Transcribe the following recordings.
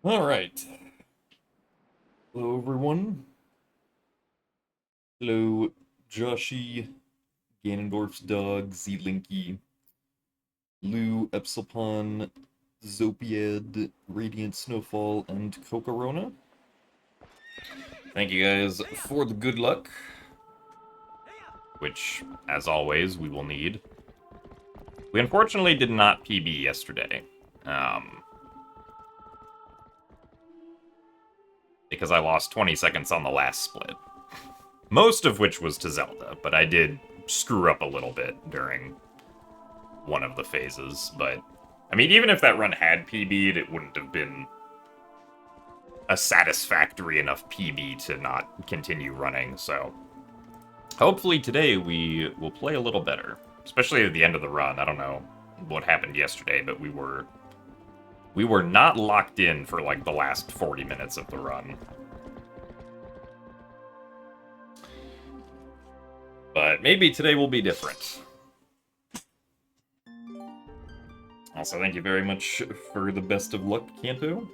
Alright. Hello, everyone. Hello, Joshy, Ganondorf's dog, Z-Linky, Lou, Epsilpon, Zopiad, Radiant Snowfall, and Kokorona. Thank you guys for the good luck, which, as always, we will need. We unfortunately did not PB yesterday. Because I lost 20 seconds on the last split. Most of which was to Zelda, but I did screw up a little bit during one of the phases. But, I mean, even if that run had PB'd, it wouldn't have been a satisfactory enough PB to not continue running, so hopefully today we will play a little better. Especially at the end of the run. I don't know what happened yesterday, but we were not locked in for like the last 40 minutes of the run. But maybe today will be different. Also, thank you very much for the best of luck, Kanto.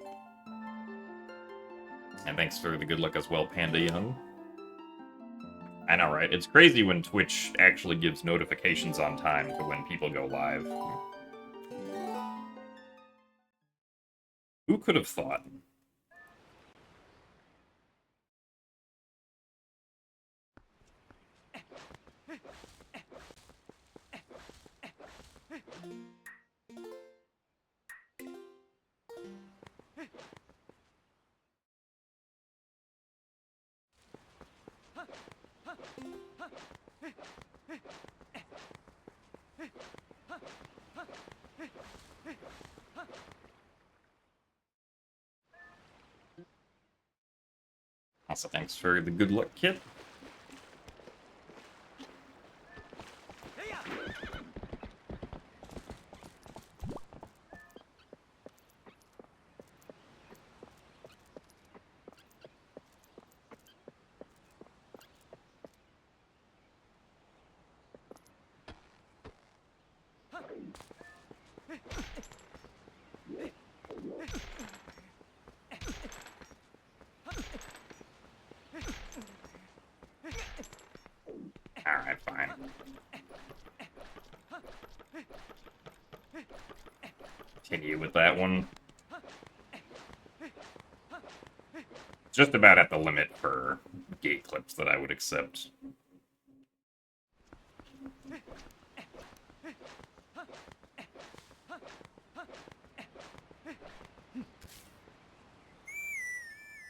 And thanks for the good luck as well, Panda Young. I know, right? It's crazy when Twitch actually gives notifications on time to when people go live. Who could have thought? Also, thanks for the good luck kit. Alright, fine. Continue with that one. Just about at the limit for gate clips that I would accept.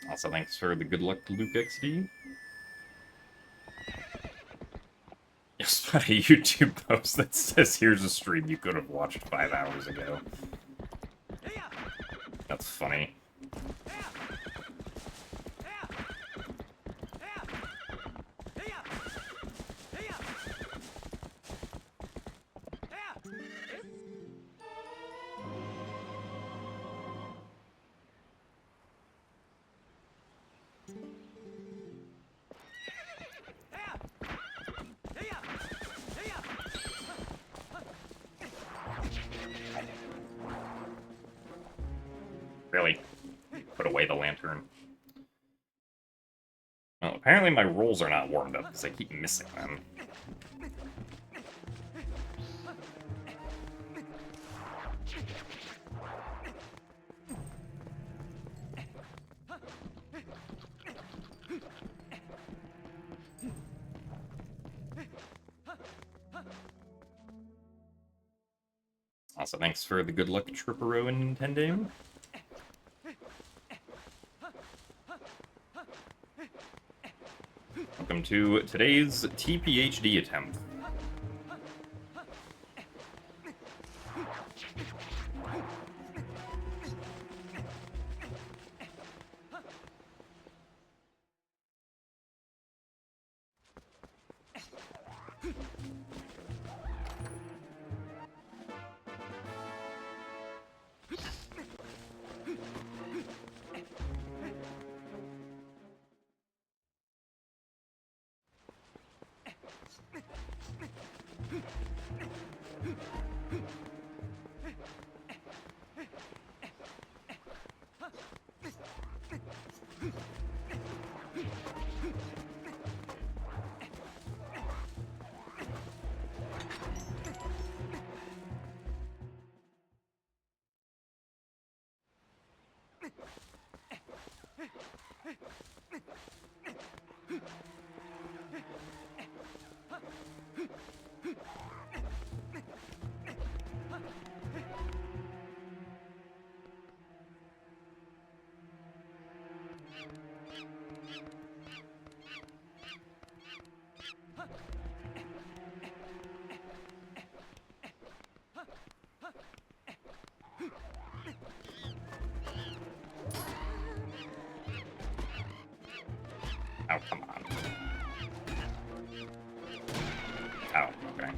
Also, thanks for the good luck to Luke XD. Yes, but a YouTube post that says, here's a stream you could have watched 5 hours ago. That's funny. Really? Put away the lantern. Well, apparently my rolls are not warmed up because I keep missing them. Also, thanks for the good luck, Trippero and Nintendo. Welcome to today's TPHD attempt. Oh, come on. Oh, okay.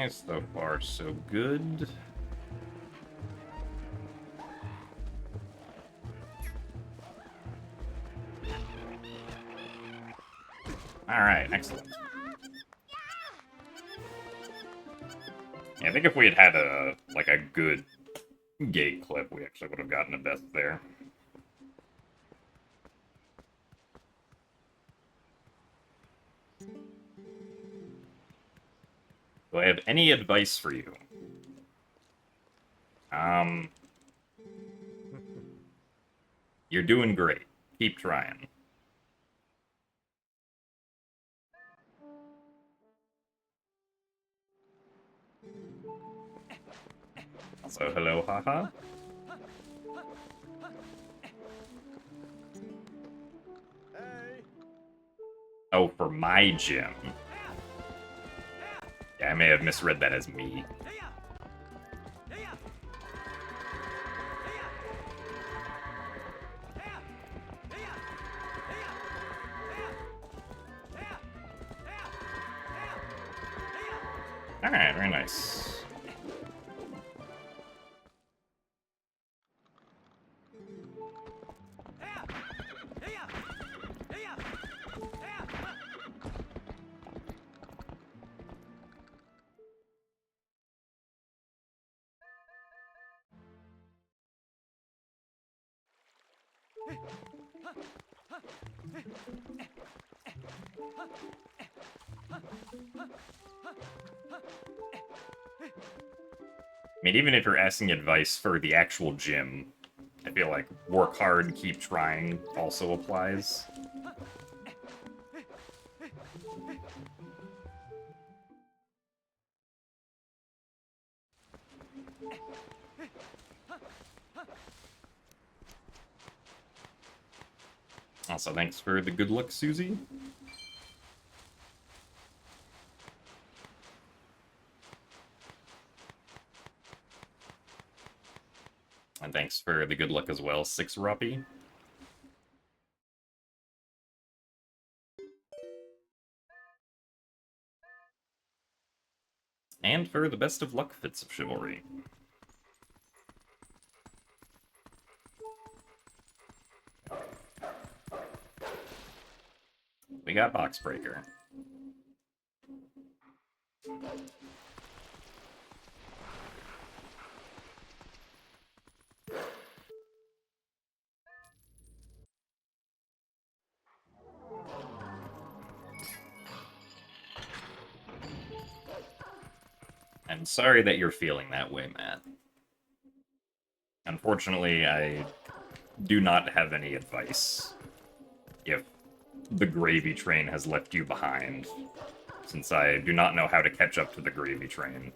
So far, so good. Alright, excellent. Yeah, I think if we had had a good gate clip, we actually would have gotten a best there. Do I have any advice for you? You're doing great. Keep trying. Also, hello, haha. Oh, for my gym. Yeah, I may have misread that as me. Alright, very nice. I mean, even if you're asking advice for the actual gym, I feel like work hard, keep trying also applies. Also, thanks for the good luck, Susie. And thanks for the good luck as well, 6 Ruppy. And for the best of luck, Fits of Chivalry. We got Box Breaker. I'm sorry that you're feeling that way, Matt. Unfortunately, I do not have any advice if the gravy train has left you behind. since I do not know how to catch up to the gravy train.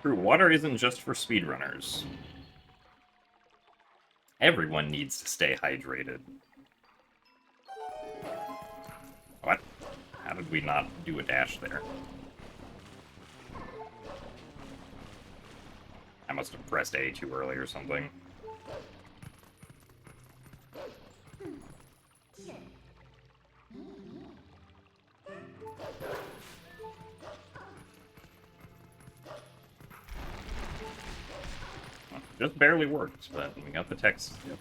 True, water isn't just for speedrunners. Everyone needs to stay hydrated. What? How did we not do a dash there? I must have pressed A too early or something. Just barely worked, but we got the text. Yep.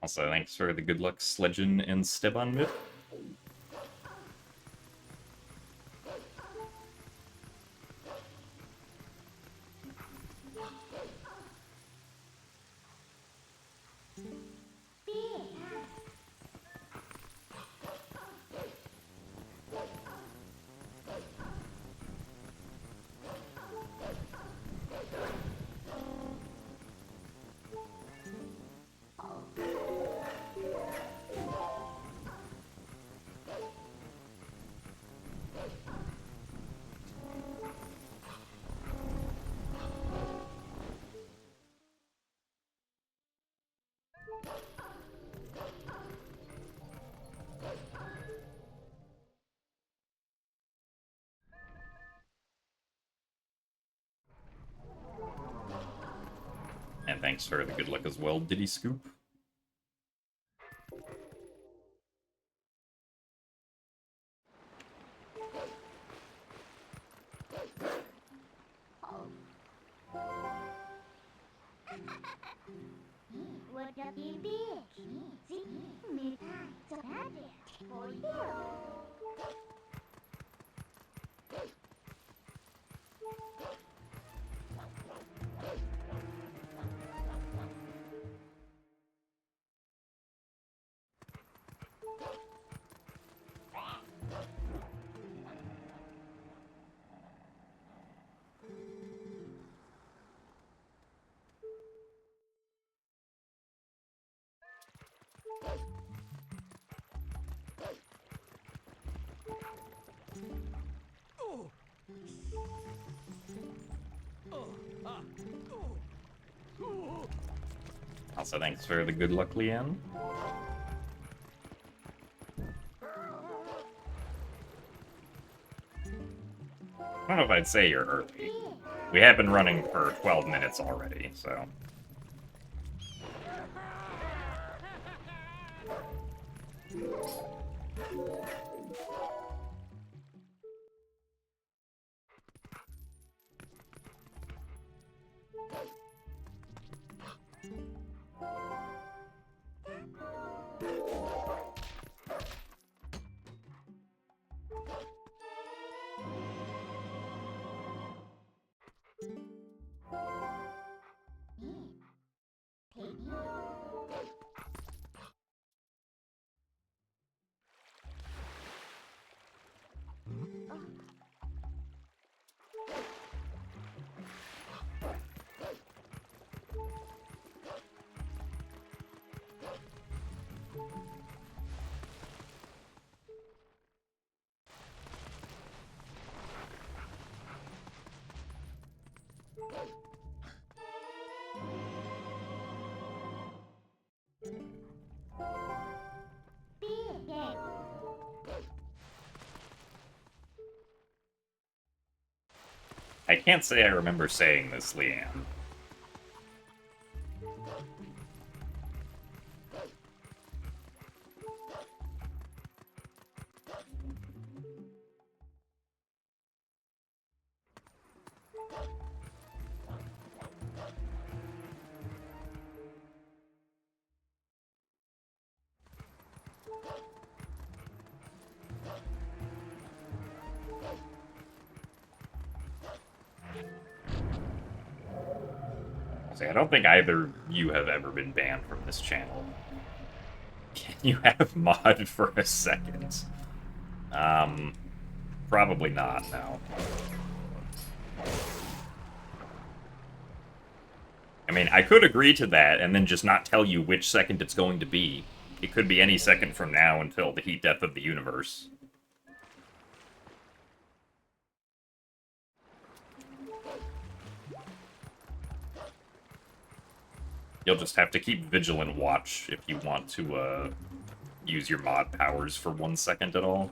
Also, thanks for the good luck sledging and Steban myth. And thanks for the good luck as well, Diddy Scoop. Would you be big? See, me so bad for you. Also, thanks for the good luck, Leanne. I don't know if I'd say you're early. We have been running for 12 minutes already, so... I can't say I remember saying this, Leanne. I don't think either you have ever been banned from this channel. Can you have mod for a second? Probably not, no. I mean, I could agree to that and then just not tell you which second it's going to be. It could be any second from now until the heat death of the universe. You'll just have to keep vigilant watch if you want to, use your mod powers for 1 second at all.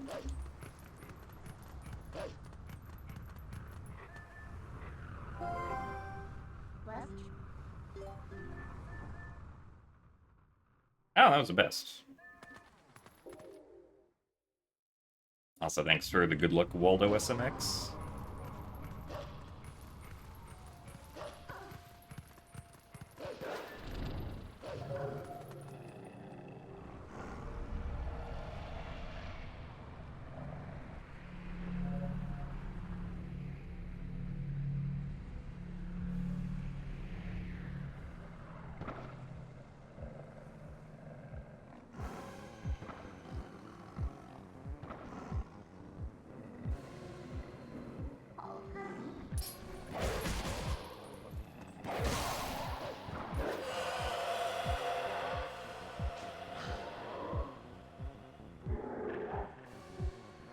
Oh, that was the best. Also, thanks for the good luck, Waldo SMX.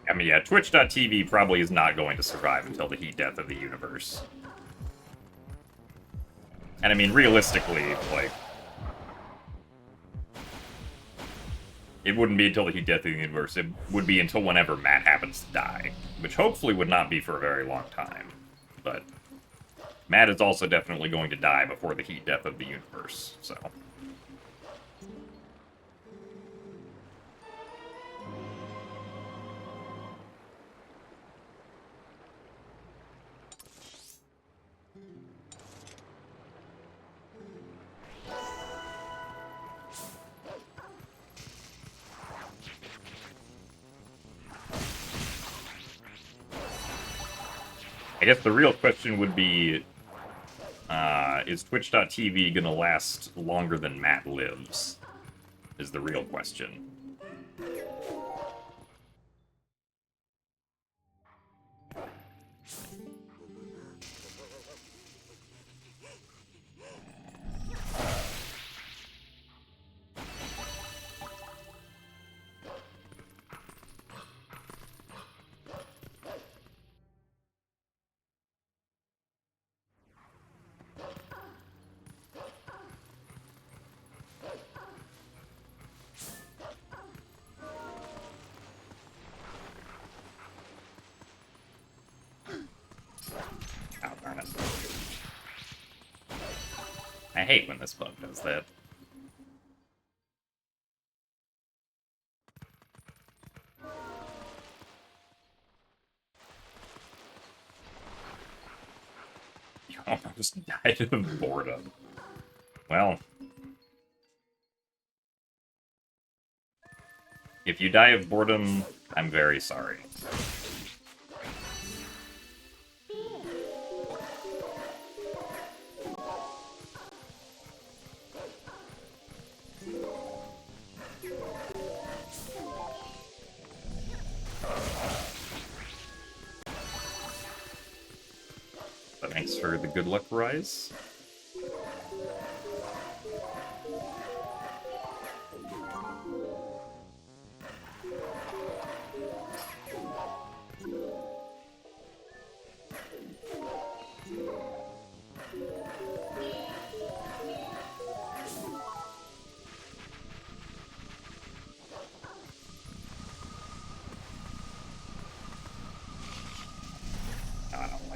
I mean, yeah, Twitch.tv probably is not going to survive until the heat death of the universe. And I mean, realistically, like, it wouldn't be until the heat death of the universe. It would be until whenever Matt happens to die, which hopefully would not be for a very long time. But Matt is also definitely going to die before the heat death of the universe, so... I guess the real question would be, is Twitch.tv gonna last longer than Matt lives? Is the real question. Oh, darn it. I hate when this bug does that. You almost died of boredom. Well... if you die of boredom, I'm very sorry. But thanks for the good luck rise.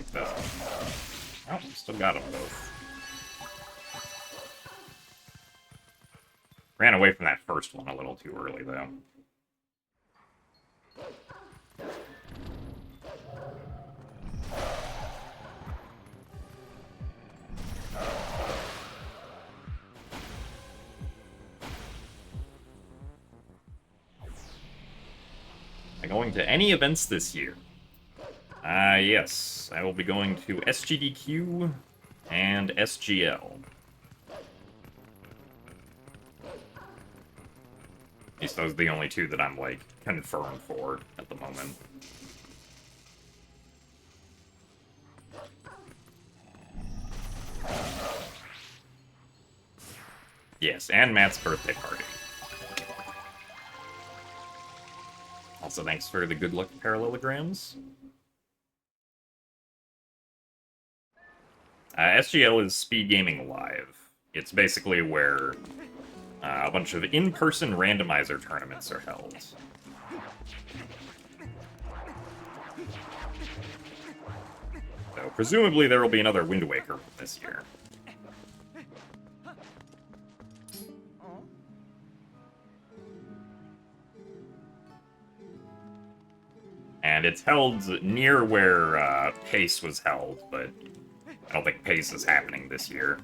like the... Oh, still got them both. Ran away from that first one a little too early, though. Am I going to any events this year? Yes. I will be going to SGDQ and SGL. At least those are the only two that I'm, like, confirmed for at the moment. Yes, and Matt's birthday party. Also, thanks for the good luck parallelograms. SGL is Speed Gaming Live. It's basically where a bunch of in-person randomizer tournaments are held. So, presumably there will be another Wind Waker this year. And it's held near where Pace was held, but I don't think Pace is happening this year.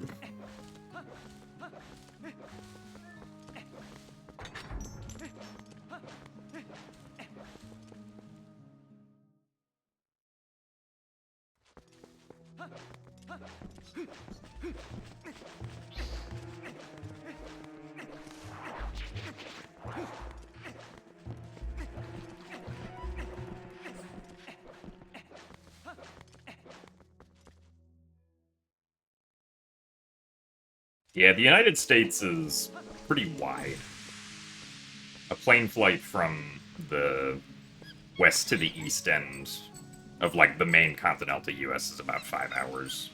Yeah, the United States is pretty wide. A plane flight from the west to the east end of, like, the main continental US is about 5 hours.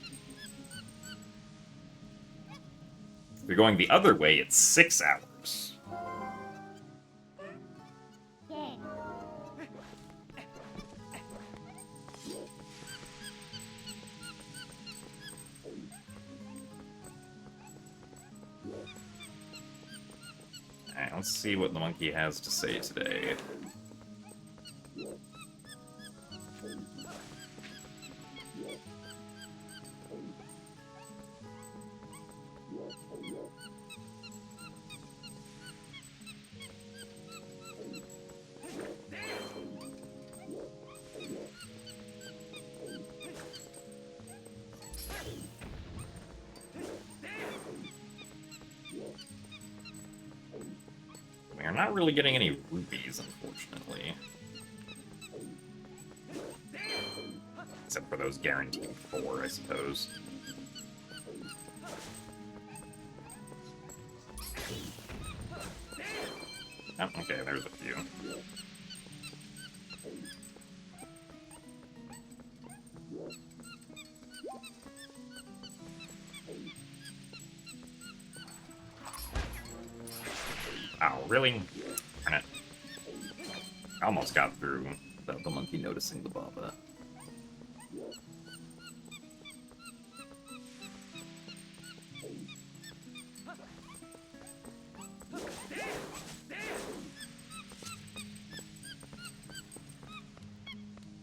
If you're going the other way, it's 6 hours. Alright, let's see what the monkey has to say today. We're not really getting any rupees, unfortunately. Except for those guaranteed 4, I suppose. Oh, okay, there's a few. Oh, really? Darn it. I almost got through without the monkey noticing the Baba.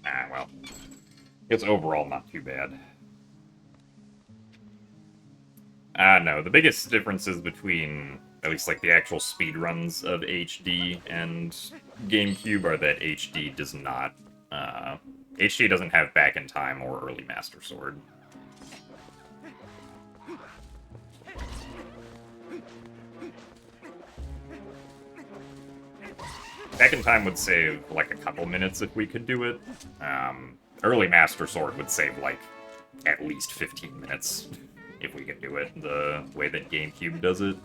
Ah, well. It's overall not too bad. No, the biggest differences between, at least like the actual speedruns of HD and GameCube are that HD does not, HD doesn't have Back in Time or Early Master Sword. Back in Time would save like a couple minutes if we could do it. Early Master Sword would save like at least 15 minutes if we could do it the way that GameCube does it.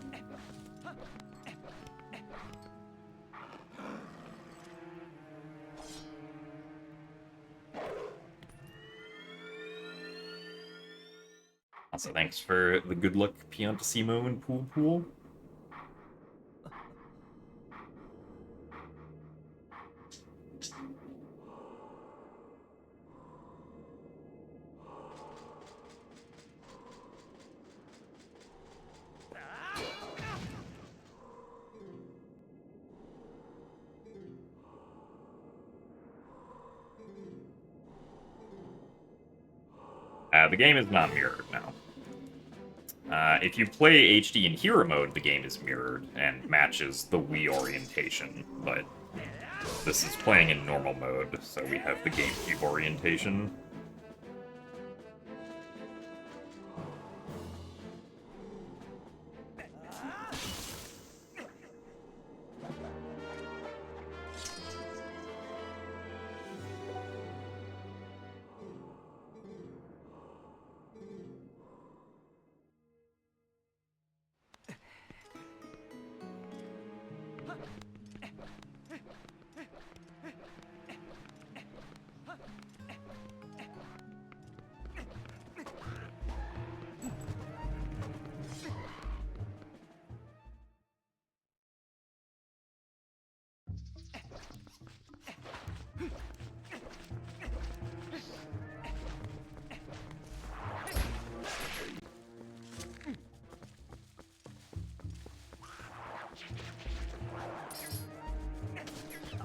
Also, thanks for the good luck, Piantissimo and Pool Pool. The game is not mirrored now. If you play HD in Hero mode, the game is mirrored and matches the Wii orientation, but this is playing in normal mode, so we have the GameCube orientation.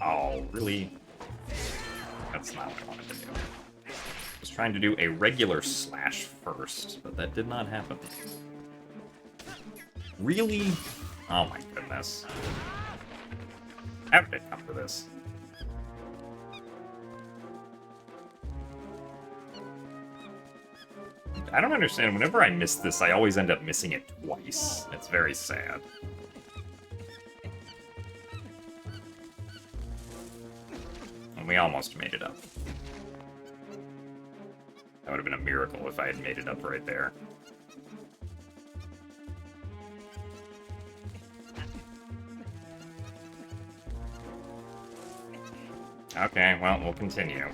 Oh, really? That's not what I wanted to do. I was trying to do a regular slash first, but that did not happen. Really? Oh my goodness. How did it come to this? I don't understand. Whenever I miss this, I always end up missing it twice. It's very sad. And we almost made it up. That would have been a miracle if I had made it up right there. Okay, well, we'll continue.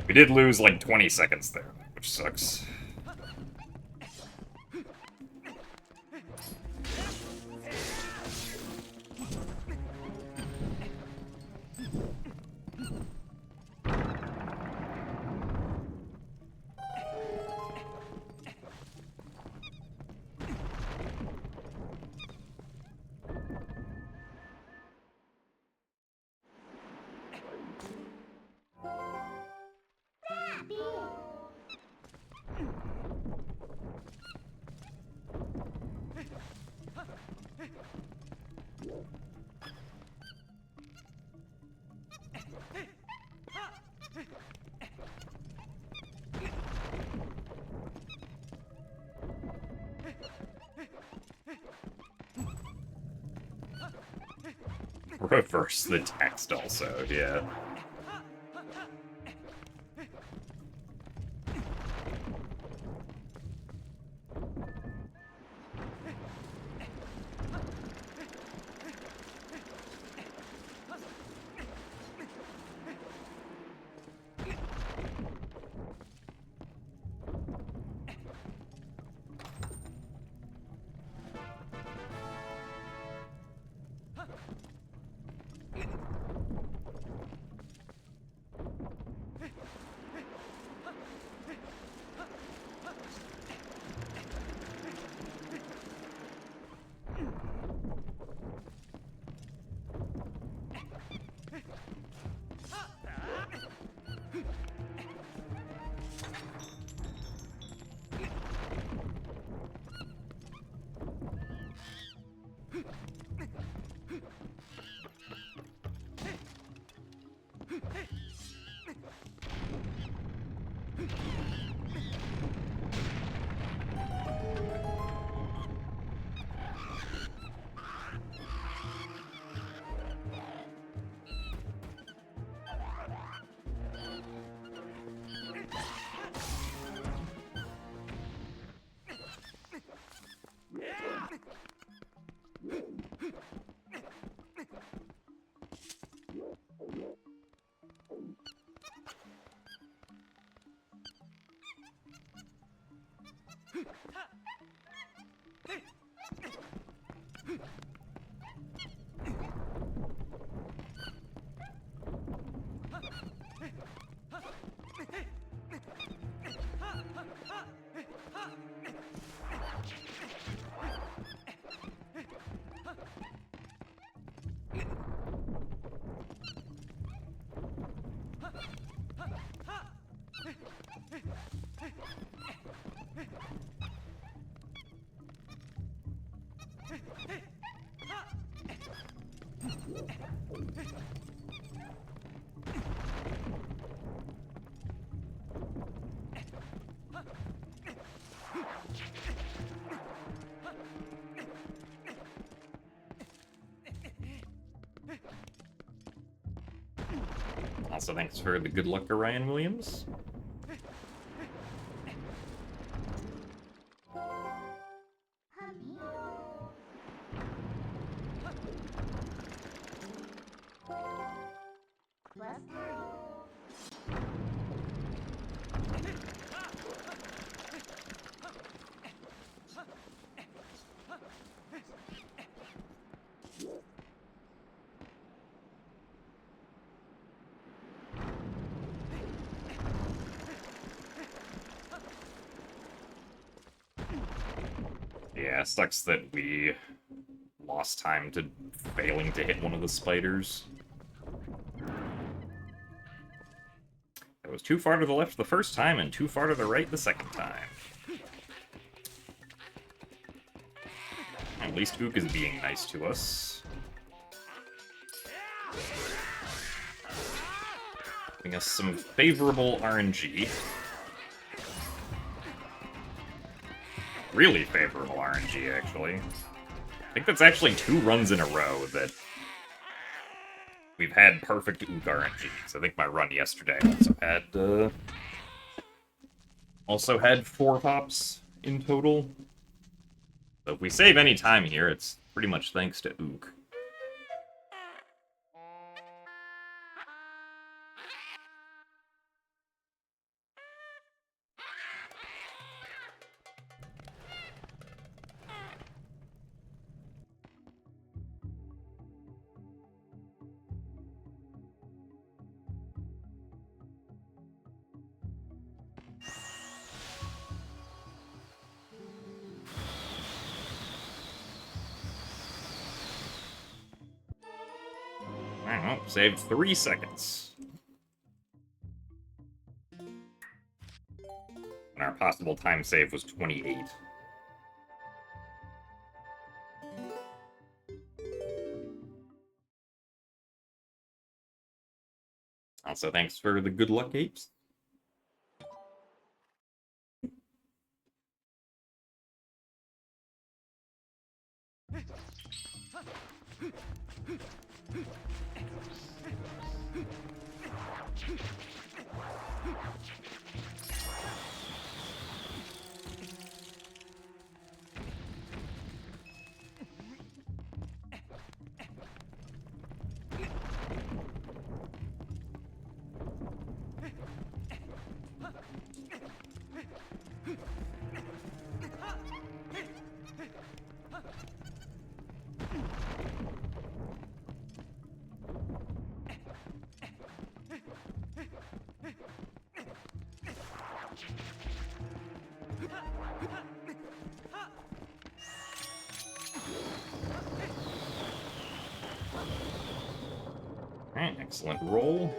We did lose like 20 seconds there, which sucks. Reverse the text also, yeah. Also, thanks for the good luck to Ryan Williams. Honey. First time. Yeah, sucks that we lost time to failing to hit one of the spiders. It was too far to the left the first time and too far to the right the second time. At least Ook is being nice to us. Giving us some favorable RNG. Really favorable RNG, actually. I think that's actually 2 runs in a row that we've had perfect Ook RNG. So I think my run yesterday also had 4 pops in total. So if we save any time here, it's pretty much thanks to Ook. Well, saved 3 seconds. And our possible time save was 28. Also, thanks for the good luck, Apes. Alright, excellent roll.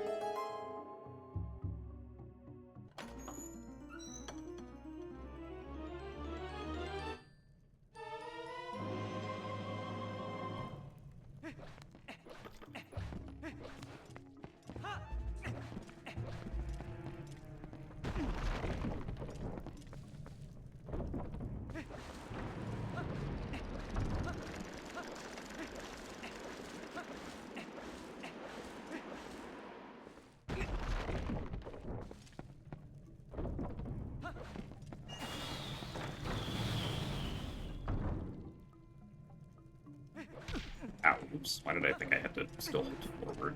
Ow, oops. Why did I think I had to still hold forward?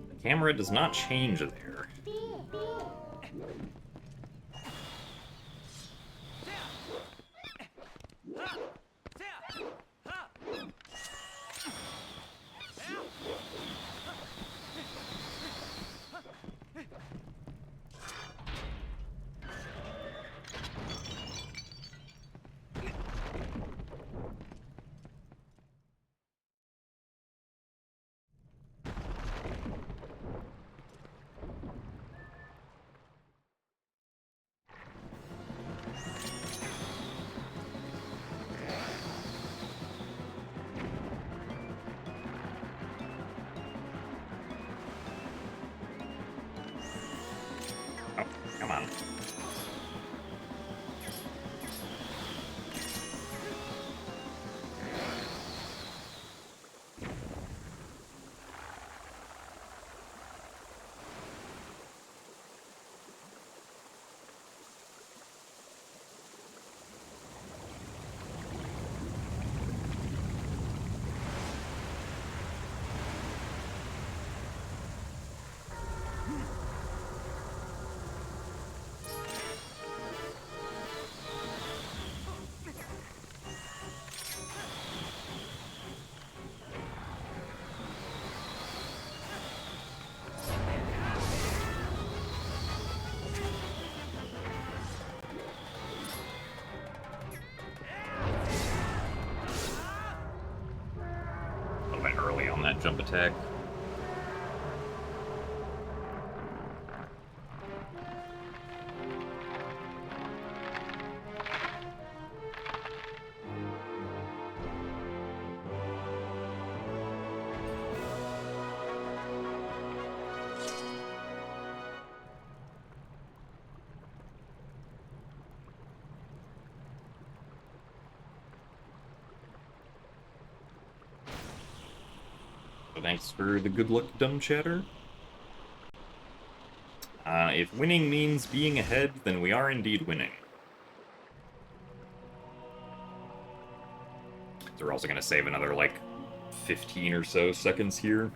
The camera does not change there. that jump attack. Thanks for the good luck, dumb chatter. If winning means being ahead, then we are indeed winning. So we're also going to save another, like, 15 or so seconds here.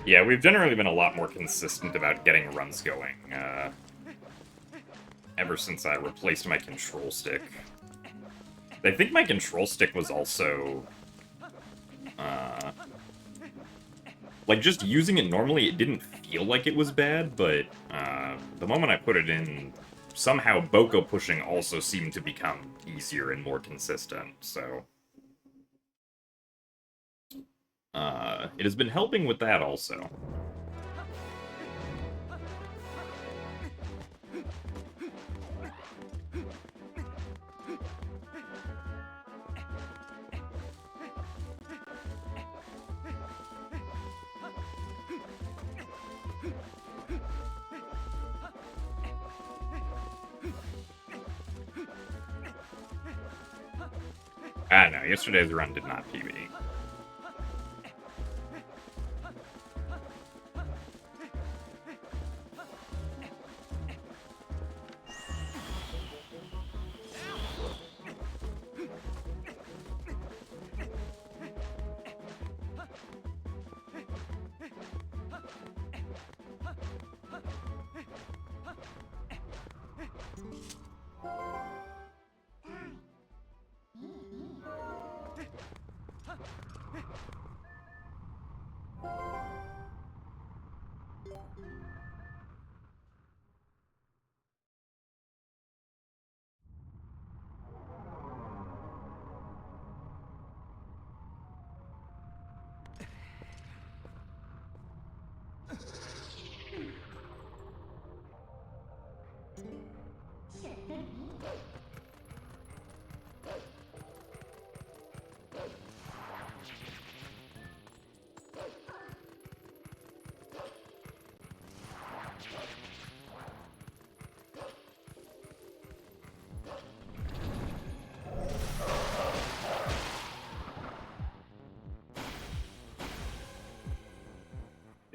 Yeah, we've generally been a lot more consistent about getting runs going, ever since I replaced my control stick. I think my control stick was also, like, just using it normally, it didn't feel like it was bad, but, the moment I put it in, somehow Boko pushing also seemed to become easier and more consistent, so... it has been helping with that also. Ah, no, yesterday's run did not PB.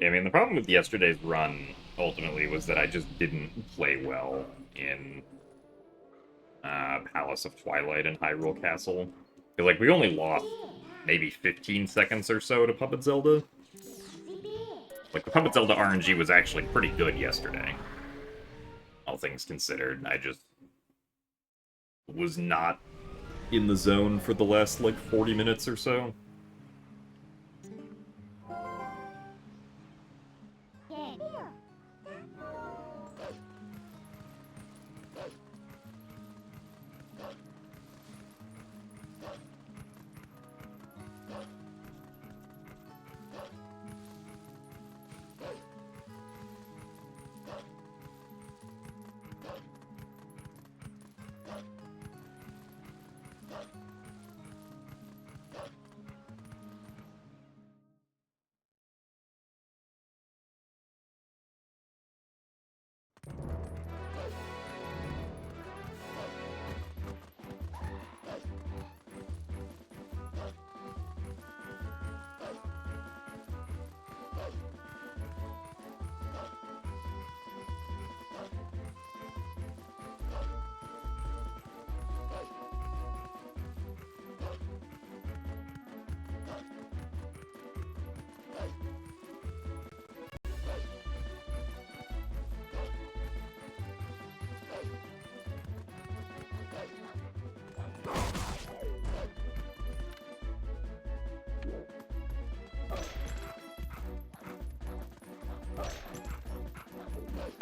I mean, the problem with yesterday's run, ultimately, was that I just didn't play well in Palace of Twilight and Hyrule Castle. Because, like, we only lost maybe 15 seconds or so to Puppet Zelda. Like, the Puppet Zelda RNG was actually pretty good yesterday, all things considered. I just was not in the zone for the last, like, 40 minutes or so.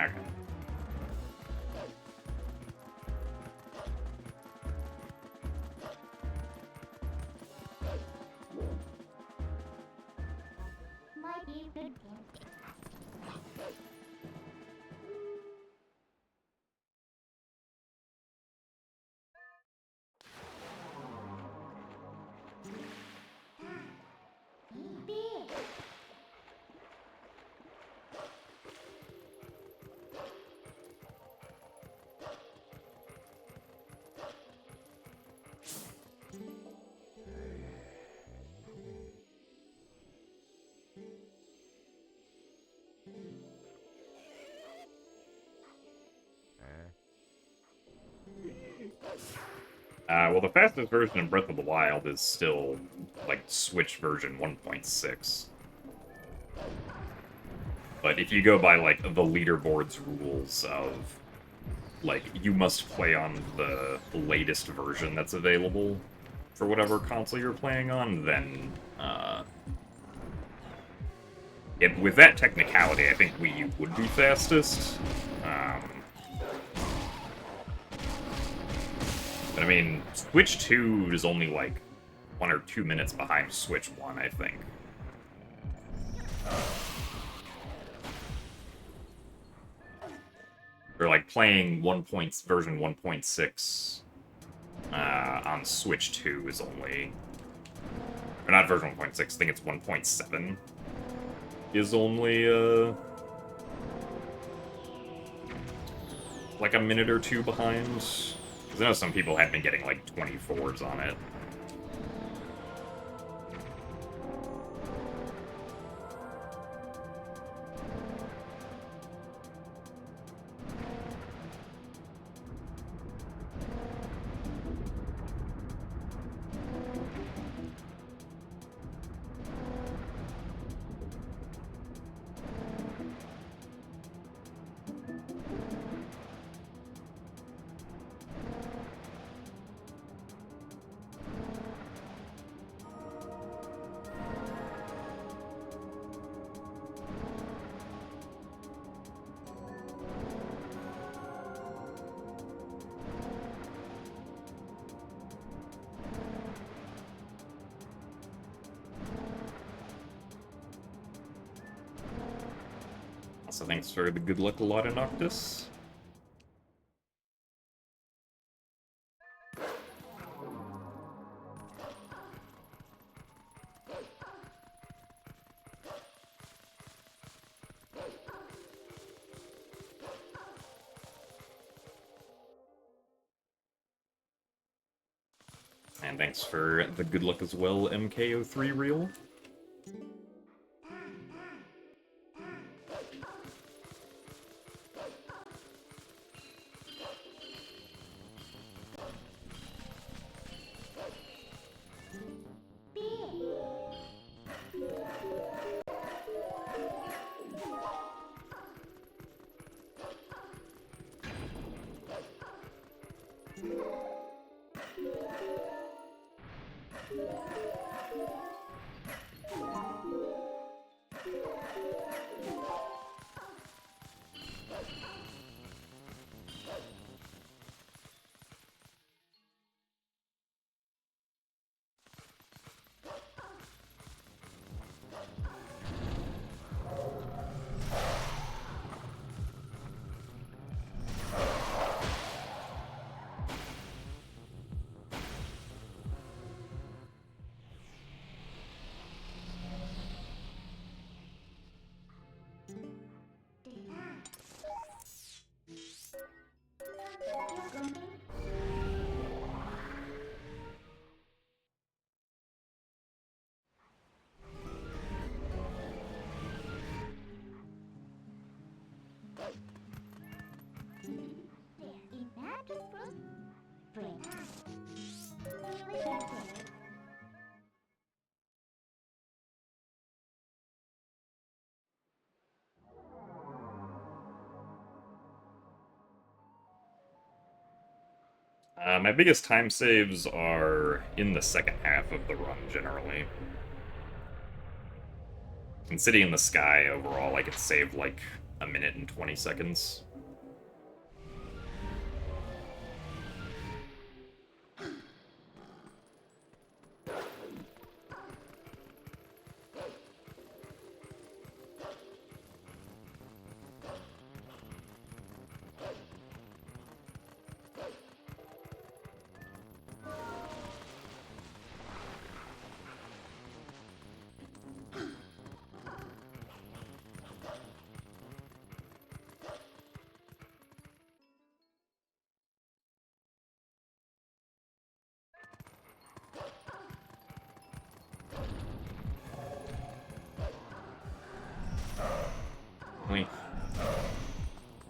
Okay. Might be a good game. Big. Well, the fastest version of Breath of the Wild is still, like, Switch version 1.6. But if you go by, like, the leaderboard's rules of, like, you must play on the latest version that's available for whatever console you're playing on, then, with that technicality, I think Wii U would be fastest. But I mean, Switch 2 is only like 1 or 2 minutes behind Switch 1, I think. Or like playing version 1.6 on Switch 2 is only... Or not version 1.6, I think it's 1.7 is only, like a minute or two behind. Because I know some people have been getting like 24s on it. Also, thanks for the good luck a lot in Noctis. And thanks for the good luck as well, MKO3 Reel. My biggest time saves are in the second half of the run, generally. In City in the Sky, overall, I can save, like, a minute and 20 seconds.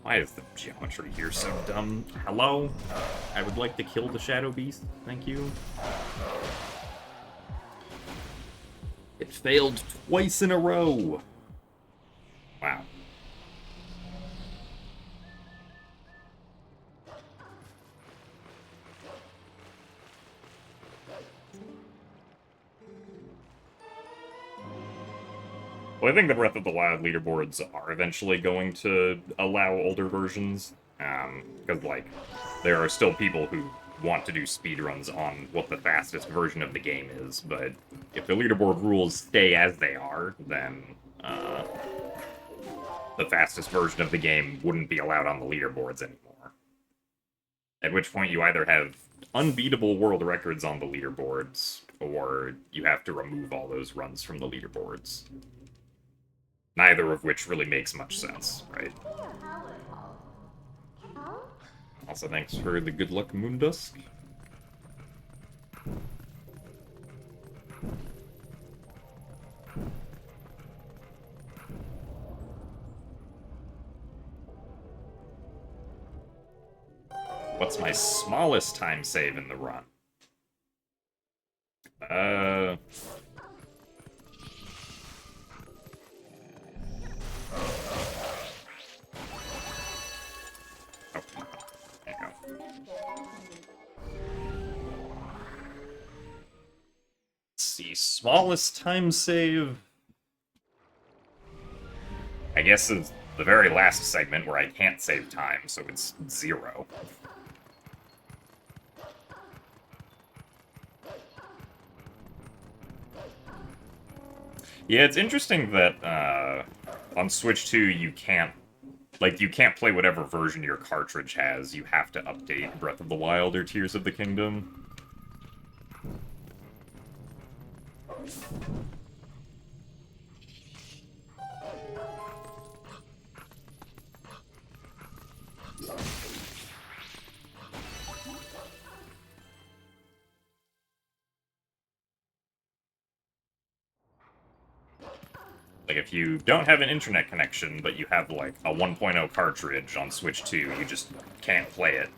Why is the geometry here so dumb? Hello? I would like to kill the Shadow Beast. Thank you. It failed twice in a row. Wow. Well, I think the Breath of the Wild leaderboards are eventually going to allow older versions, because, like, there are still people who want to do speedruns on what the fastest version of the game is, but if the leaderboard rules stay as they are, then, the fastest version of the game wouldn't be allowed on the leaderboards anymore. At which point you either have unbeatable world records on the leaderboards, or you have to remove all those runs from the leaderboards. Neither of which really makes much sense, right? Also, thanks for the good luck, Moondusk. What's my smallest time save in the run? Oh, there you go. Let's see, smallest time save. I guess it's the very last segment where I can't save time, so it's 0. Yeah, it's interesting that on Switch 2 you can't play whatever version your cartridge has. You have to update Breath of the Wild or Tears of the Kingdom. Like, if you don't have an internet connection, but you have, like, a 1.0 cartridge on Switch 2, you just can't play it.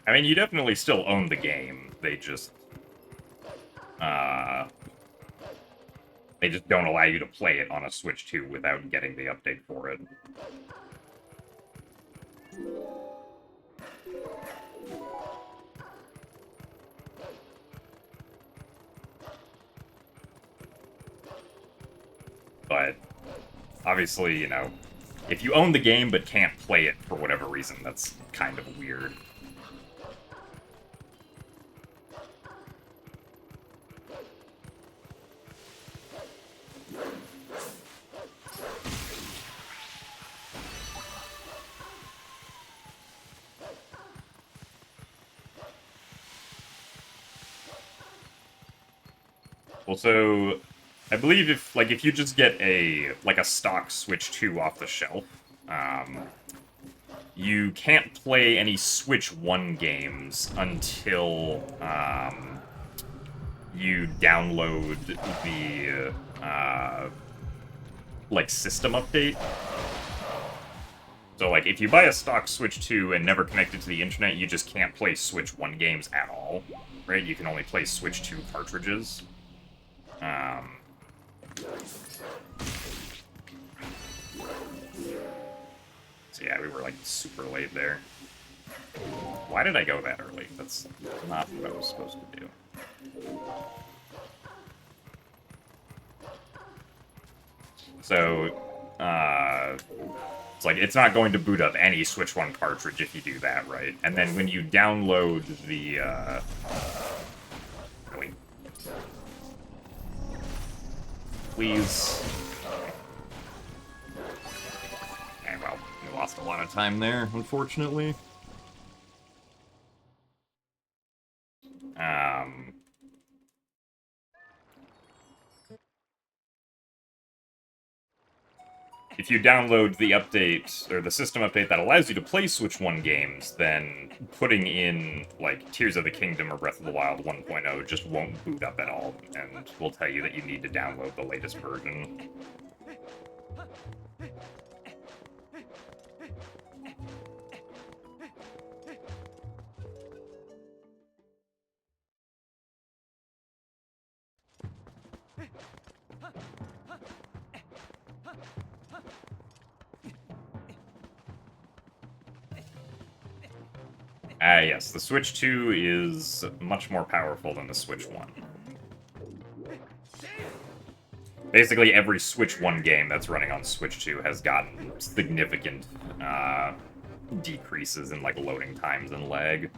I mean, you definitely still own the game. They just don't allow you to play it on a Switch 2 without getting the update for it. But obviously, you know, If you own the game but can't play it for whatever reason, that's kind of weird. Also, I believe if you just get a stock Switch 2 off the shelf, you can't play any Switch 1 games until you download the system update. So if you buy a stock Switch 2 and never connect it to the internet, you just can't play Switch 1 games at all, right? You can only play Switch 2 cartridges. So yeah, we were super late there. Why did I go that early? That's not what I was supposed to do. So, it's not going to boot up any Switch 1 cartridge if you do that, right? And then when you download the, really? Please. Okay, well, we lost a lot of time there, unfortunately. If you download the update, or the system update that allows you to play Switch 1 games, then putting in, Tears of the Kingdom or Breath of the Wild 1.0 just won't boot up at all, and will tell you that you need to download the latest version. Yes, the Switch 2 is much more powerful than the Switch 1. Basically, every Switch 1 game that's running on Switch 2 has gotten significant decreases in, loading times and lag.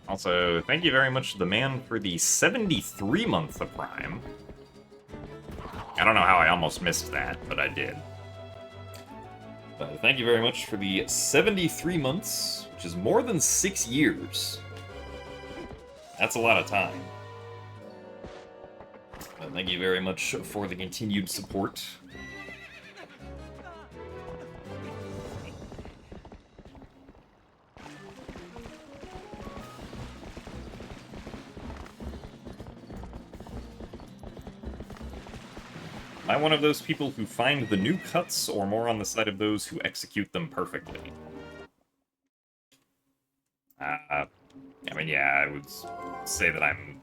Also, thank you very much to the man for the 73 month of Prime. I don't know how I almost missed that, but I did. But thank you very much for the 73 months, which is more than 6 years. That's a lot of time. But thank you very much for the continued support. Am I one of those people who find the new cuts, or more on the side of those who execute them perfectly? I mean, yeah, I would say that I'm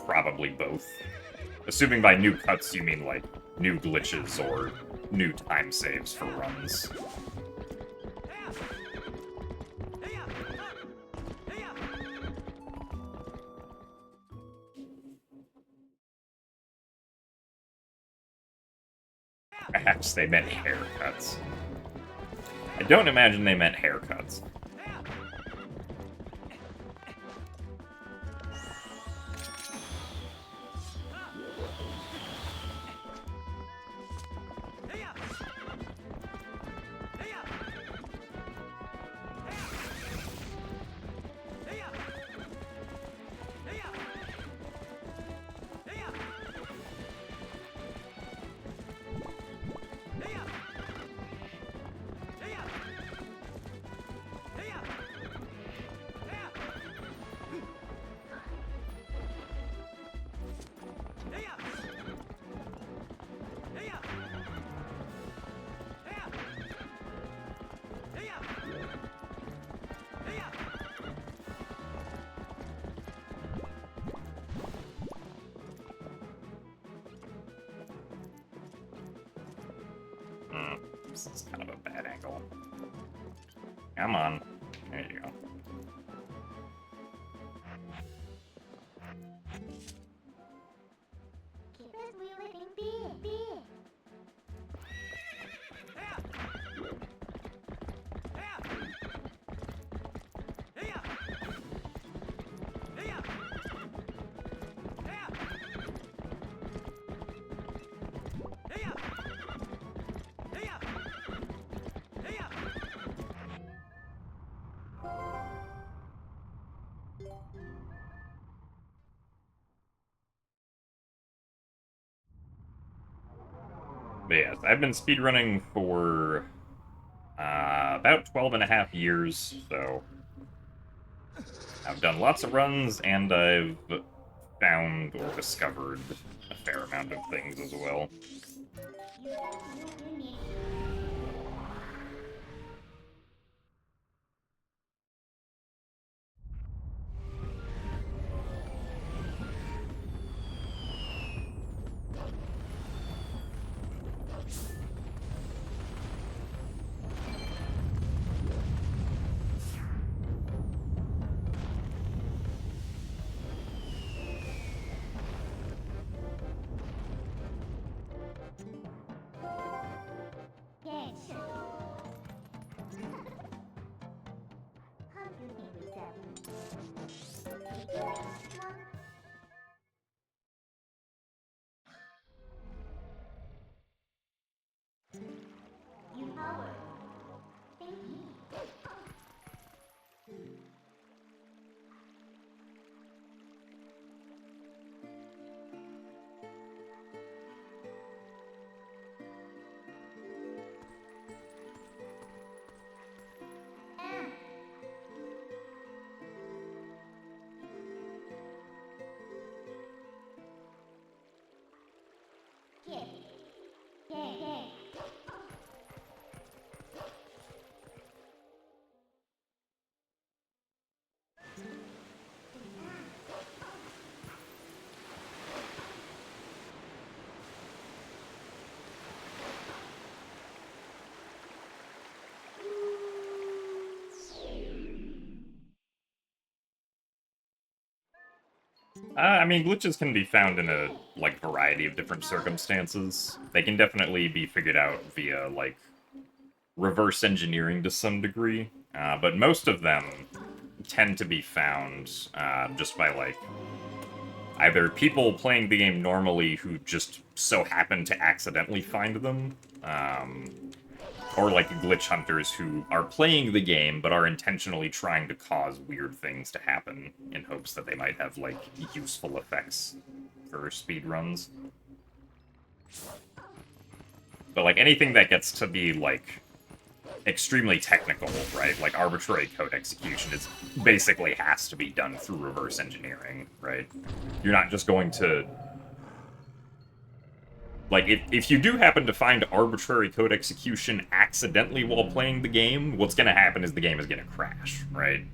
probably both. Assuming by new cuts you mean, new glitches or new time saves for runs. Perhaps they meant haircuts. I don't imagine they meant haircuts. This is kind of a bad angle. Come on. There you go. Keep us wheeling big. But yes, I've been speedrunning for about 12 and a half years, so I've done lots of runs, and I've found or discovered a fair amount of things as well. You need. Yes. How do you with that? Take your next one. You power. Thank you. Yeah. Yeah. I mean, glitches can be found in a, like, variety of different circumstances. They can definitely be figured out via, like, reverse engineering to some degree, but most of them tend to be found just by, like, either people playing the game normally who just so happen to accidentally find them, or like glitch hunters who are playing the game but are intentionally trying to cause weird things to happen in hopes that they might have like useful effects for speedruns. But like anything that gets to be like extremely technical, right? Like arbitrary code execution is basically has to be done through reverse engineering, right? You're not just going to like, if you do happen to find arbitrary code execution accidentally while playing the game, what's going to happen is the game is going to crash, right?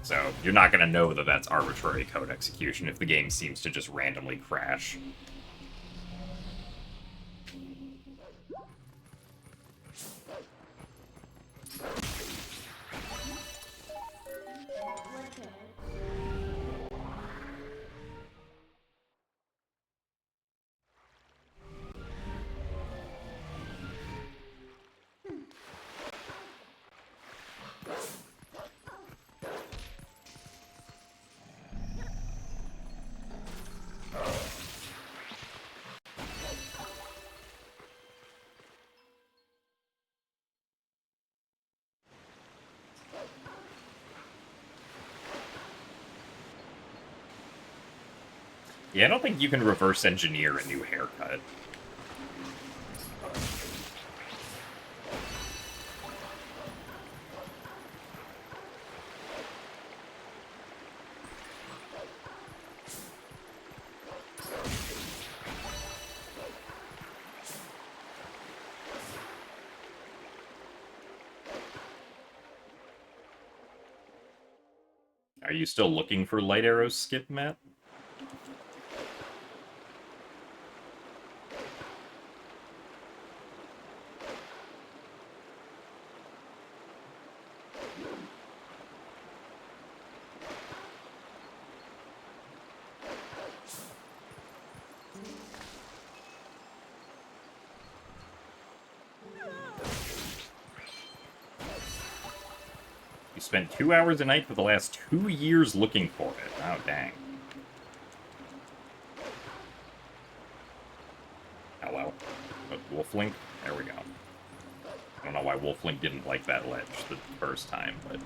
So you're not going to know that that's arbitrary code execution if the game seems to just randomly crash. Yeah, I don't think you can reverse engineer a new haircut. Are you still looking for light arrow skip, Matt? You spent 2 hours a night for the last 2 years looking for it. Oh, dang. Hello. Wolflink? There we go. I don't know why Wolflink didn't like that ledge the first time, but...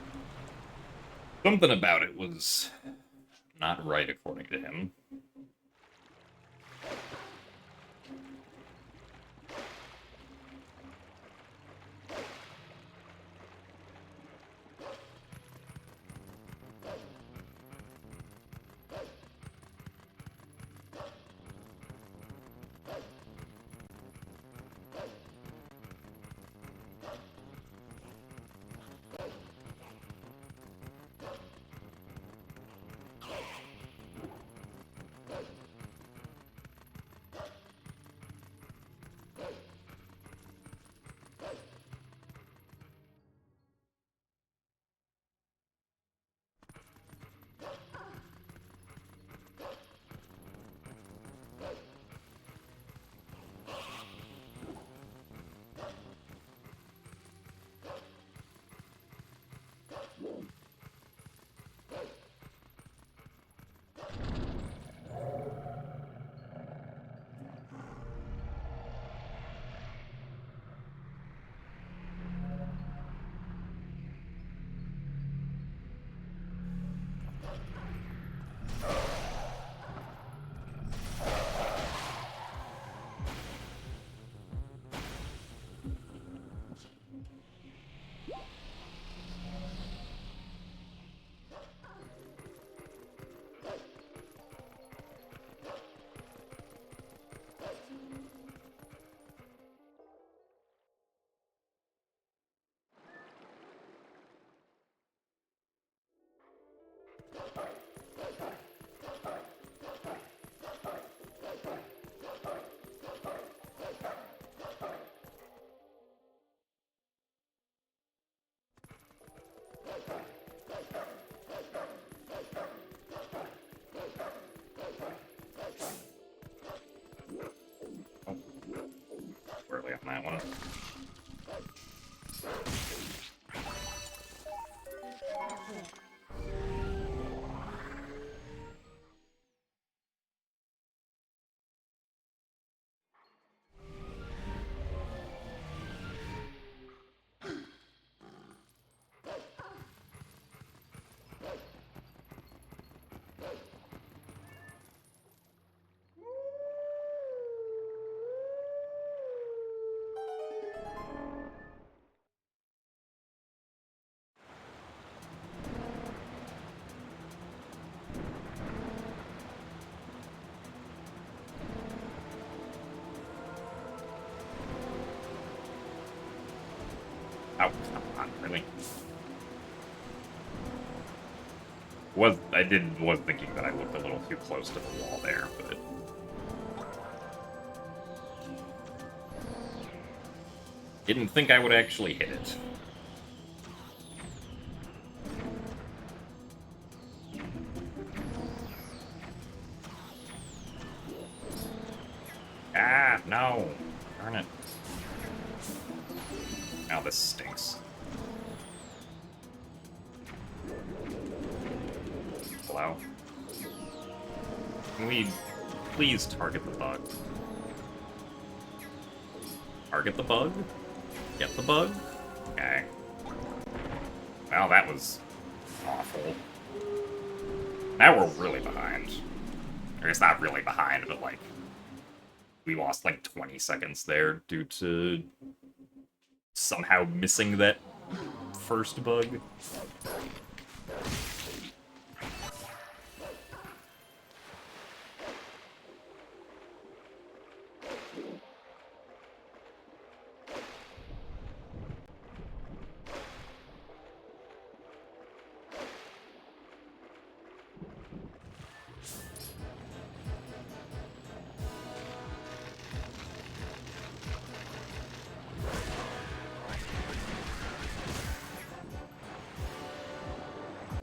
something about it was not right, according to him. Early on that one. Oh, come on, really? Was thinking that I looked a little too close to the wall there, but didn't think I would actually hit it. Ah, no. Darn it. Now this stinks. Hello? Can we please target the bug? Target the bug? Get the bug? Okay. Well, that was awful. Now we're really behind. Or it's not really behind, but like, we lost like 20 seconds there due to somehow missing that first bug.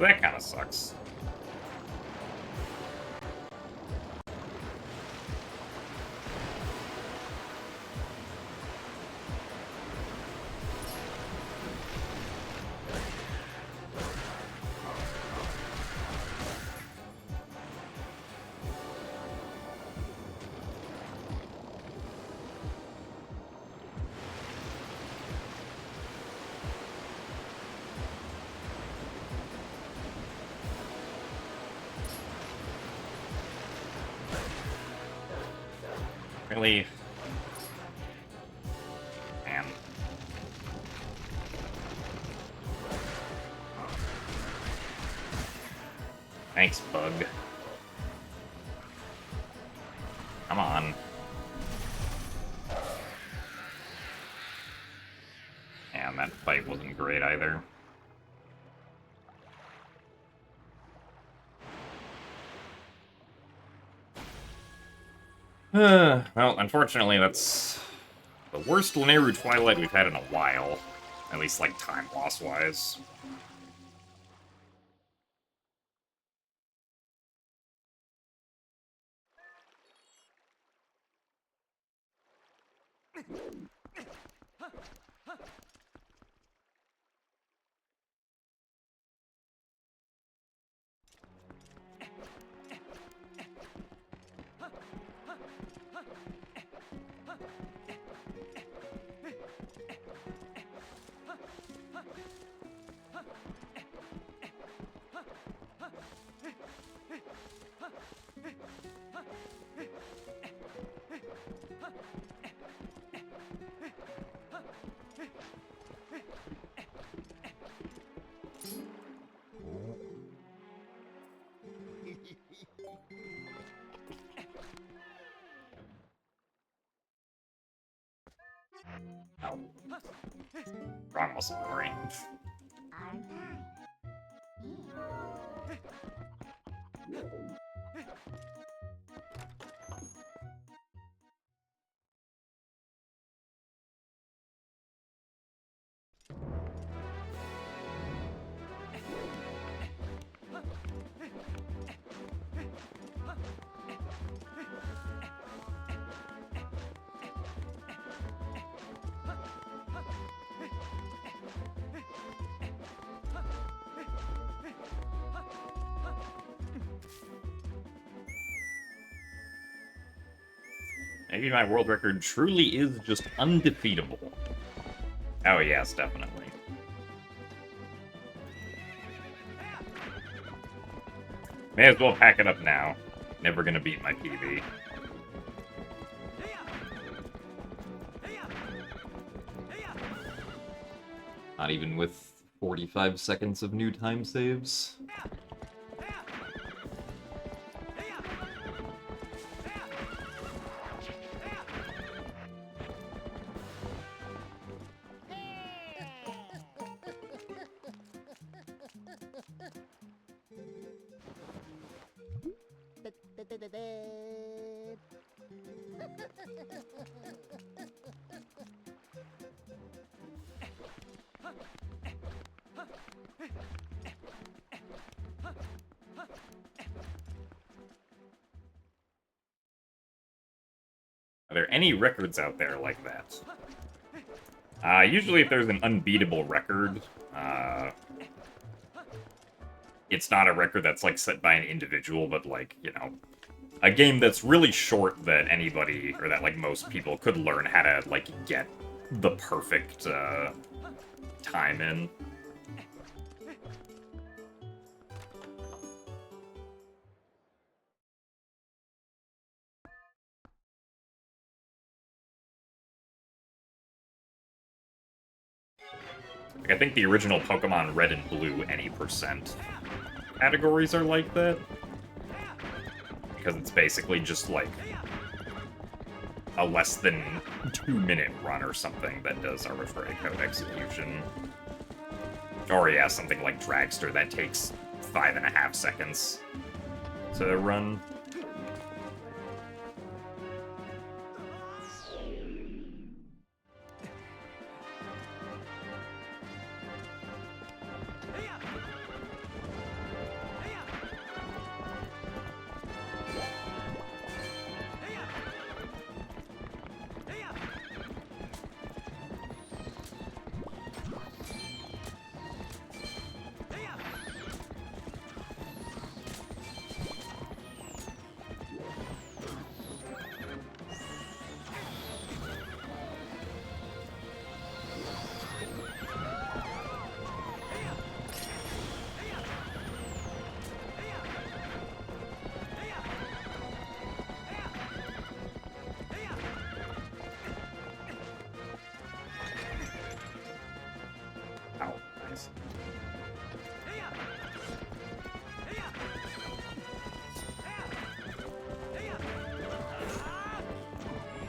So that kind of sucks. Really? Man. Thanks, bug. Come on. And that fight wasn't great either. Well, unfortunately, that's the worst Lineru Twilight we've had in a while. At least, like, time loss-wise. Oh. Wrong muscle memory. I'm fine. Maybe my world record truly is just undefeatable. Oh yes, definitely. May as well pack it up now. Never gonna beat my PB. Not even with 45 seconds of new time saves. Are there any records out there like that? Usually if there's an unbeatable record, it's not a record that's, like, set by an individual, but, like, you know, a game that's really short that anybody, or that, like, most people could learn how to, like, get the perfect, time in. Like, I think the original Pokemon Red and Blue any percent categories are like that. Because it's basically just, like, a less than 2-minute run or something that does arbitrary code execution. Or, yeah, something like Dragster that takes 5.5 seconds to run.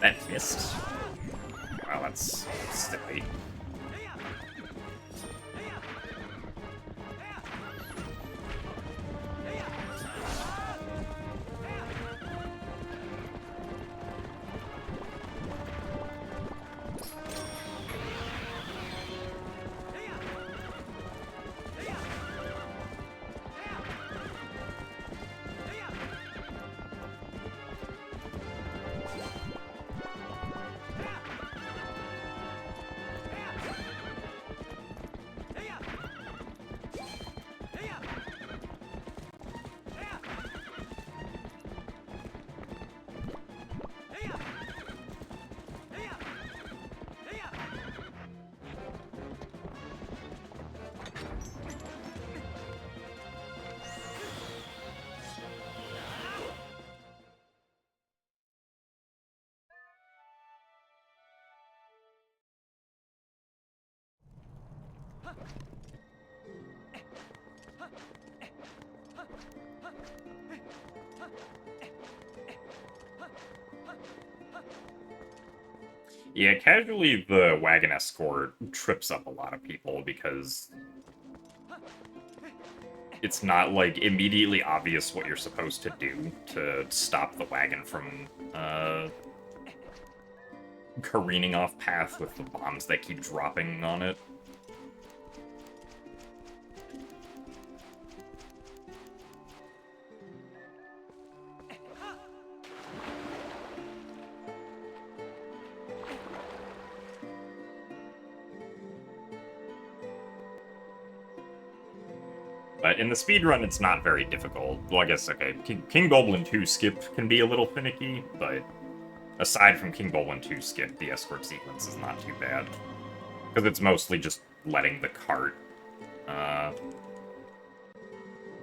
That missed. Wow, that's silly. Yeah, casually the wagon escort trips up a lot of people because it's not, like, immediately obvious what you're supposed to do to stop the wagon from, careening off path with the bombs that keep dropping on it. But in the speedrun, it's not very difficult. Well, I guess, okay, King Goblin 2 skip can be a little finicky, but aside from King Goblin 2 skip, the escort sequence is not too bad. Because it's mostly just letting the cart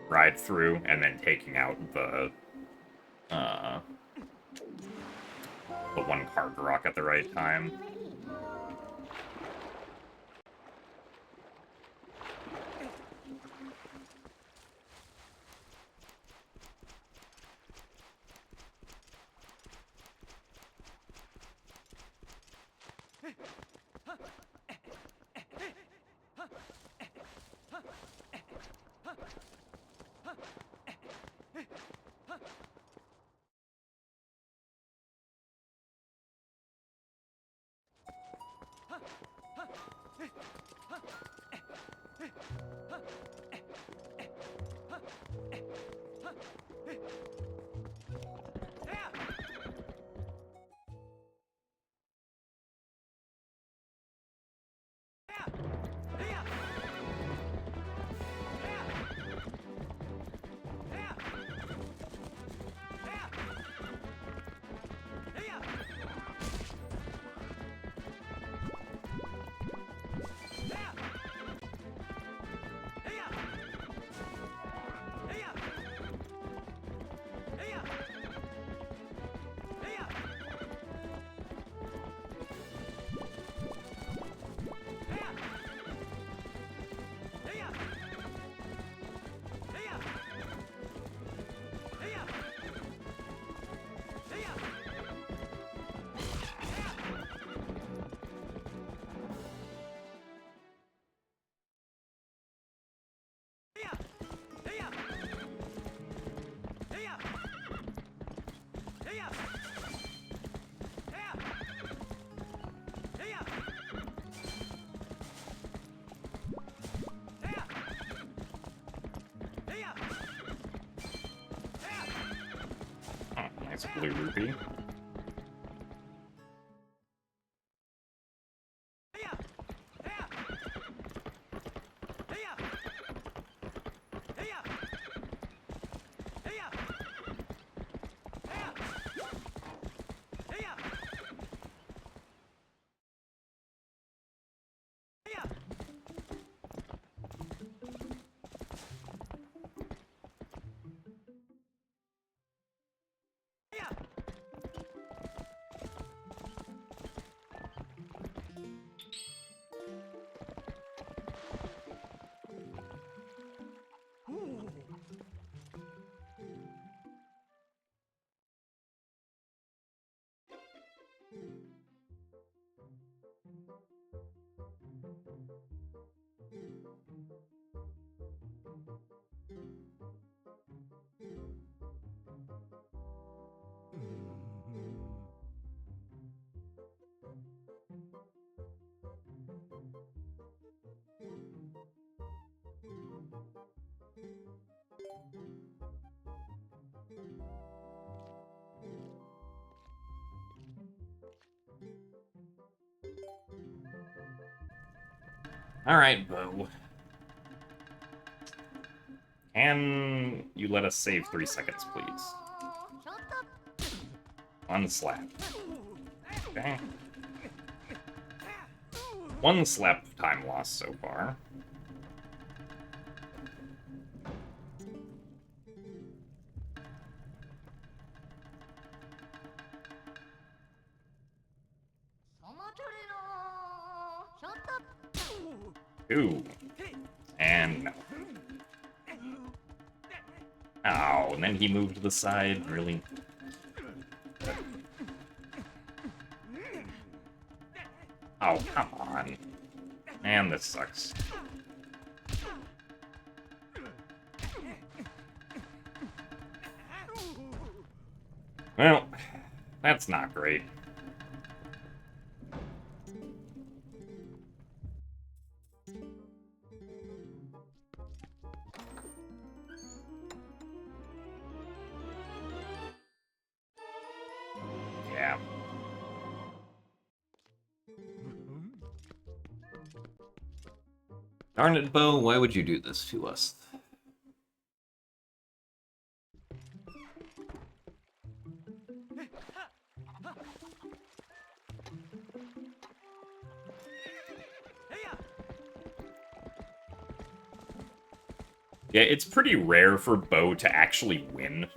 ride through and then taking out the one card rock at the right time. Nice blue rupee. Alright, Bo. Can you let us save 3 seconds, please? One slap. Okay. One slap time loss so far. Two. And no. Oh, and then he moved to the side, really? Oh, come on. Man, this sucks. Well, that's not great. Yeah. Darn it, Bo, why would you do this to us? Yeah, it's pretty rare for Bo to actually win.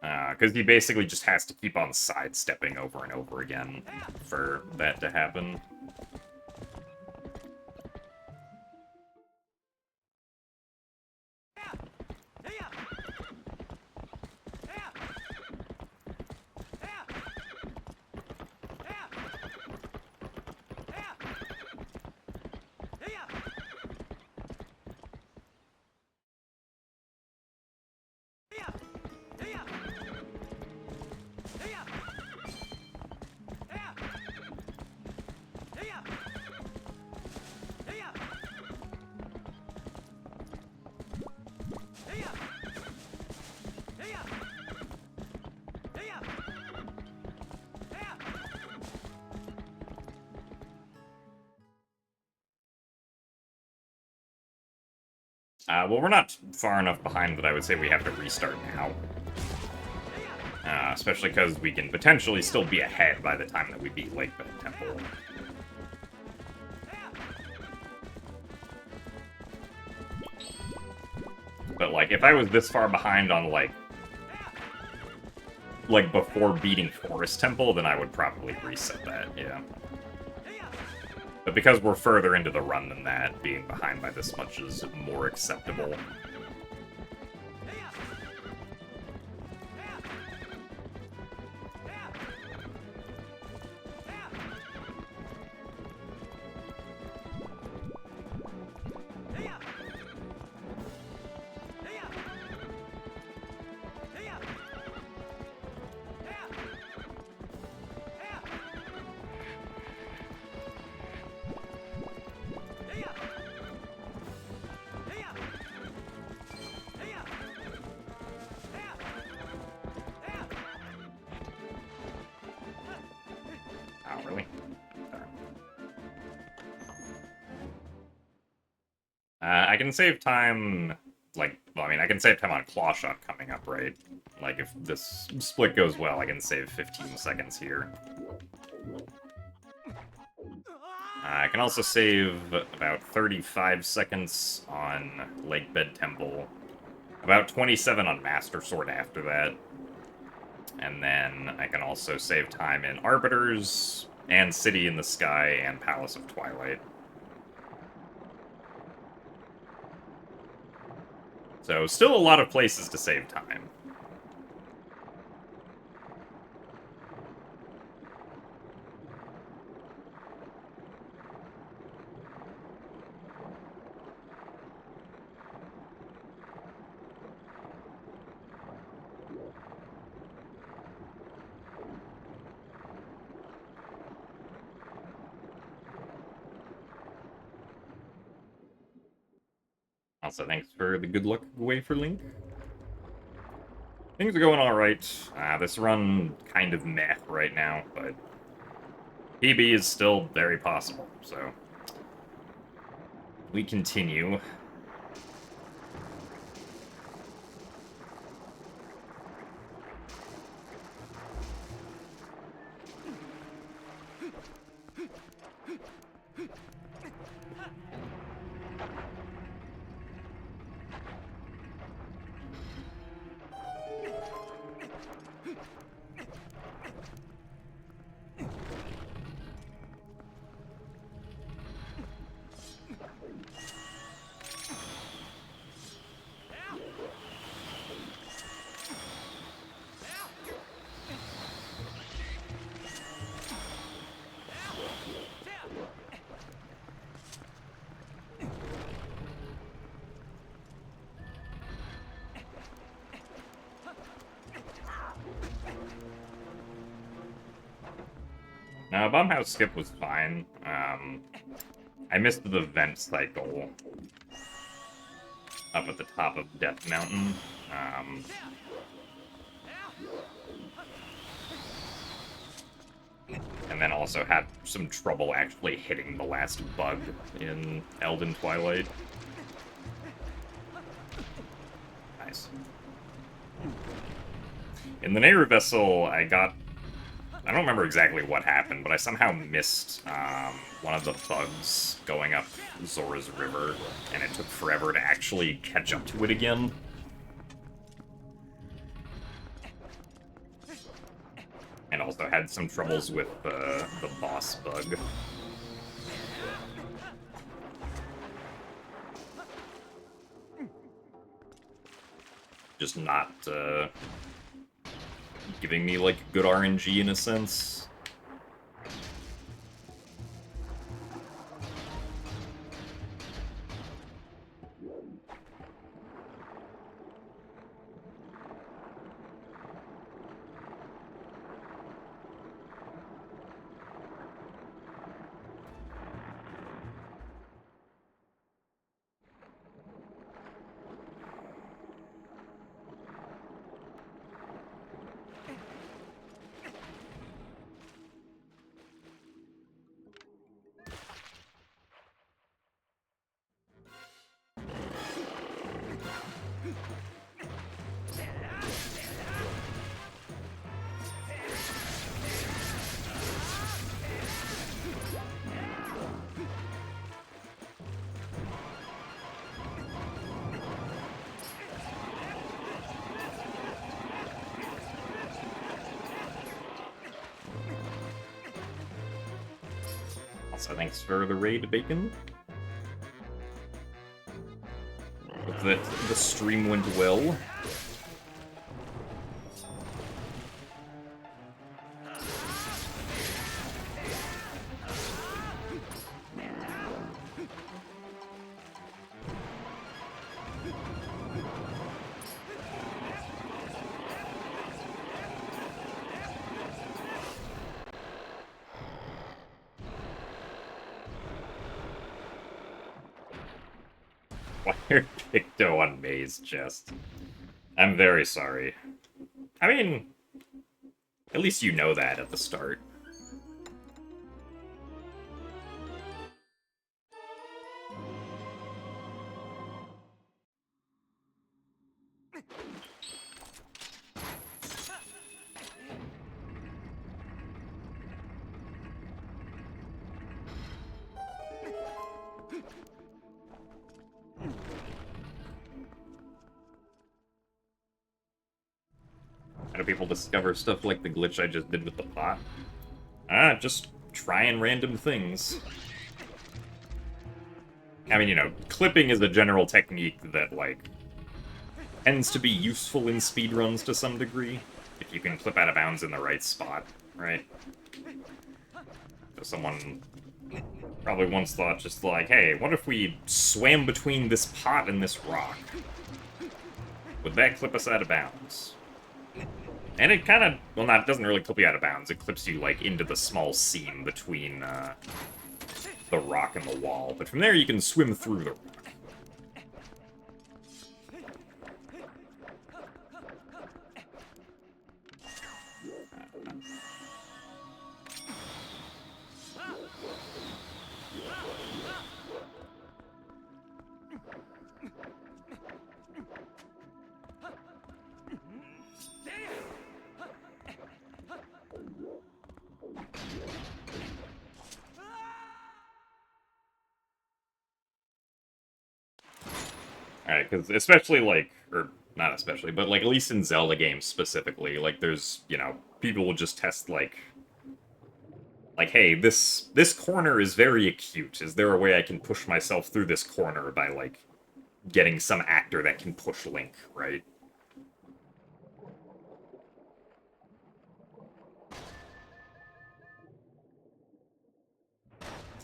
Because he basically just has to keep on sidestepping over and over again for that to happen. Well, we're not far enough behind that I would say we have to restart now. Especially because we can potentially still be ahead by the time that we beat Lake Bed Temple. But, like, if I was this far behind on, like, before beating Forest Temple, then I would probably reset that, yeah. But because we're further into the run than that, being behind by this much is more acceptable. Oh, really? Darn. I can save time, like, well, I mean, I can save time on Claw Shot coming up, right? Like, if this split goes well, I can save 15 seconds here. I can also save about 35 seconds on Lake Bed Temple, about 27 on Master Sword after that, and then I can also save time in Arbiters, and City in the Sky, and Palace of Twilight. So, still a lot of places to save time. Also, thanks for the good luck way for Link. Things are going alright. This run kind of meh right now, but PB is still very possible, so we continue. Now, Bomb House Skip was fine. I missed the vent cycle up at the top of Death Mountain. And then also had some trouble actually hitting the last bug in Elden Twilight. Nice. In the Nehru Vessel, I don't remember exactly what happened, but I somehow missed one of the bugs going up Zora's River, and it took forever to actually catch up to it again. And also had some troubles with the boss bug. Just not giving me, like, good RNG in a sense. So thanks for the raid, Bacon. Hope that the stream went well. Wired Picto on Maze Chest. I'm very sorry. I mean, at least you know that at the start. How do people discover stuff like the glitch I just did with the pot? Just trying random things. I mean, you know, clipping is a general technique that, like, tends to be useful in speedruns to some degree, if you can clip out of bounds in the right spot, right? So someone probably once thought just like, hey, what if we swam between this pot and this rock? Would that clip us out of bounds? And it kind of, well, not, it doesn't really clip you out of bounds. It clips you, like, into the small seam between the rock and the wall. But from there, you can swim through the rock. Alright, because especially, like, or not especially, but, like, at least in Zelda games specifically, like, there's, you know, people will just test, like, hey, this corner is very acute. Is there a way I can push myself through this corner by, like, getting some actor that can push Link, right?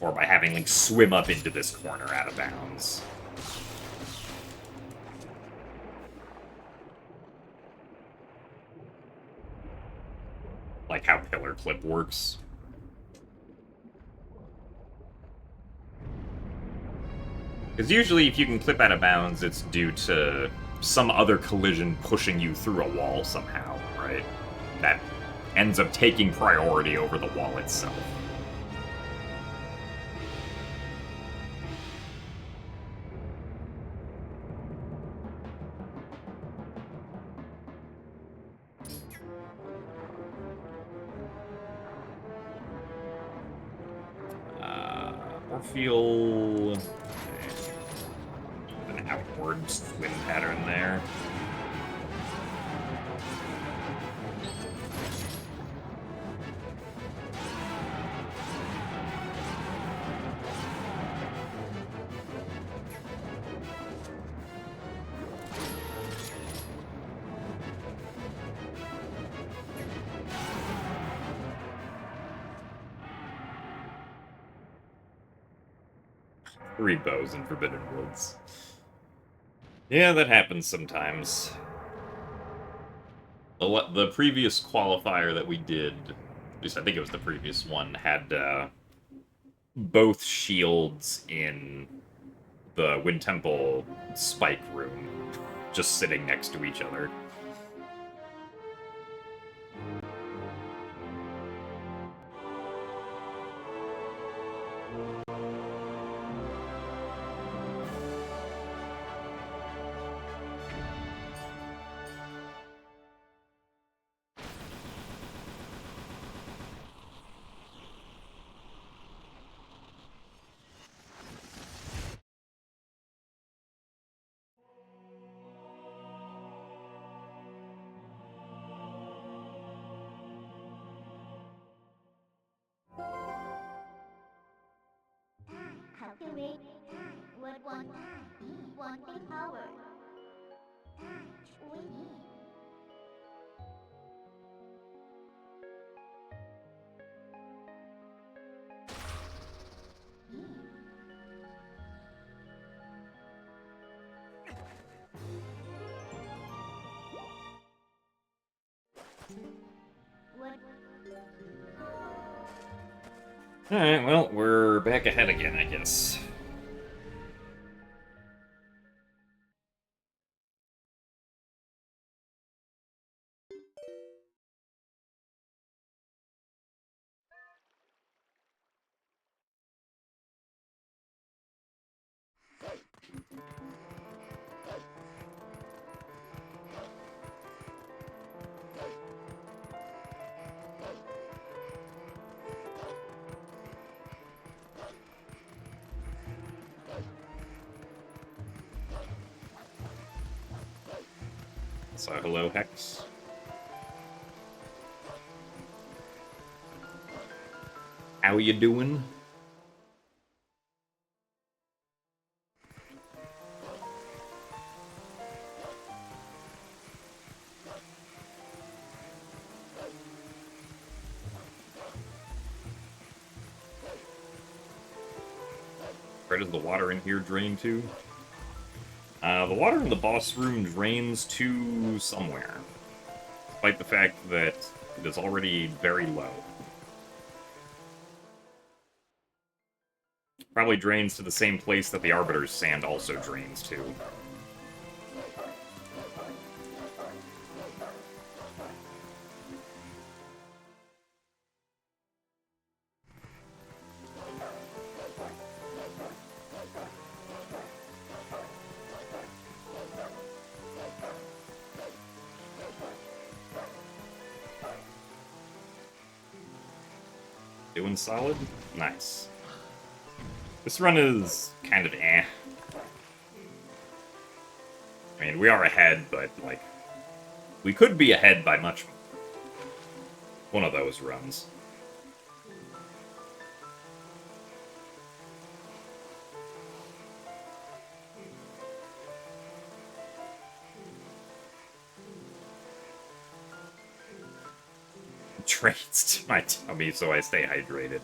Or by having Link swim up into this corner out of bounds. Like how Pillar Clip works. Because usually if you can clip out of bounds, it's due to some other collision pushing you through a wall somehow, right? That ends up taking priority over the wall itself. Feel an outward swim pattern there. Three bows in Forbidden Woods. Yeah, that happens sometimes. The previous qualifier that we did, at least I think it was the previous one, had both shields in the Wind Temple spike room, just sitting next to each other. Activate word one wanting power. Win. What? Alright, well, we're back ahead again, I guess. So, hello, Hex. How you doing? Where does the water in here drain to? The water in the boss room drains to somewhere, despite the fact that it is already very low. Probably drains to the same place that the Arbiter's Sand also drains to. Doing solid? Nice. This run is kind of eh. I mean, we are ahead, but, like, we could be ahead by much more. One of those runs. Drains to my tummy so I stay hydrated.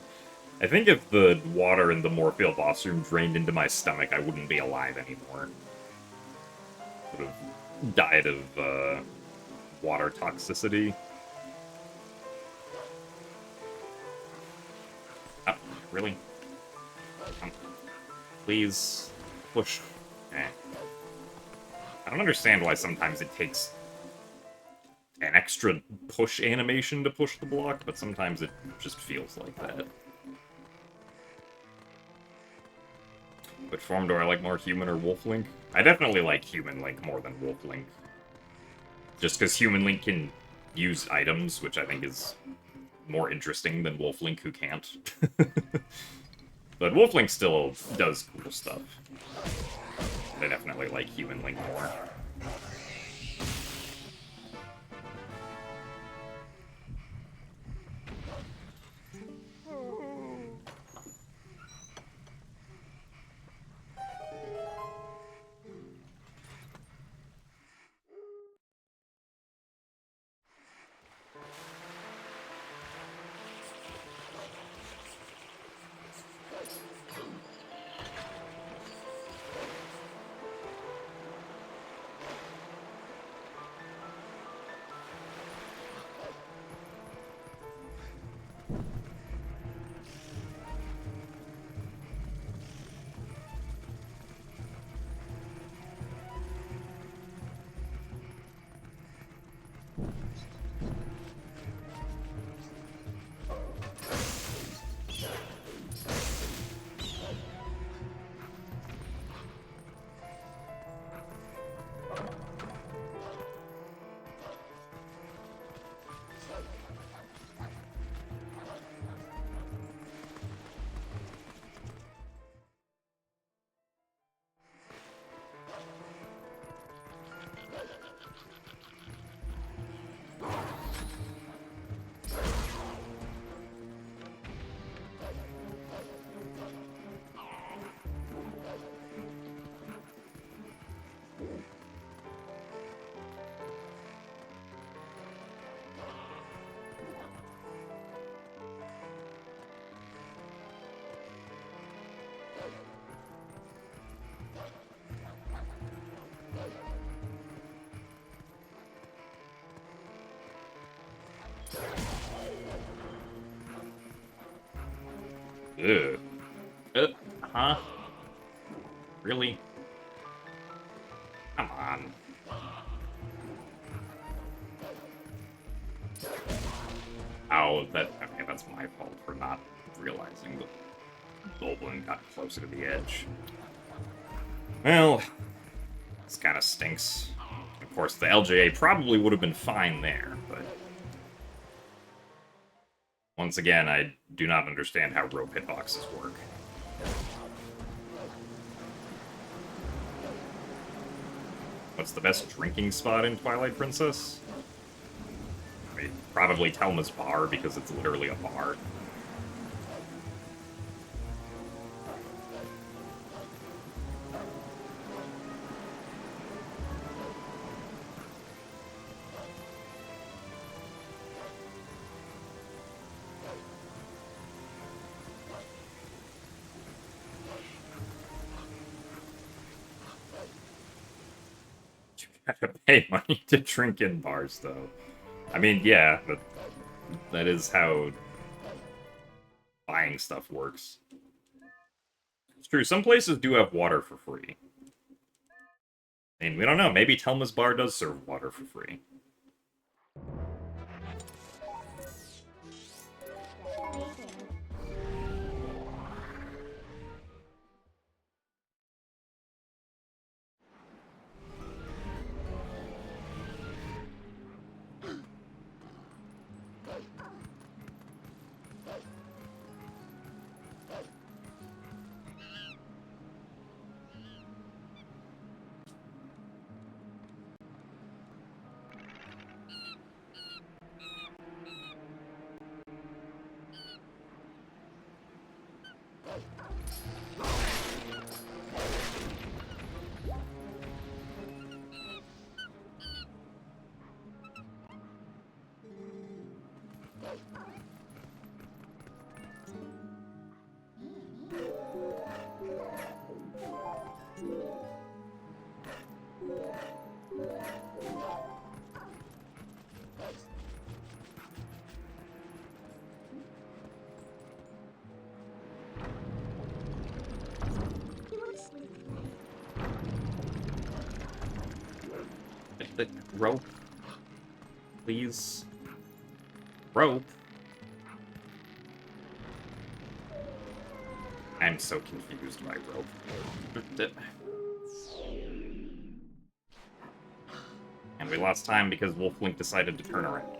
I think if the water in the Morpheal boss room drained into my stomach, I wouldn't be alive anymore. Would have died of, water toxicity. Oh, really? Please push. Eh. I don't understand why sometimes it takes an extra push animation to push the block, but sometimes it just feels like that. Which form do I like more, Human or Wolf Link? I definitely like Human Link more than Wolf Link. Just because Human Link can use items, which I think is more interesting than Wolf Link, who can't. But Wolf Link still does cool stuff. I definitely like Human Link more. Ugh. Huh? Really? Come on. Oh, okay, that's my fault for not realizing that Goblin got closer to the edge. Well, this kind of stinks. Of course, the LJA probably would have been fine there, but... Once again, I do not understand how rope hitboxes work. What's the best drinking spot in Twilight Princess? I mean, probably Telma's bar, because it's literally a bar. Gotta pay money to drink in bars, though. I mean, yeah, but that is how buying stuff works. It's true, some places do have water for free. I mean, we don't know, maybe Telma's bar does serve water for free. Rope. Please. Rope. I'm so confused by rope. And we lost time because Wolflink decided to turn around.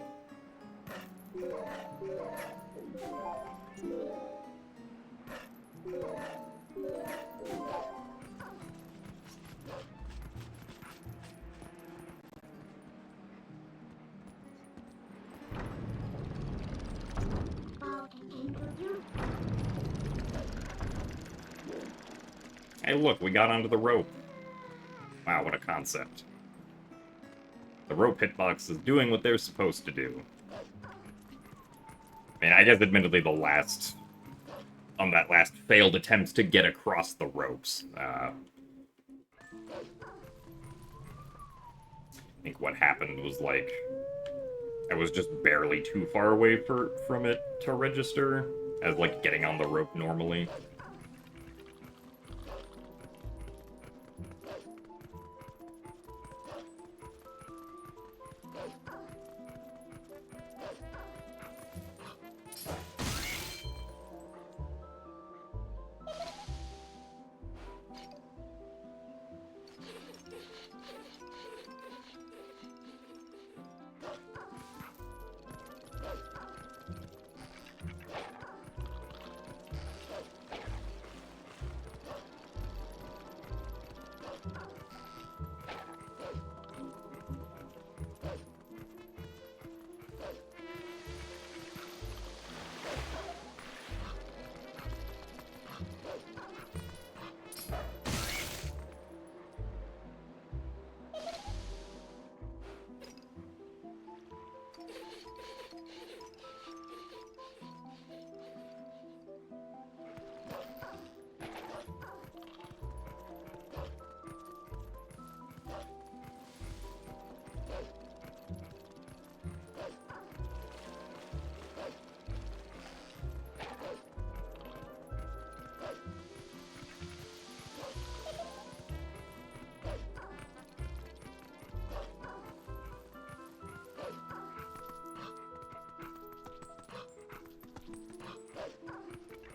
Hey, look, we got onto the rope. Wow, what a concept. The rope hitbox is doing what they're supposed to do. I mean, I guess admittedly on that last failed attempt to get across the ropes, I think what happened was, like, I was just barely too far away from it to register, as, like, getting on the rope normally.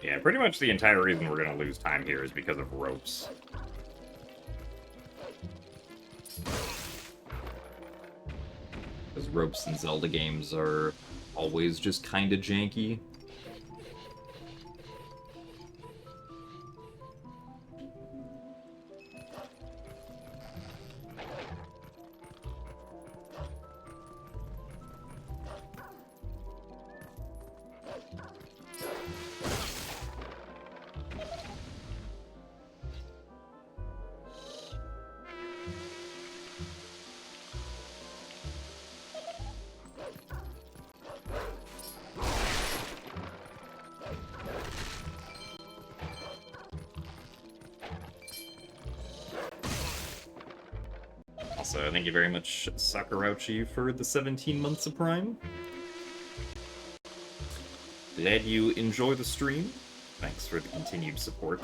Yeah, pretty much the entire reason we're gonna lose time here is because of ropes. Because ropes in Zelda games are always just kinda janky. Also, thank you very much, Sakurauchi, for the 17 months of Prime. Glad you enjoy the stream. Thanks for the continued support.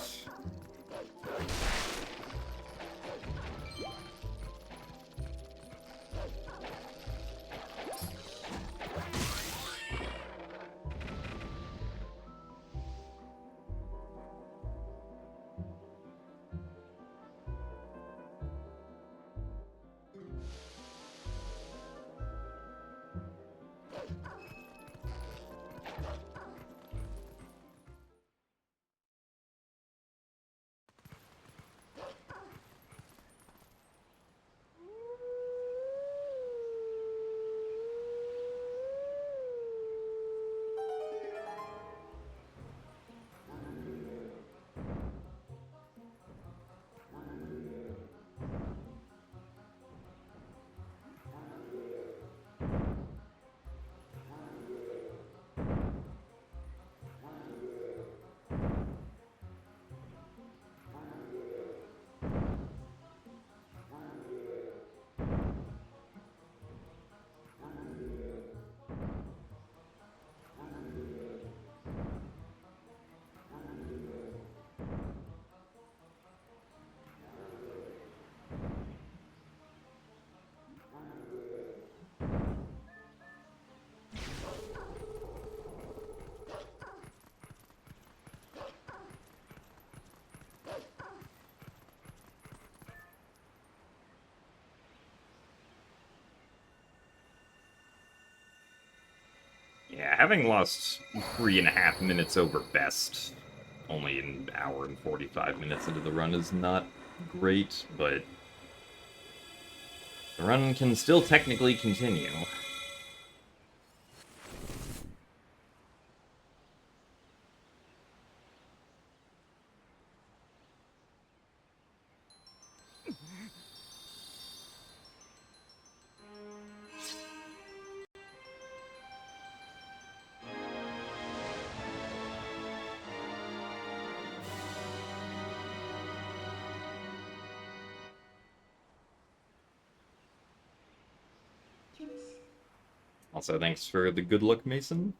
having lost 3.5 minutes over best, only an hour and 45 minutes into the run is not great, but the run can still technically continue. Also, thanks for the good luck, Mason.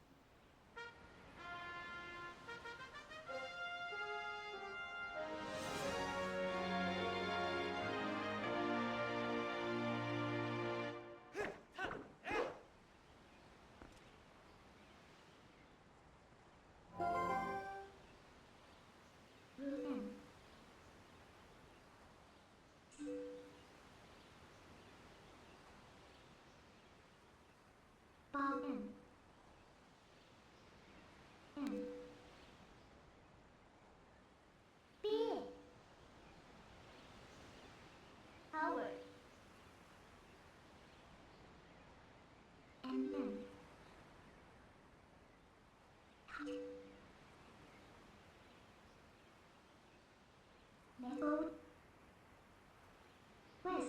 Howard. And then. Level. West.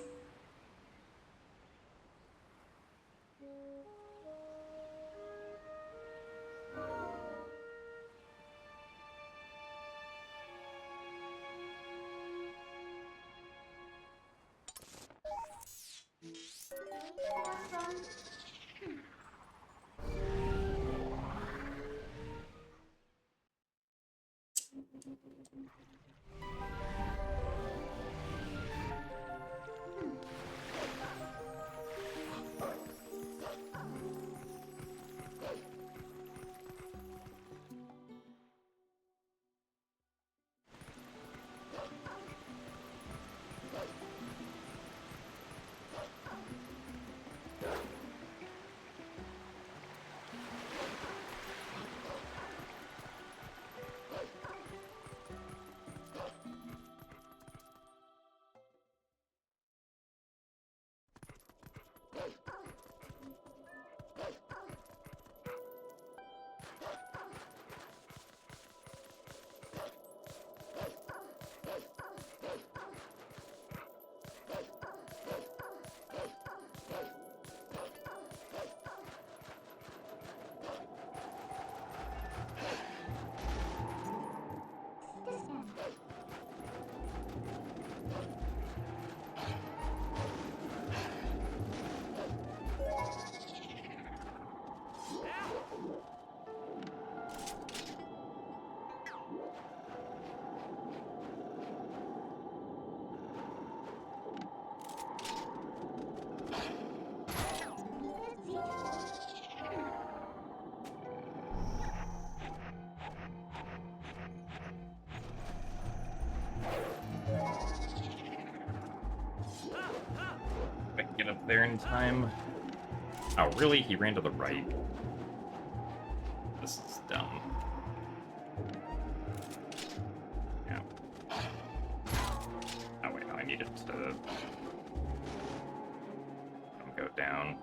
If I can get up there in time. Oh, really? He ran to the right. This is dumb. Yeah. Oh, wait, no, I needed to go down.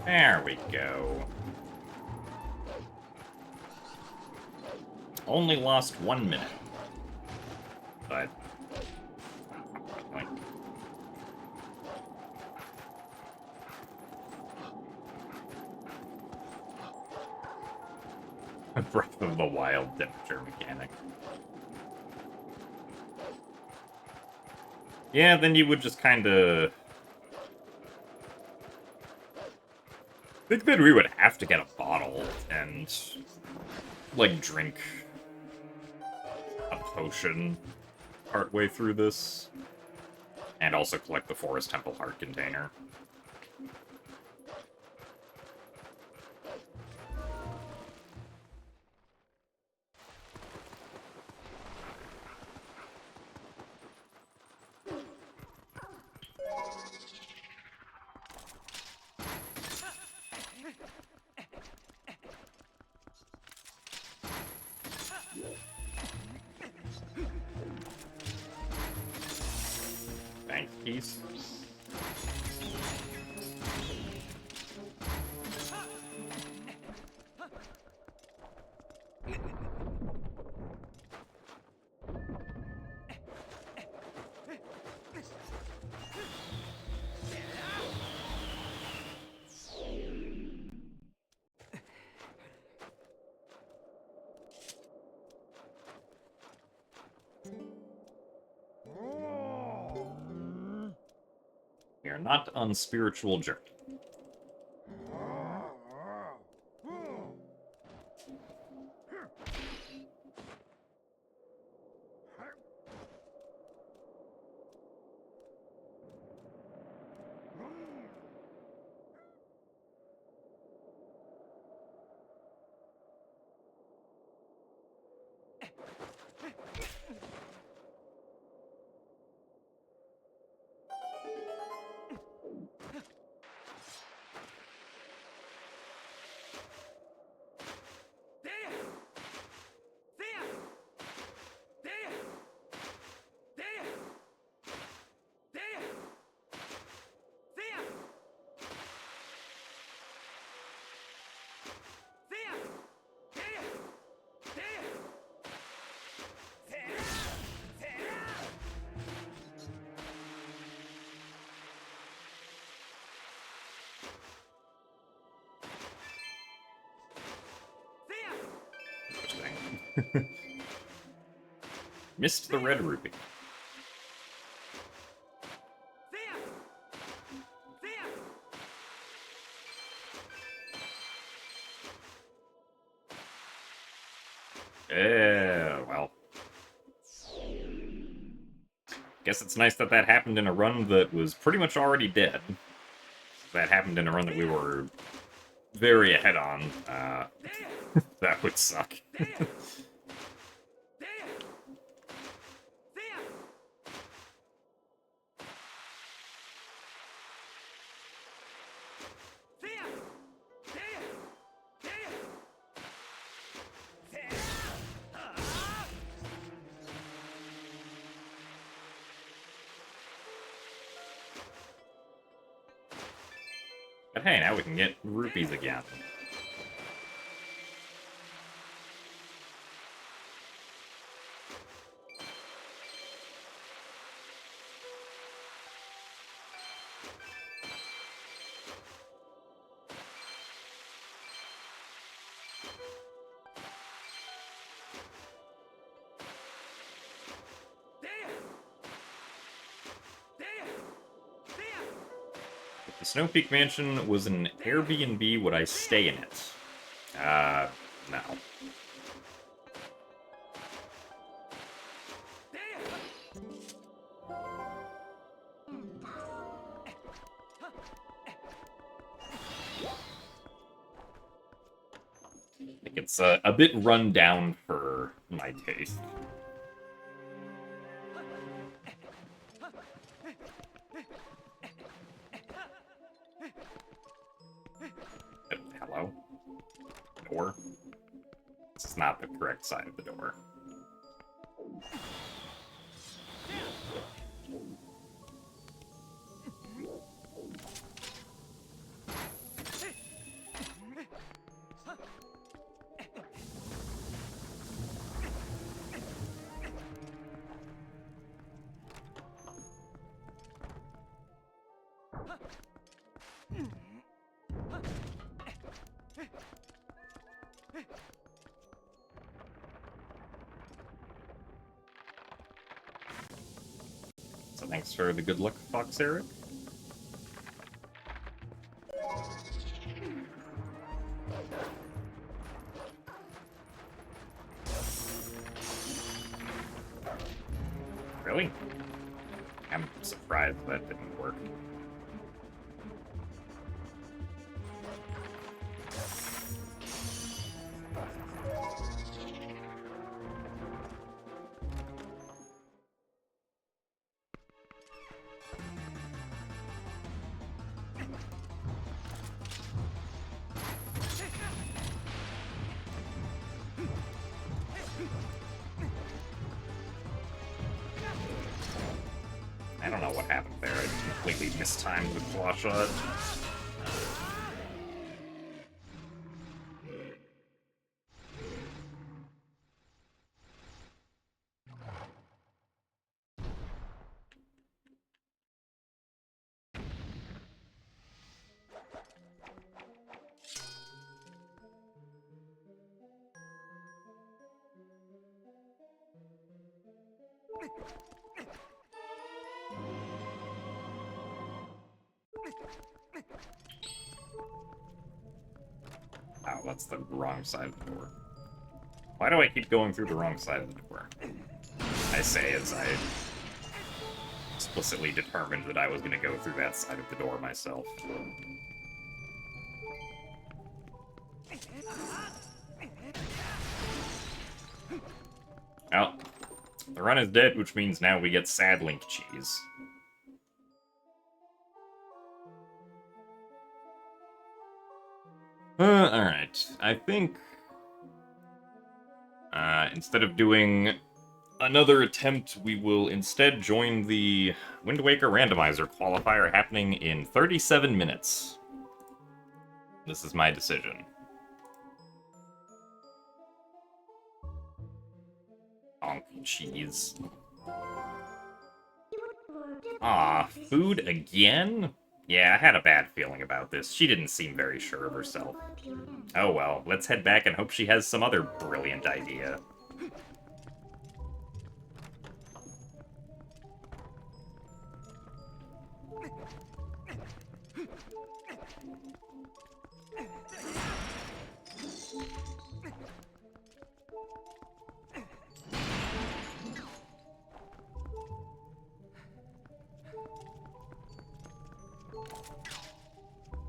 There we go. Only lost 1 minute. But... Breath of the Wild temperature mechanic. Yeah, then you would just kind of... I think that we would have to get a bottle and, like, drink a potion partway through this. And also collect the Forest Temple Heart container. Thanks, Keys. We are not on spiritual journey. Interesting. Missed the red rupee. Yeah, well. Guess it's nice that that happened in a run that was pretty much already dead. That happened in a run that we were very ahead on. That would suck. But hey, now we can get rupees again. If the Snow Peak Mansion was an Airbnb, would I stay in it? No. I think it's a bit run down for my taste. Hello? Door? This is not the correct side of the door. So thanks for the good luck, Fox Eric. Really? I'm surprised that didn't work. I don't know what happened there. I completely mistimed the claw shot. Oh, that's the wrong side of the door. Why do I keep going through the wrong side of the door? I say as I explicitly determined that I was going to go through that side of the door myself. Well, the run is dead, which means now we get sad Link cheese. Alright. I think... instead of doing another attempt, we will instead join the Wind Waker Randomizer qualifier happening in 37 minutes. This is my decision. Honk cheese. Aw, food again? Yeah, I had a bad feeling about this. She didn't seem very sure of herself. Oh well, let's head back and hope she has some other brilliant idea.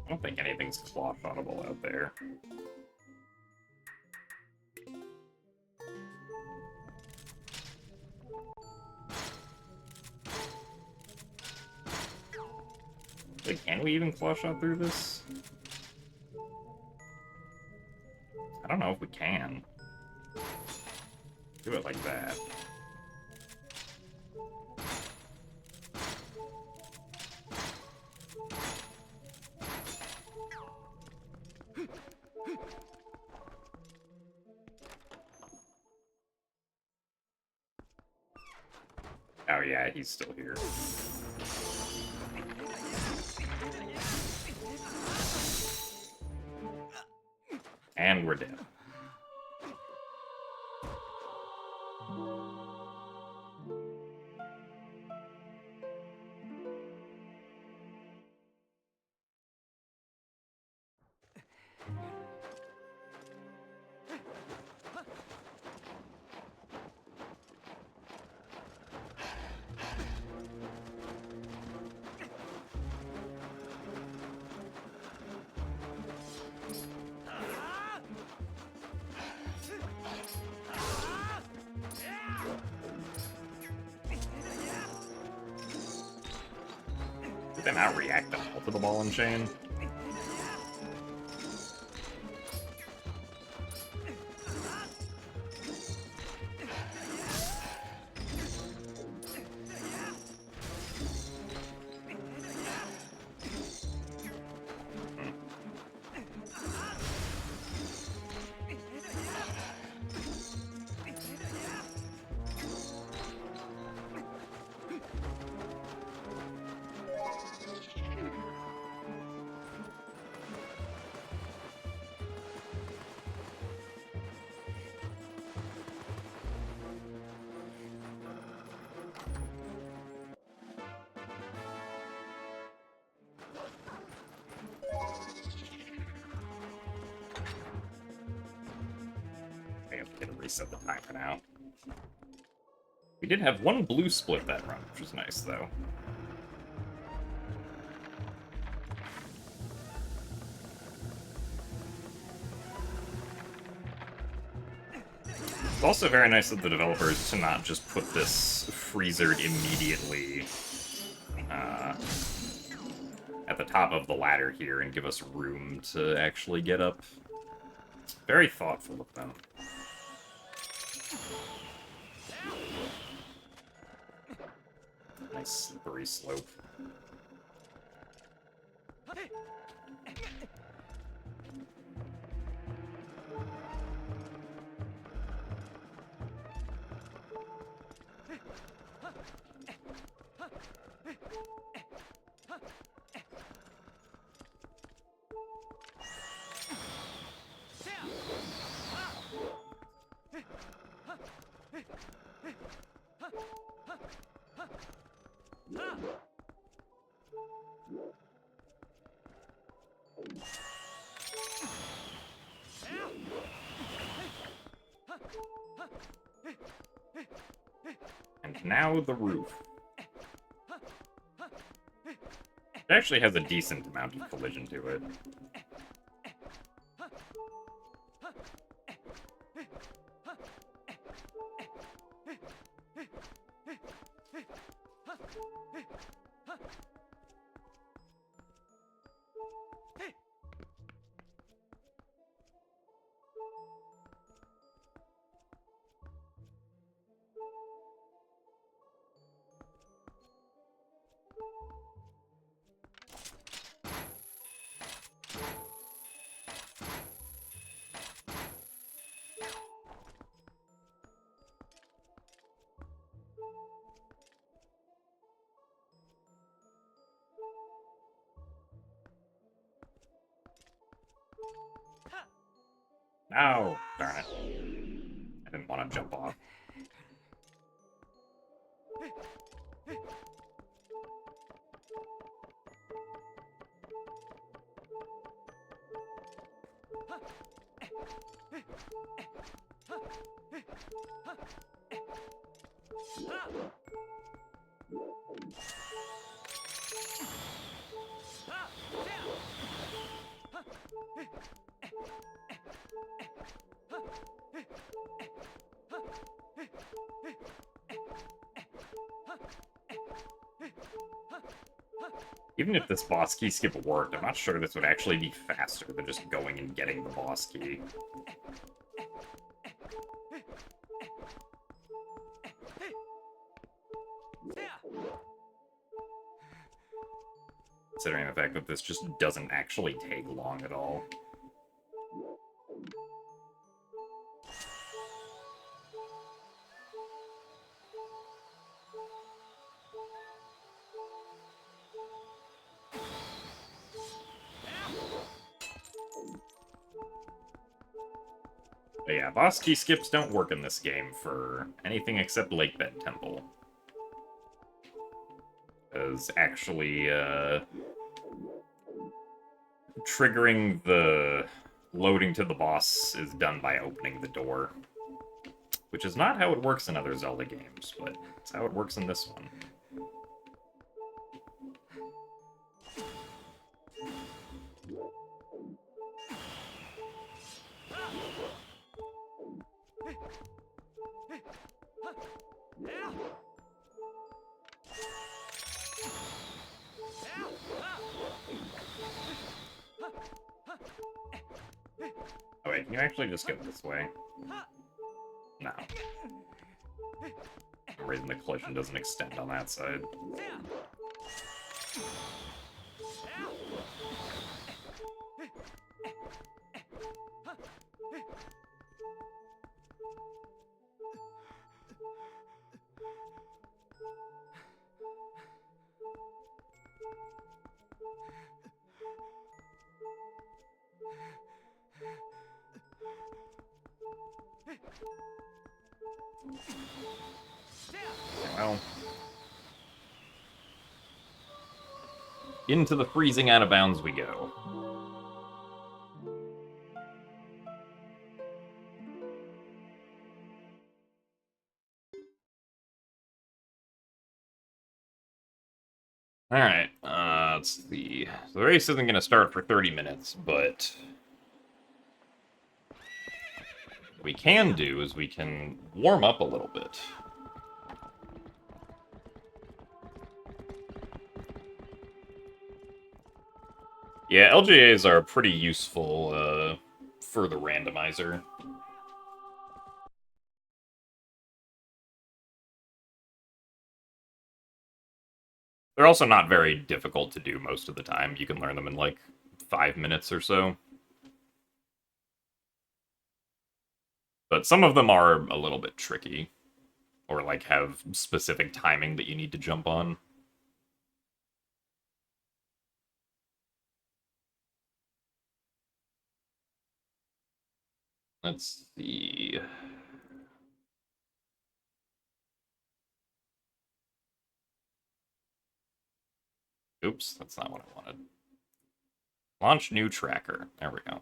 I don't think anything's claw-shottable out there. Wait, can we even claw-shot through this? I don't know if we can. Do it like that. Oh yeah, he's still here. And we're dead. Did they not react at all to the ball and chain? Gonna reset the timer now. We did have one blue split that run, which was nice, though. It's also very nice of the developers to not just put this freezered immediately at the top of the ladder here and give us room to actually get up. Very thoughtful of them. Nice slippery slope. And now the roof. It actually has a decent amount of collision to it. Oh, darn it. I didn't want to jump off. Even if this boss key skip worked, I'm not sure this would actually be faster than just going and getting the boss key. Considering the fact that this just doesn't actually take long at all. But yeah, boss key skips don't work in this game for anything except Lakebed Temple. Because actually, triggering the loading to the boss is done by opening the door. Which is not how it works in other Zelda games, but it's how it works in this one. Oh wait, can you actually just go this way? No. For some reason the collision doesn't extend on that side. Well, into the freezing out of bounds we go. let's see. So the race isn't going to start for 30 minutes, but what we can do is we can warm up a little bit. Yeah, LGAs are pretty useful for the randomizer. They're also not very difficult to do most of the time. You can learn them in like 5 minutes or so. But some of them are a little bit tricky, or like have specific timing that you need to jump on. Let's see. Oops, that's not what I wanted. Launch new tracker. There we go.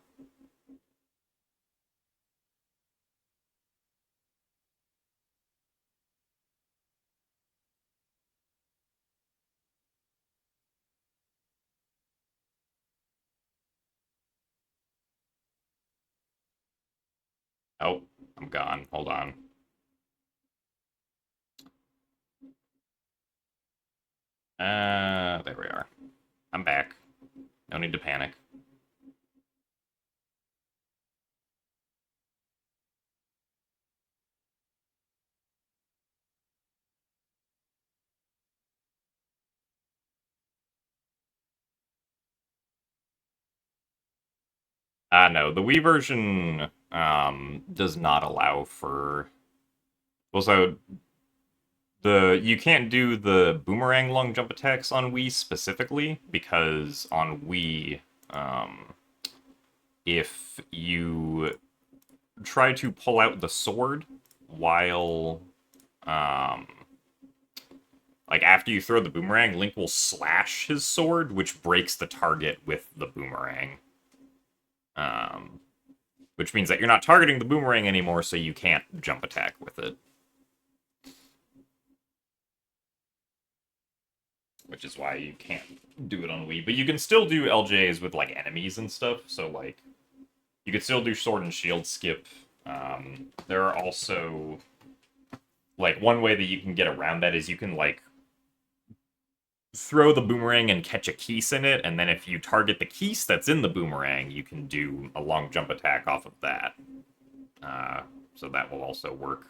Oh, I'm gone. Hold on. There we are. I'm back. No need to panic. No, the Wii version does not allow for. Well, so you can't do the boomerang long jump attacks on Wii specifically because on Wii, if you try to pull out the sword while um, like after you throw the boomerang, Link will slash his sword, which breaks the target with the boomerang. Which means that you're not targeting the boomerang anymore, so you can't jump attack with it. Which is why you can't do it on Wii. But you can still do LJs with, like, enemies and stuff, so, like, you could still do sword and shield skip. There are also, like, one way that you can get around that is you can, like, throw the boomerang and catch a keys in it, and then if you target the keys that's in the boomerang, you can do a long jump attack off of that. So that will also work.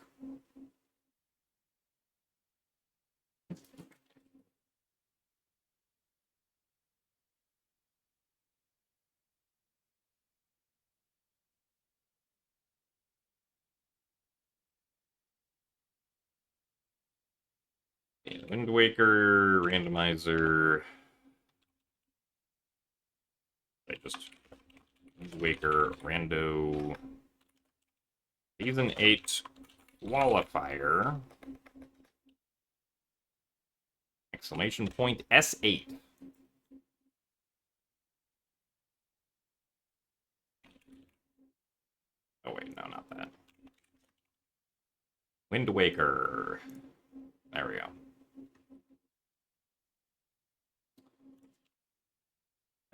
Wind Waker, randomizer. I just Wind Waker, rando. Season 8 qualifier. Exclamation point S8. Oh wait, no, not that. Wind Waker. There we go.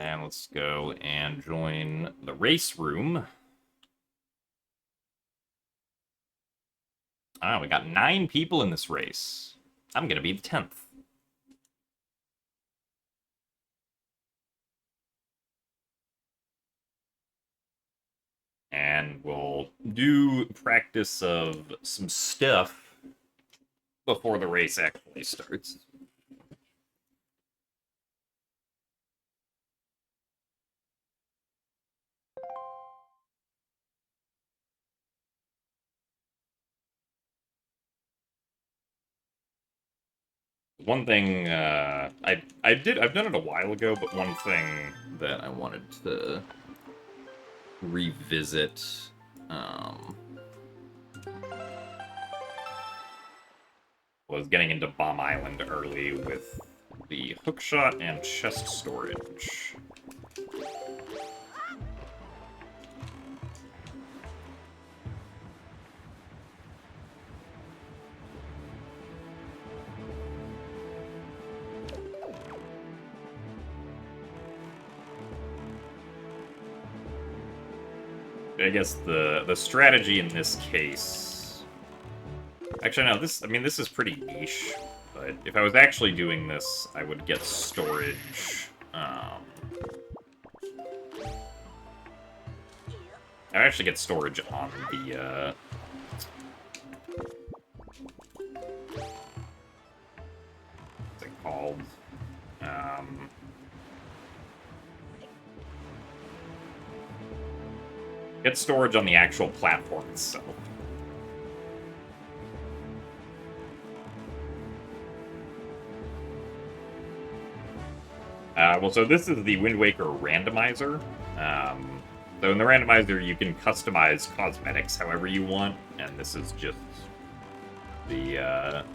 And let's go and join the race room. Ah, we got 9 people in this race. I'm gonna be the 10th. And we'll do practice of some stuff before the race actually starts. One thing I've done it a while ago, but one thing that I wanted to revisit was getting into Bomb Island early with the hookshot and chest storage. I guess the strategy in this case... Actually, no, this is pretty niche, but if I was actually doing this, I would get storage, I would actually get storage on the, what's it called? Get storage on the actual platform itself. Well, so this is the Wind Waker randomizer. So in the randomizer, you can customize cosmetics however you want, and this is just the,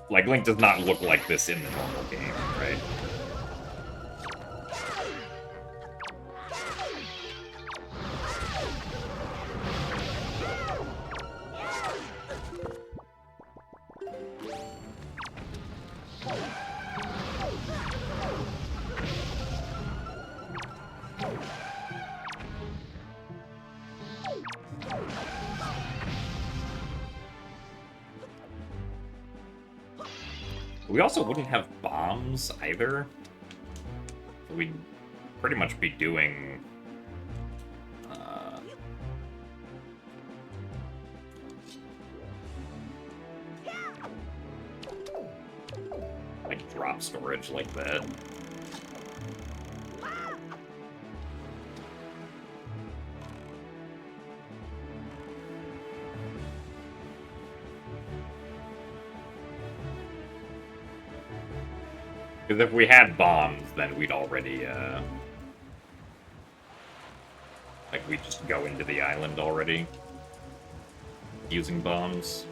like, Link does not look like this in the normal game, right? We also wouldn't have bombs either. We'd pretty much be doing... like drop storage like that. Because if we had bombs, then we'd already, like, we'd just go into the island already, using bombs.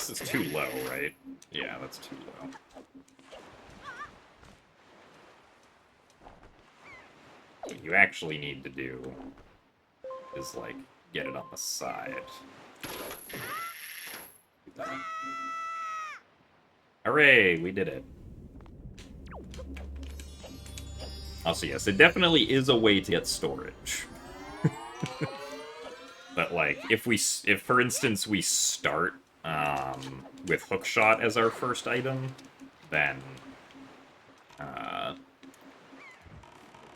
This is too low, right? Yeah, that's too low. What you actually need to do is, like, get it on the side. Hooray, we did it. Also, yes, it definitely is a way to get storage. But, like, if for instance, we start with Hookshot as our first item, then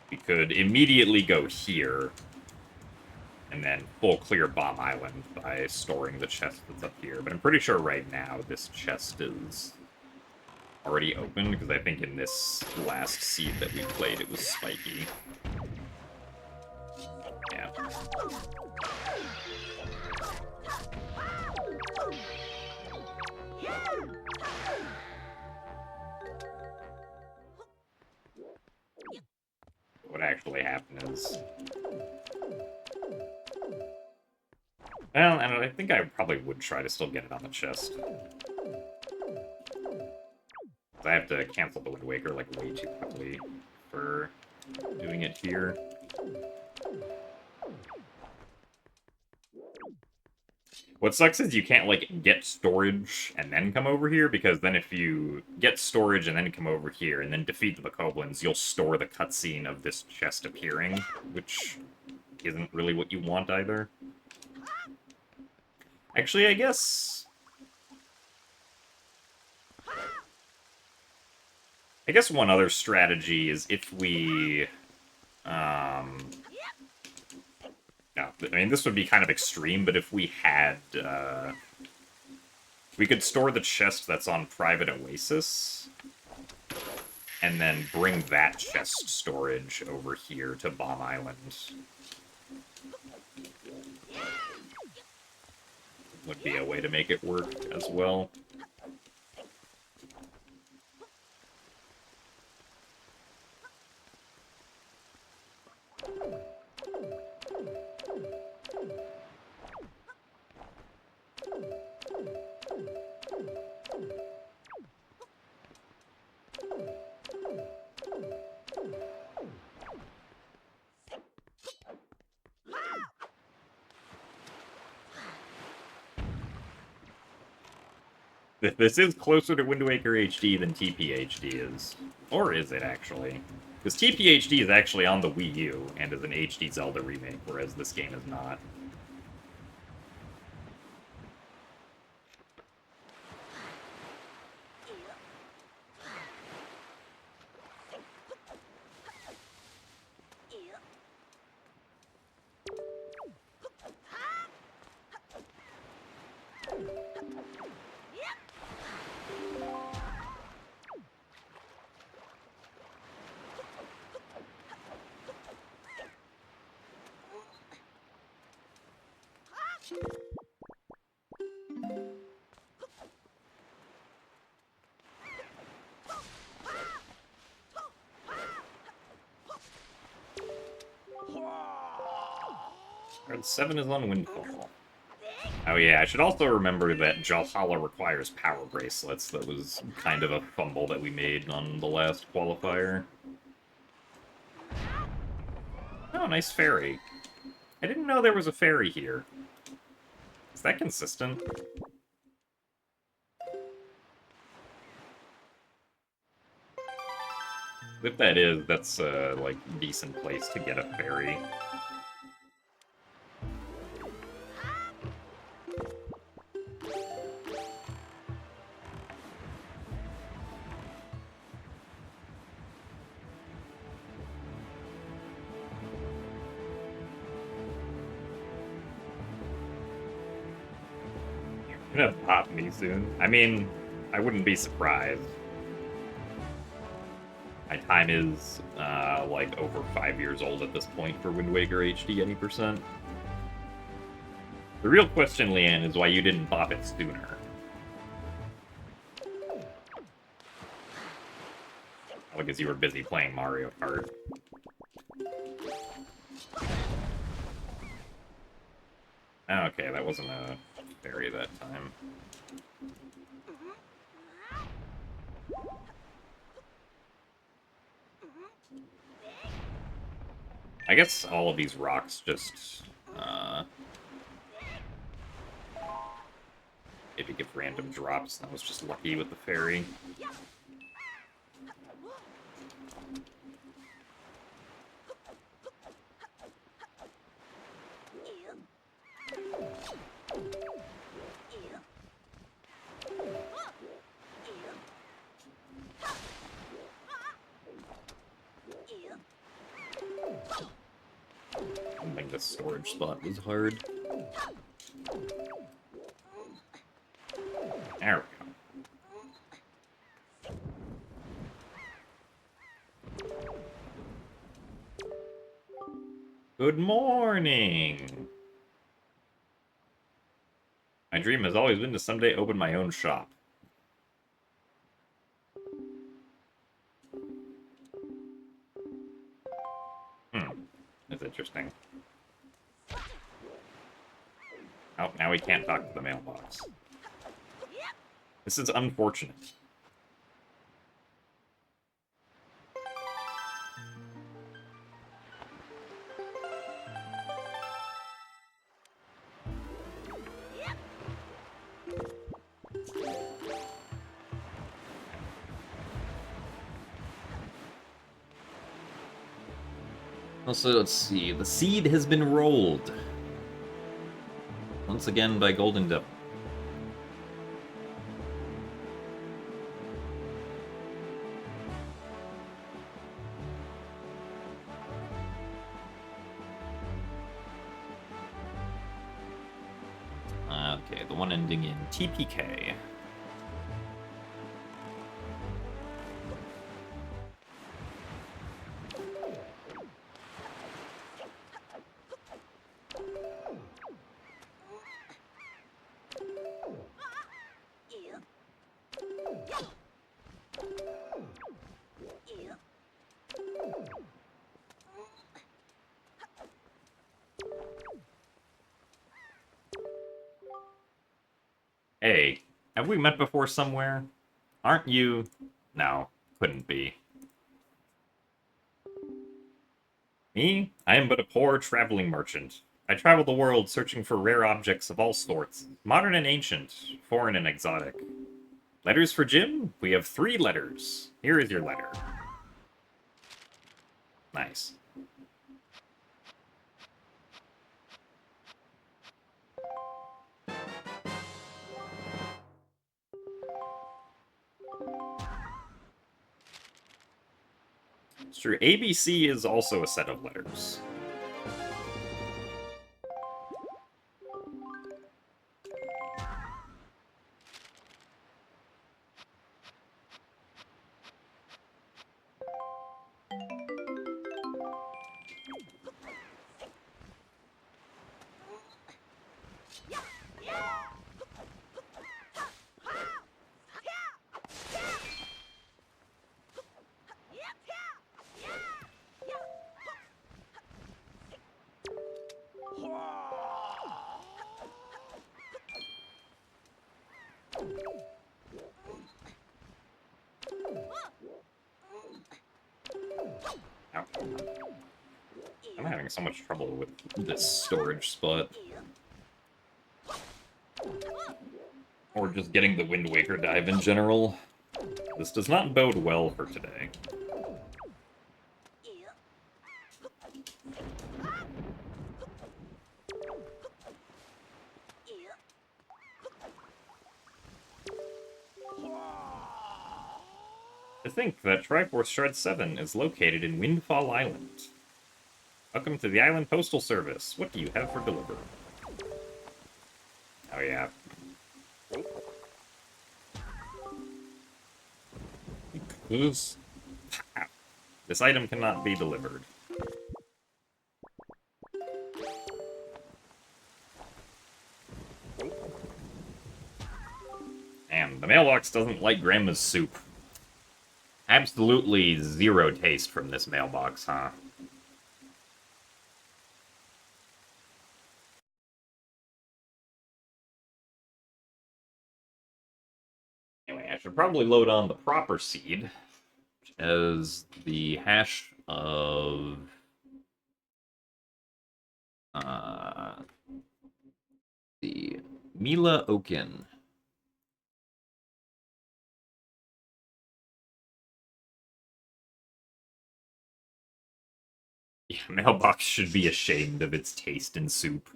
we could immediately go here and then full clear Bomb Island by storing the chest that's up here. But I'm pretty sure right now this chest is already open, because I think in this last seed that we played it was spiky. Yeah. What actually happened is... Well, and I think I probably would try to still get it on the chest. I have to cancel the Wind Waker, like, way too quickly for doing it here. What sucks is you can't, like, get storage and then come over here, because then if you get storage and then come over here and then defeat the Bokoblins, you'll store the cutscene of this chest appearing, which isn't really what you want either. Actually, I guess one other strategy is if we... No, I mean, this would be kind of extreme, but if we had... we could store the chest that's on Private Oasis, and then bring that chest storage over here to Bomb Island. would be a way to make it work as well. This is closer to Wind Waker HD than TPHD is. Or is it, actually? Because TPHD is actually on the Wii U, and is an HD Zelda remake, whereas this game is not. Alright, 7 is on Windfall. Oh yeah, I should also remember that Jalhala requires power bracelets. That was kind of a fumble that we made on the last qualifier. Oh, nice fairy. I didn't know there was a fairy here. Is that consistent? If that is, that's a, like, decent place to get a fairy. You're gonna pop me soon. I mean, I wouldn't be surprised. My time is, like, over 5 years old at this point for Wind Waker HD any percent. The real question, Leanne, is why you didn't bop it sooner. Because you were busy playing Mario Kart. Okay, that wasn't a fairy that time. I guess all of these rocks just, maybe give random drops. That was just lucky with the fairy. I don't think the storage spot was hard. There we go. Good morning! My dream has always been to someday open my own shop. That's interesting. Oh, now we can't talk to the mailbox. This is unfortunate. Also, let's see. The seed has been rolled. Once again by Golden Devil. Okay, the one ending in TPK. Hey, have we met before somewhere? Aren't you... No, couldn't be. Me? I am but a poor traveling merchant. I travel the world searching for rare objects of all sorts, modern and ancient, foreign and exotic. Letters for Jim? We have 3 letters. Here is your letter. Nice. It's true. ABC is also a set of letters. Ow. I'm having so much trouble with this storage spot. Or just getting the Wind Waker dive in general. This does not bode well for today. To think that Triforce Shred 7 is located in Windfall Island. Welcome to the Island Postal Service. What do you have for delivery? Oh yeah. Because... This item cannot be delivered. And the mailbox doesn't like Grandma's soup. Absolutely zero taste from this mailbox, huh? Anyway, I should probably load on the proper seed, which is the hash of... the Mila Oaken. Yeah, mailbox should be ashamed of its taste in soup.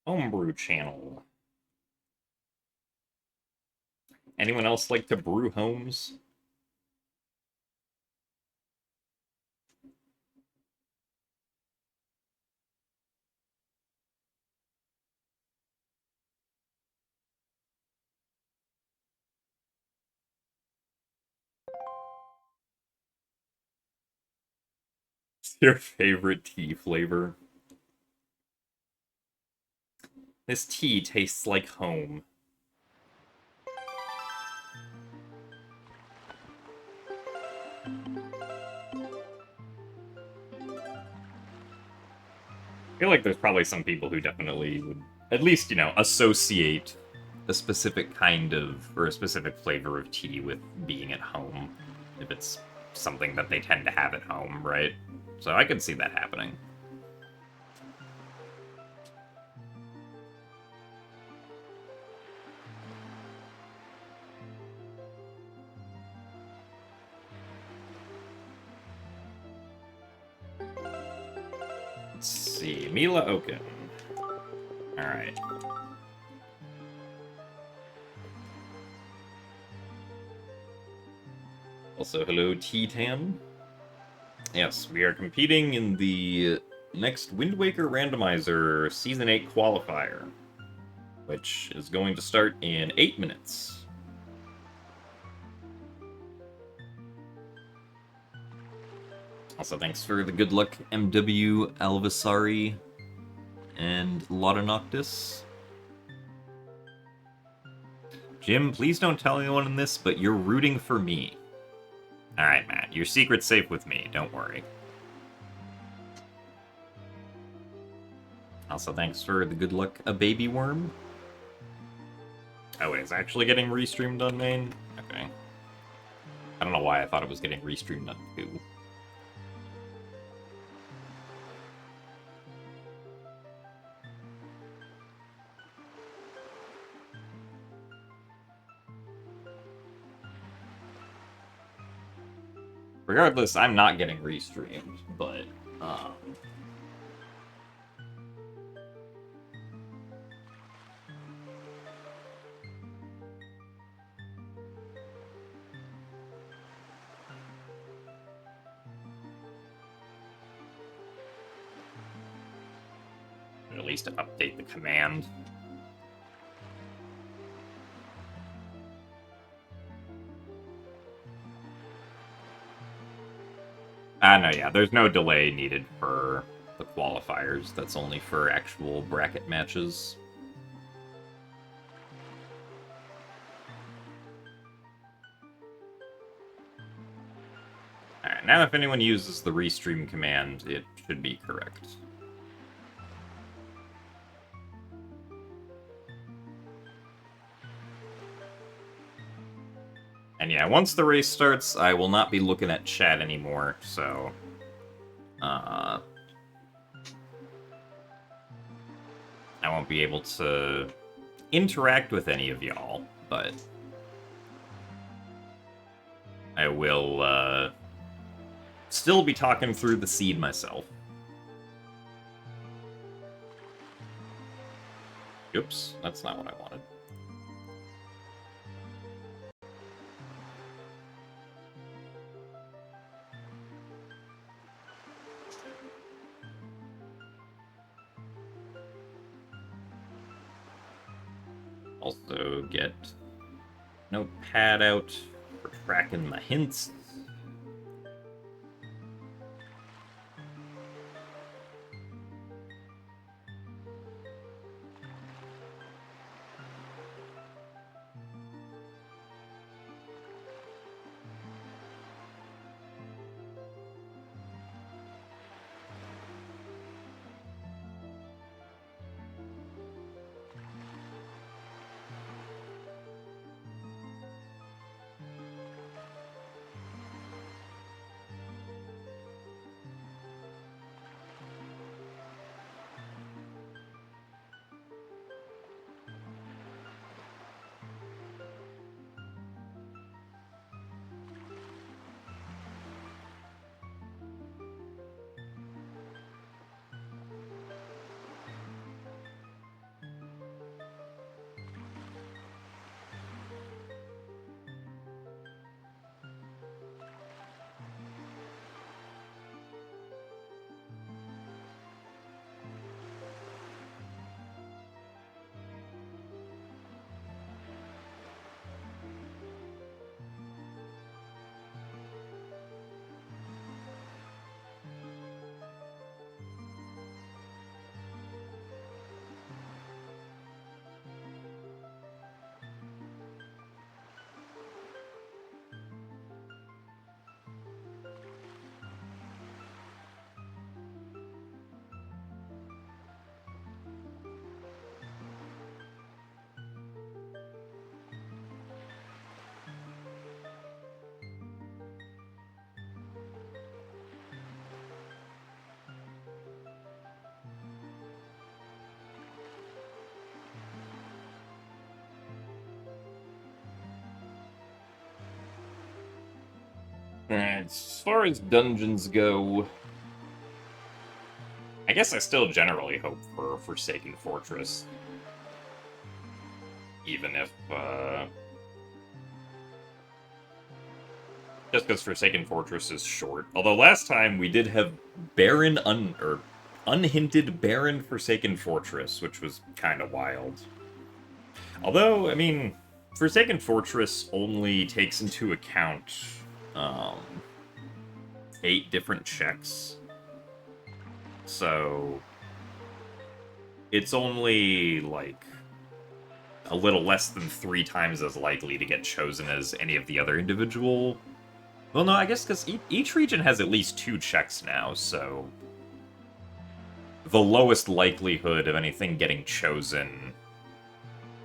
Homebrew channel. Anyone else like to brew homes? Your favorite tea flavor? This tea tastes like home. I feel like there's probably some people who definitely would, at least, you know, associate a specific kind of, or a specific flavor of tea with being at home, if it's something that they tend to have at home, right? So I could see that happening. Let's see, Mila Oaken. Alright. Also, hello, T-Tan. Yes, we are competing in the next Wind Waker Randomizer Season 8 qualifier, which is going to start in 8 minutes. Also, thanks for the good luck, MW Alvasari and Lotta Noctis. Jim, please don't tell anyone in this, but you're rooting for me. Alright, Matt, your secret's safe with me, don't worry. Also, thanks for the good luck, a baby worm. Oh, wait, it's actually getting restreamed on main? Okay. I don't know why I thought it was getting restreamed on 2. Regardless, I'm not getting restreamed, but, at least to update the command. No, yeah, there's no delay needed for the qualifiers. That's only for actual bracket matches. Alright, now if anyone uses the restream command, it should be correct. And yeah, once the race starts, I will not be looking at chat anymore, so... I won't be able to interact with any of y'all, but... I will, still be talking through the seed myself. Oops, that's not what I wanted. Also get notepad out for tracking my hints. Alright, as far as dungeons go, I guess I still generally hope for Forsaken Fortress. Even if, Just because Forsaken Fortress is short. Although last time we did have Unhinted Barren Forsaken Fortress, which was kind of wild. Although, I mean, Forsaken Fortress only takes into account 8 different checks. So it's only like a little less than 3 times as likely to get chosen as any of the other individual. Well, no, I guess because each region has at least 2 checks now, so the lowest likelihood of anything getting chosen,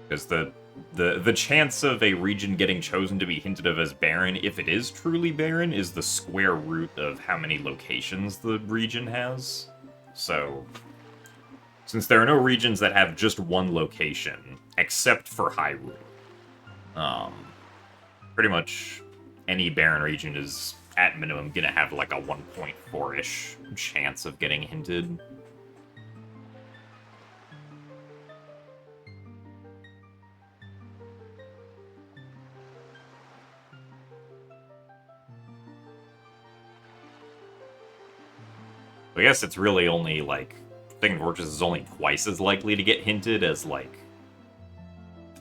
because the chance of a region getting chosen to be hinted of as barren, if it is truly barren, is the square root of how many locations the region has. So, since there are no regions that have just one location, except for Hyrule, pretty much any barren region is, at minimum, gonna have like a 1.4-ish chance of getting hinted. I guess it's really only, like, Forsaken Fortress is only twice as likely to get hinted as, like,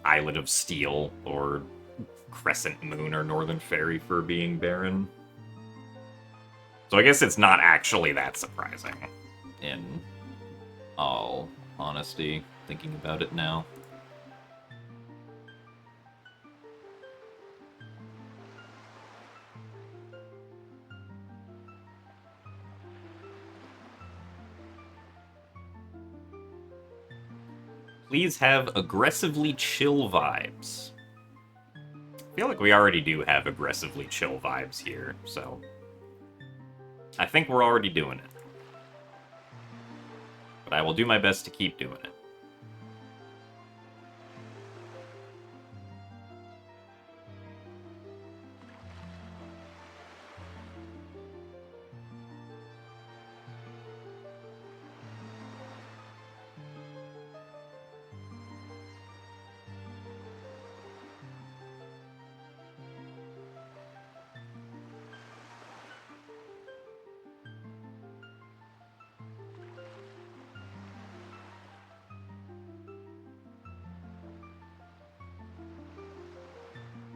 Islet of Steel or Crescent Moon or Northern Fairy for being barren. So I guess it's not actually that surprising, in all honesty, thinking about it now. Please have aggressively chill vibes. I feel like we already do have aggressively chill vibes here, so I think we're already doing it. But I will do my best to keep doing it.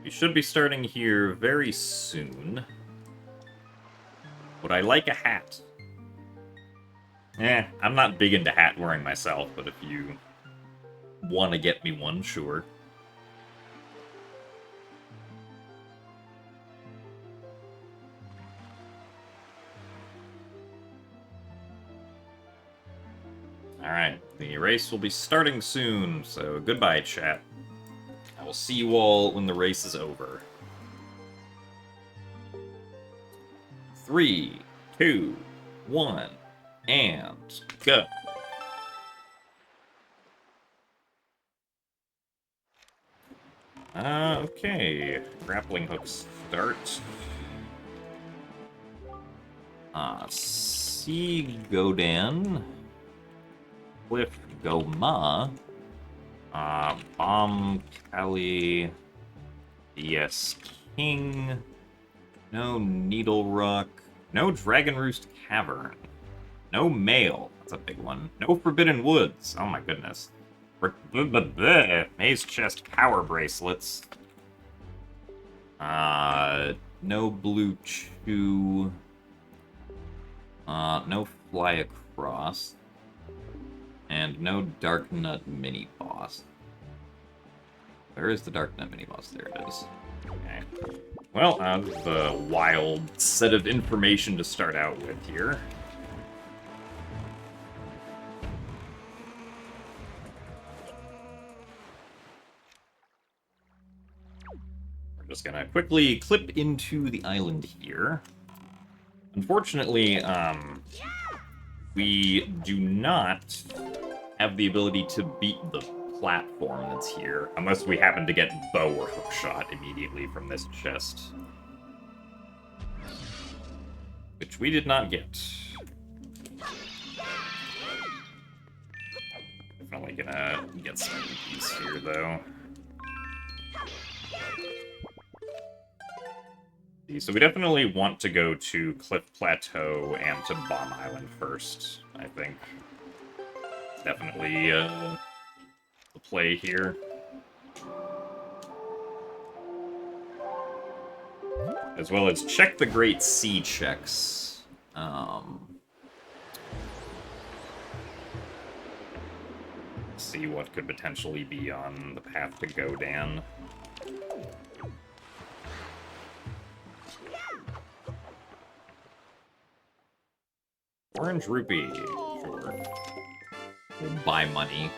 We should be starting here very soon. Would I like a hat? I'm not big into hat wearing myself, but if you want to get me one, sure. Alright, the race will be starting soon, so goodbye, chat. I will see you all when the race is over. 3, 2, 1, and go. Okay. Grappling hook start. Sea Godan. Cliff Goma. Bomb Kelly. DS King. No Needle Rock. No Dragon Roost Cavern. No Mail. That's a big one. No Forbidden Woods. Oh my goodness. Maze Chest Power Bracelets. No Blue Chew. No Fly Across. And no Dark Nut Mini Boss. Where is the Dark Nut Mini Boss? There it is. Okay. Well, the wild set of information to start out with here. We're just gonna quickly clip into the island here. Unfortunately, we do not have the ability to beat the platform that's here, unless we happen to get bow or hookshot immediately from this chest. Which we did not get. Definitely gonna get some EPs here, though. So we definitely want to go to Cliff Plateau and to Bomb Island first, I think. Definitely the play here. As well as check the Great Sea checks. See what could potentially be on the path to Godan. Orange rupee, sure. We'll buy money.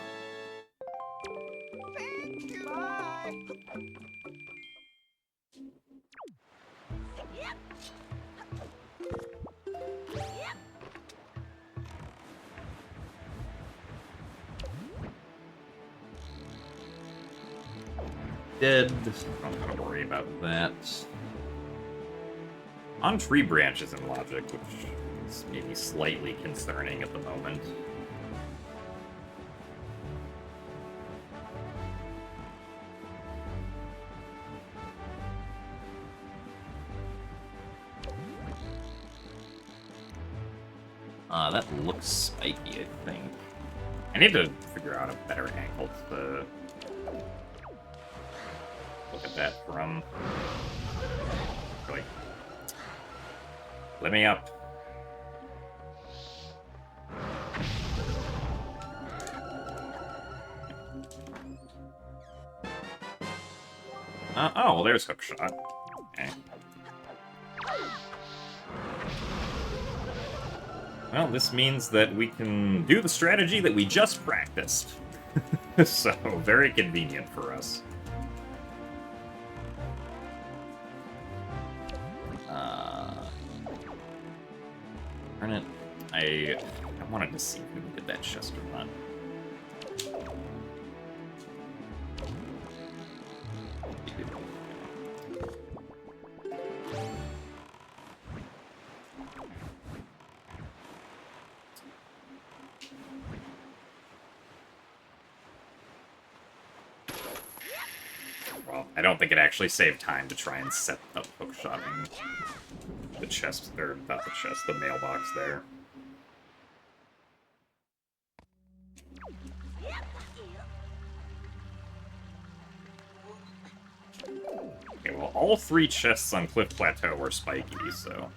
Dead. I'm not gonna worry about that. On tree branches in logic, which is maybe slightly concerning at the moment. That looks spiky, I think. I need to figure out a better angle to look at that from. Like, let me up. Oh, well, there's hookshot. Okay. Well, this means that we can do the strategy that we just practiced. So, very convenient for us. Darn it. I wanted to see if we can get that chest or not. Well, I don't think it actually saved time to try and set up hookshotting the chest, or not the chest, the mailbox there. Okay, well, all three chests on Cliff Plateau are spiky, so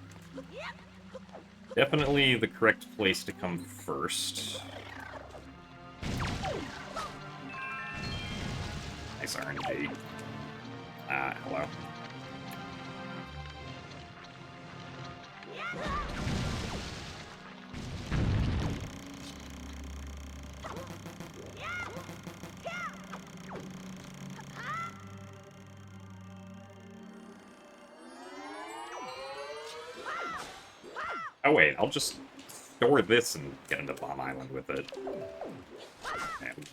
definitely the correct place to come first. Nice RNG. Hello. Oh wait, I'll just store this and get into Bomb Island with it. And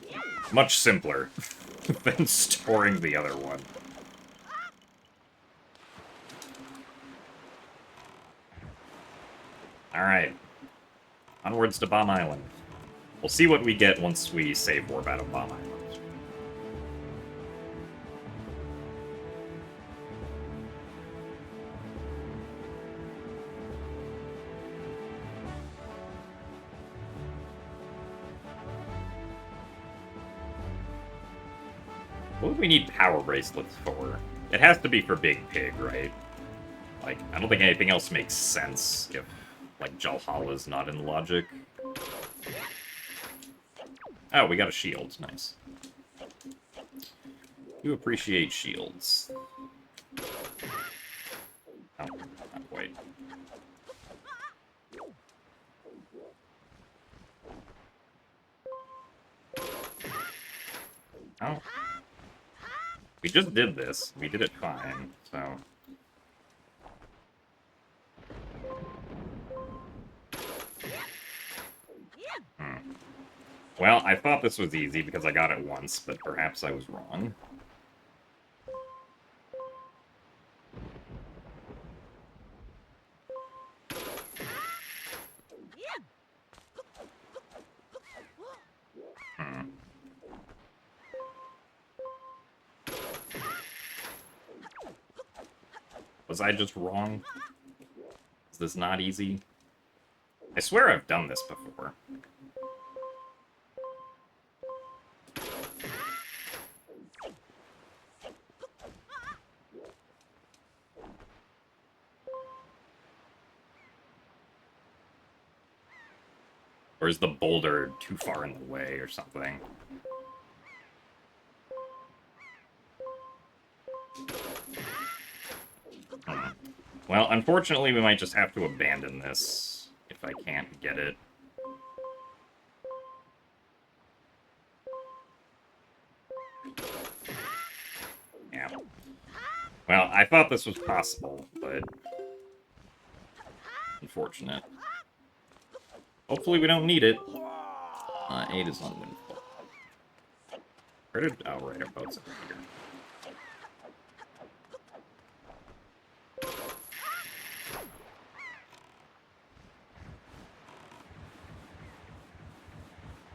much simpler than storing the other one. Alright. Onwards to Bomb Island. We'll see what we get once we save warp out of Bomb Island. What do we need power bracelets for? It has to be for Big Pig, right? Like, I don't think anything else makes sense if, like, Jalhala's not in logic. Oh, we got a shield. Nice. You appreciate shields. Oh, not quite. Oh. We just did this. We did it fine, so... Well, I thought this was easy because I got it once, but perhaps I was wrong. Was I just wrong? Is this not easy? I swear I've done this before. Or is the boulder too far in the way or something? Well, unfortunately, we might just have to abandon this if I can't get it. Yeah. Well, I thought this was possible, but unfortunate. Hopefully we don't need it. 8 is on windfall. Where did... Oh, right, our boat's over here.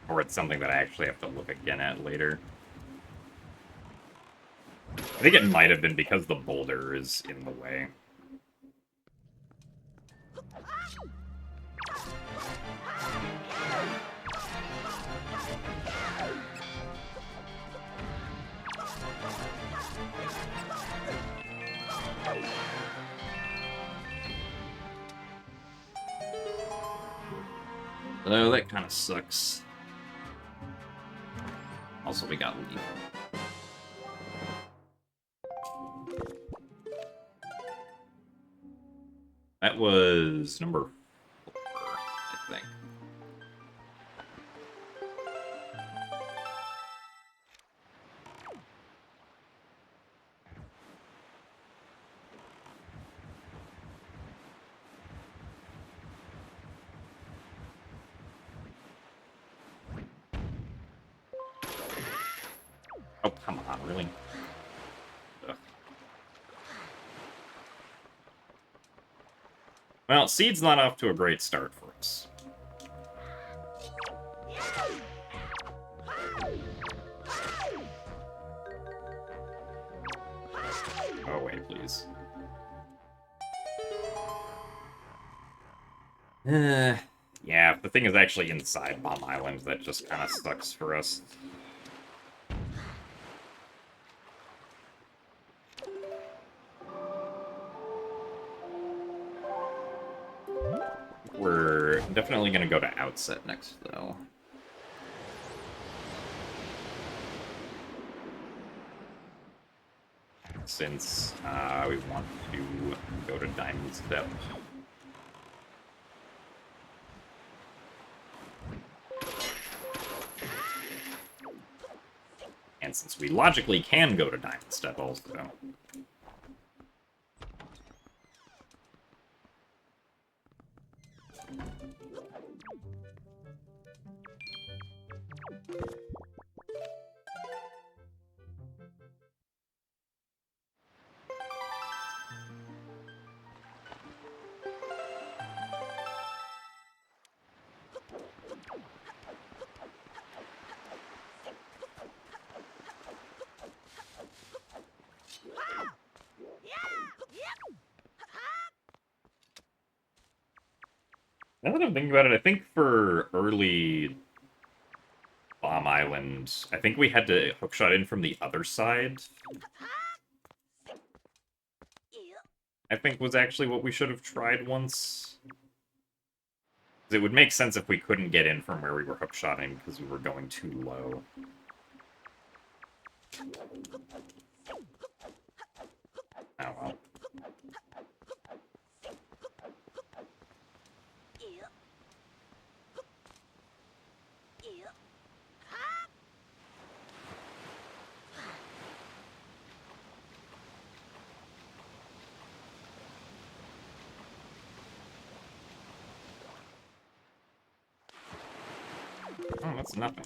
Or it's something that I actually have to look again at later. I think it might have been because the boulder is in the way. Oh, that kind of sucks. Also, we got leave. That was number 4, I think. Oh, come on, really? Ugh. Well, Seed's not off to a great start for us. Oh, wait, please. Yeah, if the thing is actually inside Bomb Island, that just kind of sucks for us. We're definitely going to go to Outset next, though. Since we want to go to Diamond Step. And since we logically can go to Diamond Step also. Now that I'm thinking about it, I think for early Bomb Island, I think we had to hookshot in from the other side. I think was actually what we should have tried once. It would make sense if we couldn't get in from where we were hookshotting because we were going too low. Oh well. Oh, that's nothing.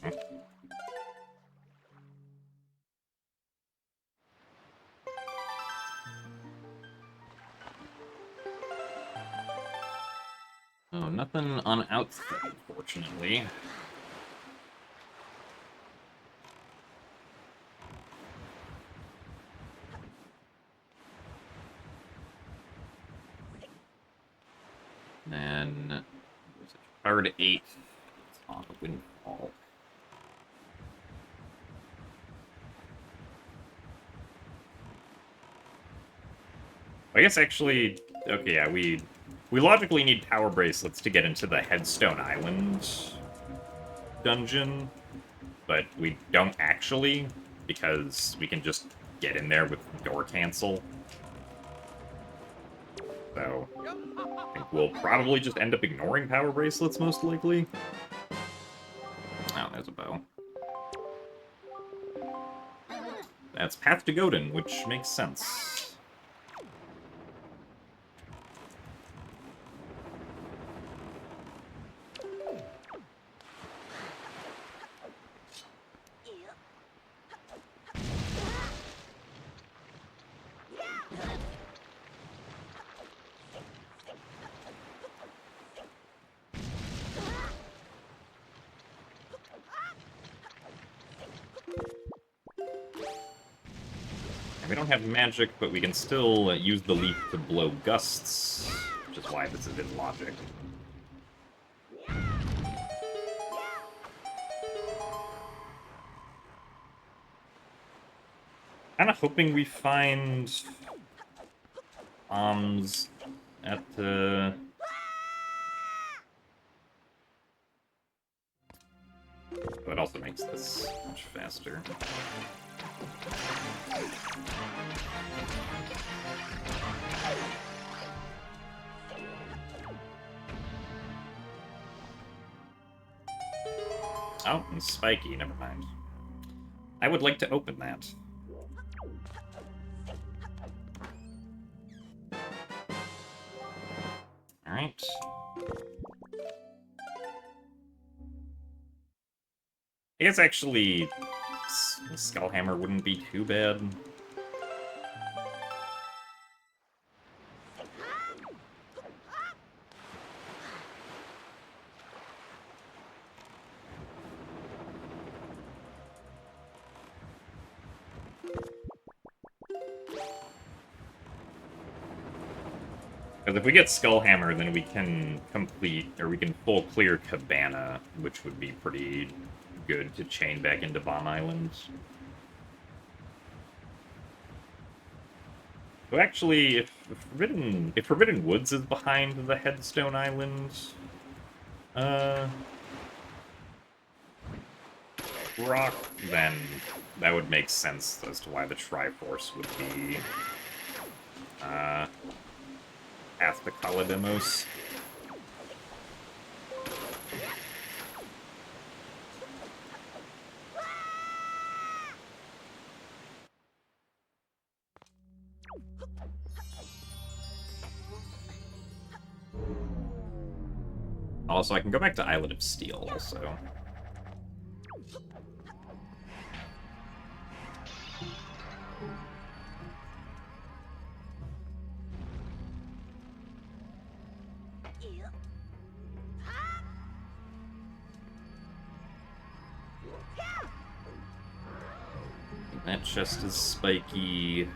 Oh, nothing on Outset, unfortunately. Card 8 on the Windfall. I guess actually, okay, yeah, we logically need power bracelets to get into the Headstone Island dungeon, but we don't actually, because we can just get in there with door cancel. So, I think we'll probably just end up ignoring power bracelets, most likely. Oh, there's a bow. That's Path to Godin, which makes sense. We don't have magic, but we can still use the leaf to blow gusts, which is why this is in logic. Kind of hoping we find bombs at the... But it also makes this much faster. Oh, and spiky, never mind. I would like to open that. Alright. I guess actually, Skullhammer wouldn't be too bad. Because if we get Skullhammer, then we can complete, or we can full clear Cabana, which would be pretty good to chain back into Bomb Island. So actually, if Forbidden Woods is behind the Headstone Island, rock, then that would make sense as to why the Triforce would be Path to Kalademos. Also, I can go back to Islet of Steel, also. That chest is spiky.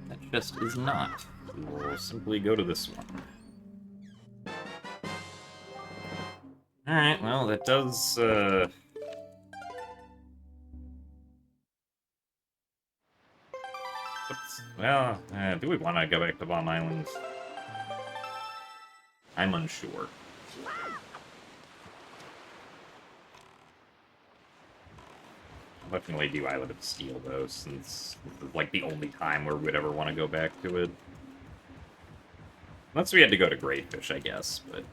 That chest is not. We will simply go to this one. Alright, well, that does, well, do we want to go back to Bomb Island? I'm unsure. Definitely do Islet of Steel, though, since this is, like, the only time where we'd ever want to go back to it. Unless we had to go to Greatfish, I guess, but...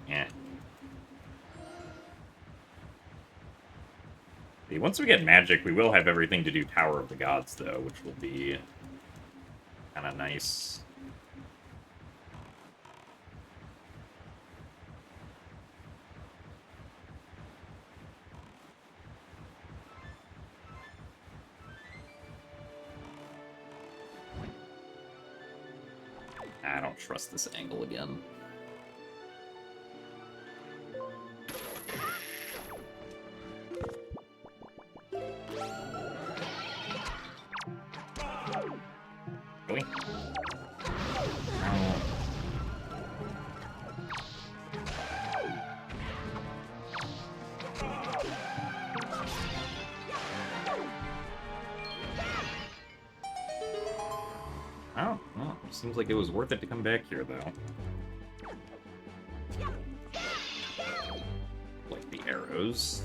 yeah. See, once we get magic, we will have everything to do Tower of the Gods, though, which will be kind of nice. I don't trust this angle again. Really? No. Seems like it was worth it to come back here, though. Like the arrows.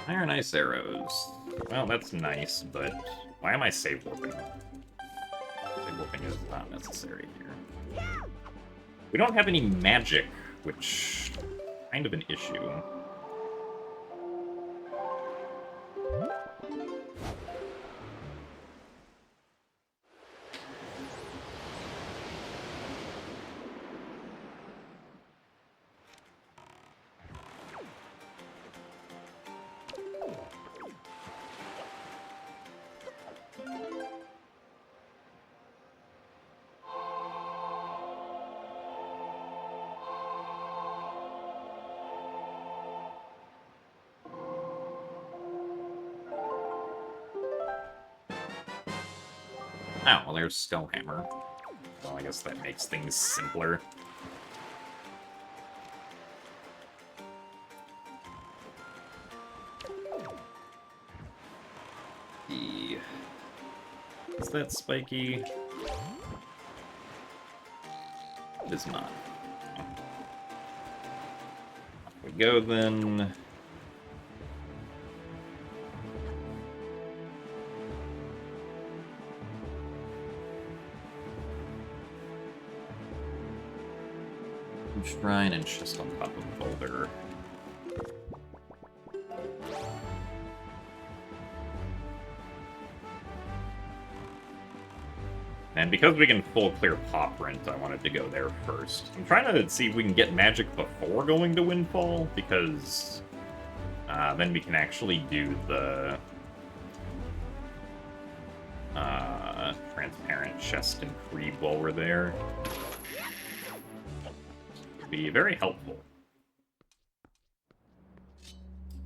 Iron Ice arrows. Well, that's nice, but why am I save warping? Save warping is not necessary here. We don't have any magic, which is kind of an issue. Oh, well, there's Skullhammer. Well, I guess that makes things simpler. Is that spiky? It is not. Off we go, then. Shrine and chest on top of boulder. And because we can full clear Pop Rent, I wanted to go there first. I'm trying to see if we can get magic before going to Windfall, because then we can actually do the transparent chest and creed while we're there. Be very helpful.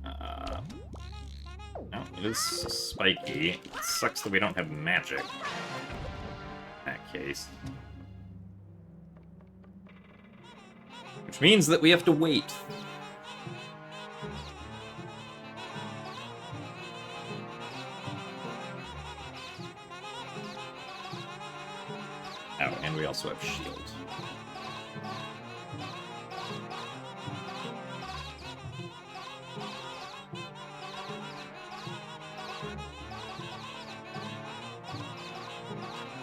No, it is spiky. It sucks that we don't have magic in that case. Which means that we have to wait. Oh, and we also have shield.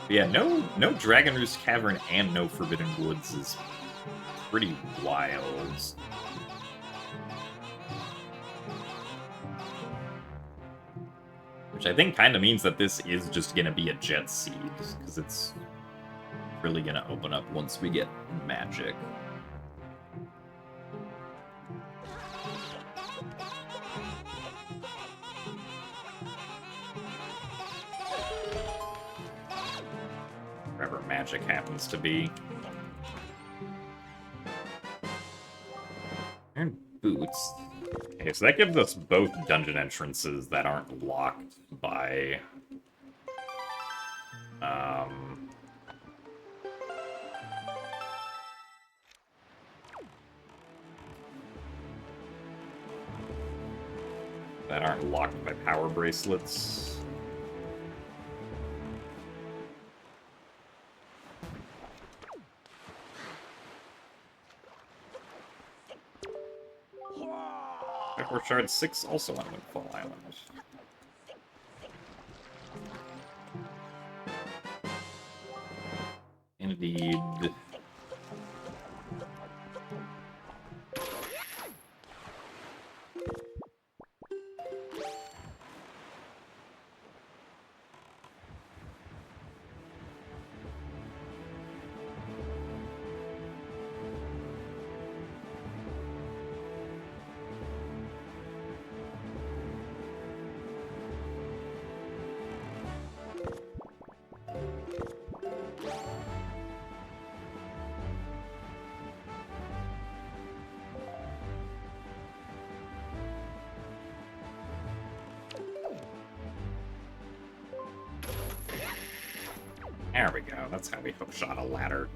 Yeah, no Dragon Roost Cavern and no Forbidden Woods is pretty wild. Which I think kind of means that this is just going to be a Jet Seed, because it's really going to open up once we get magic. Wherever magic happens to be. And boots. Okay, so that gives us both dungeon entrances that aren't locked by... that aren't locked by power bracelets. Or Shard 6 also on Windfall Island. Indeed. There we go, that's how we hookshot a ladder.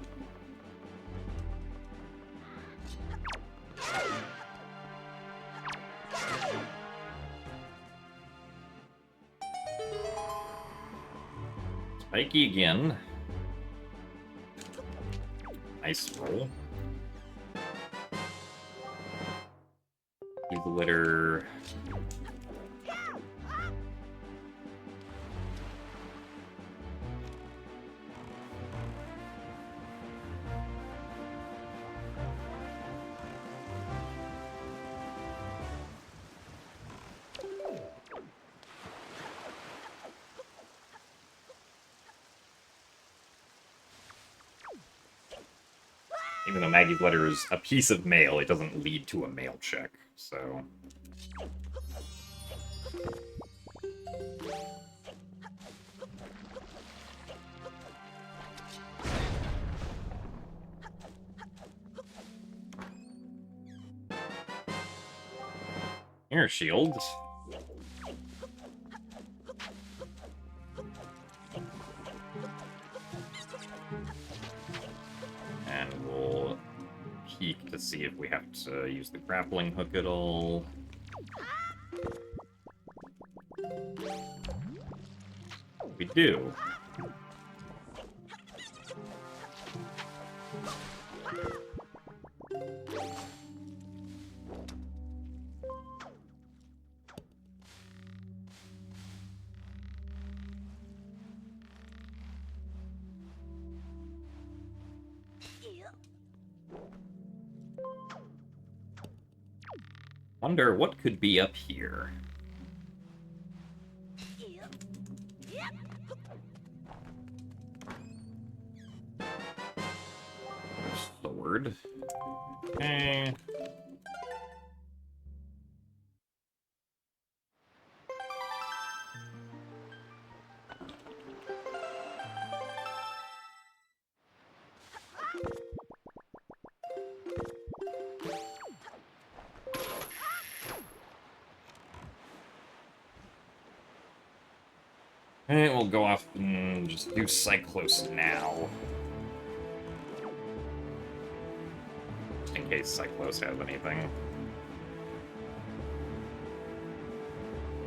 Pikey again. Nice roll. Leave the litter. Even though Maggie's letter is a piece of mail, it doesn't lead to a mail check, so... Air shield. And we'll peek to see if we have to use the grappling hook at all. We do. Wonder what could be up here. Sword. Okay. Alright, we'll go off and just do Cyclos now. Just in case Cyclos has anything.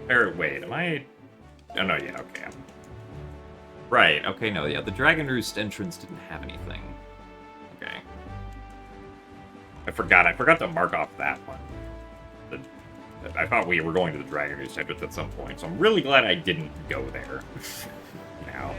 Or, wait, am I... Oh, no, yeah, okay. Right, okay, no, yeah, the Dragon Roost entrance didn't have anything. Okay. I forgot to mark off that one. I thought we were going to the Dragon Roost entrance at some point, so I'm really glad I didn't go there. Now.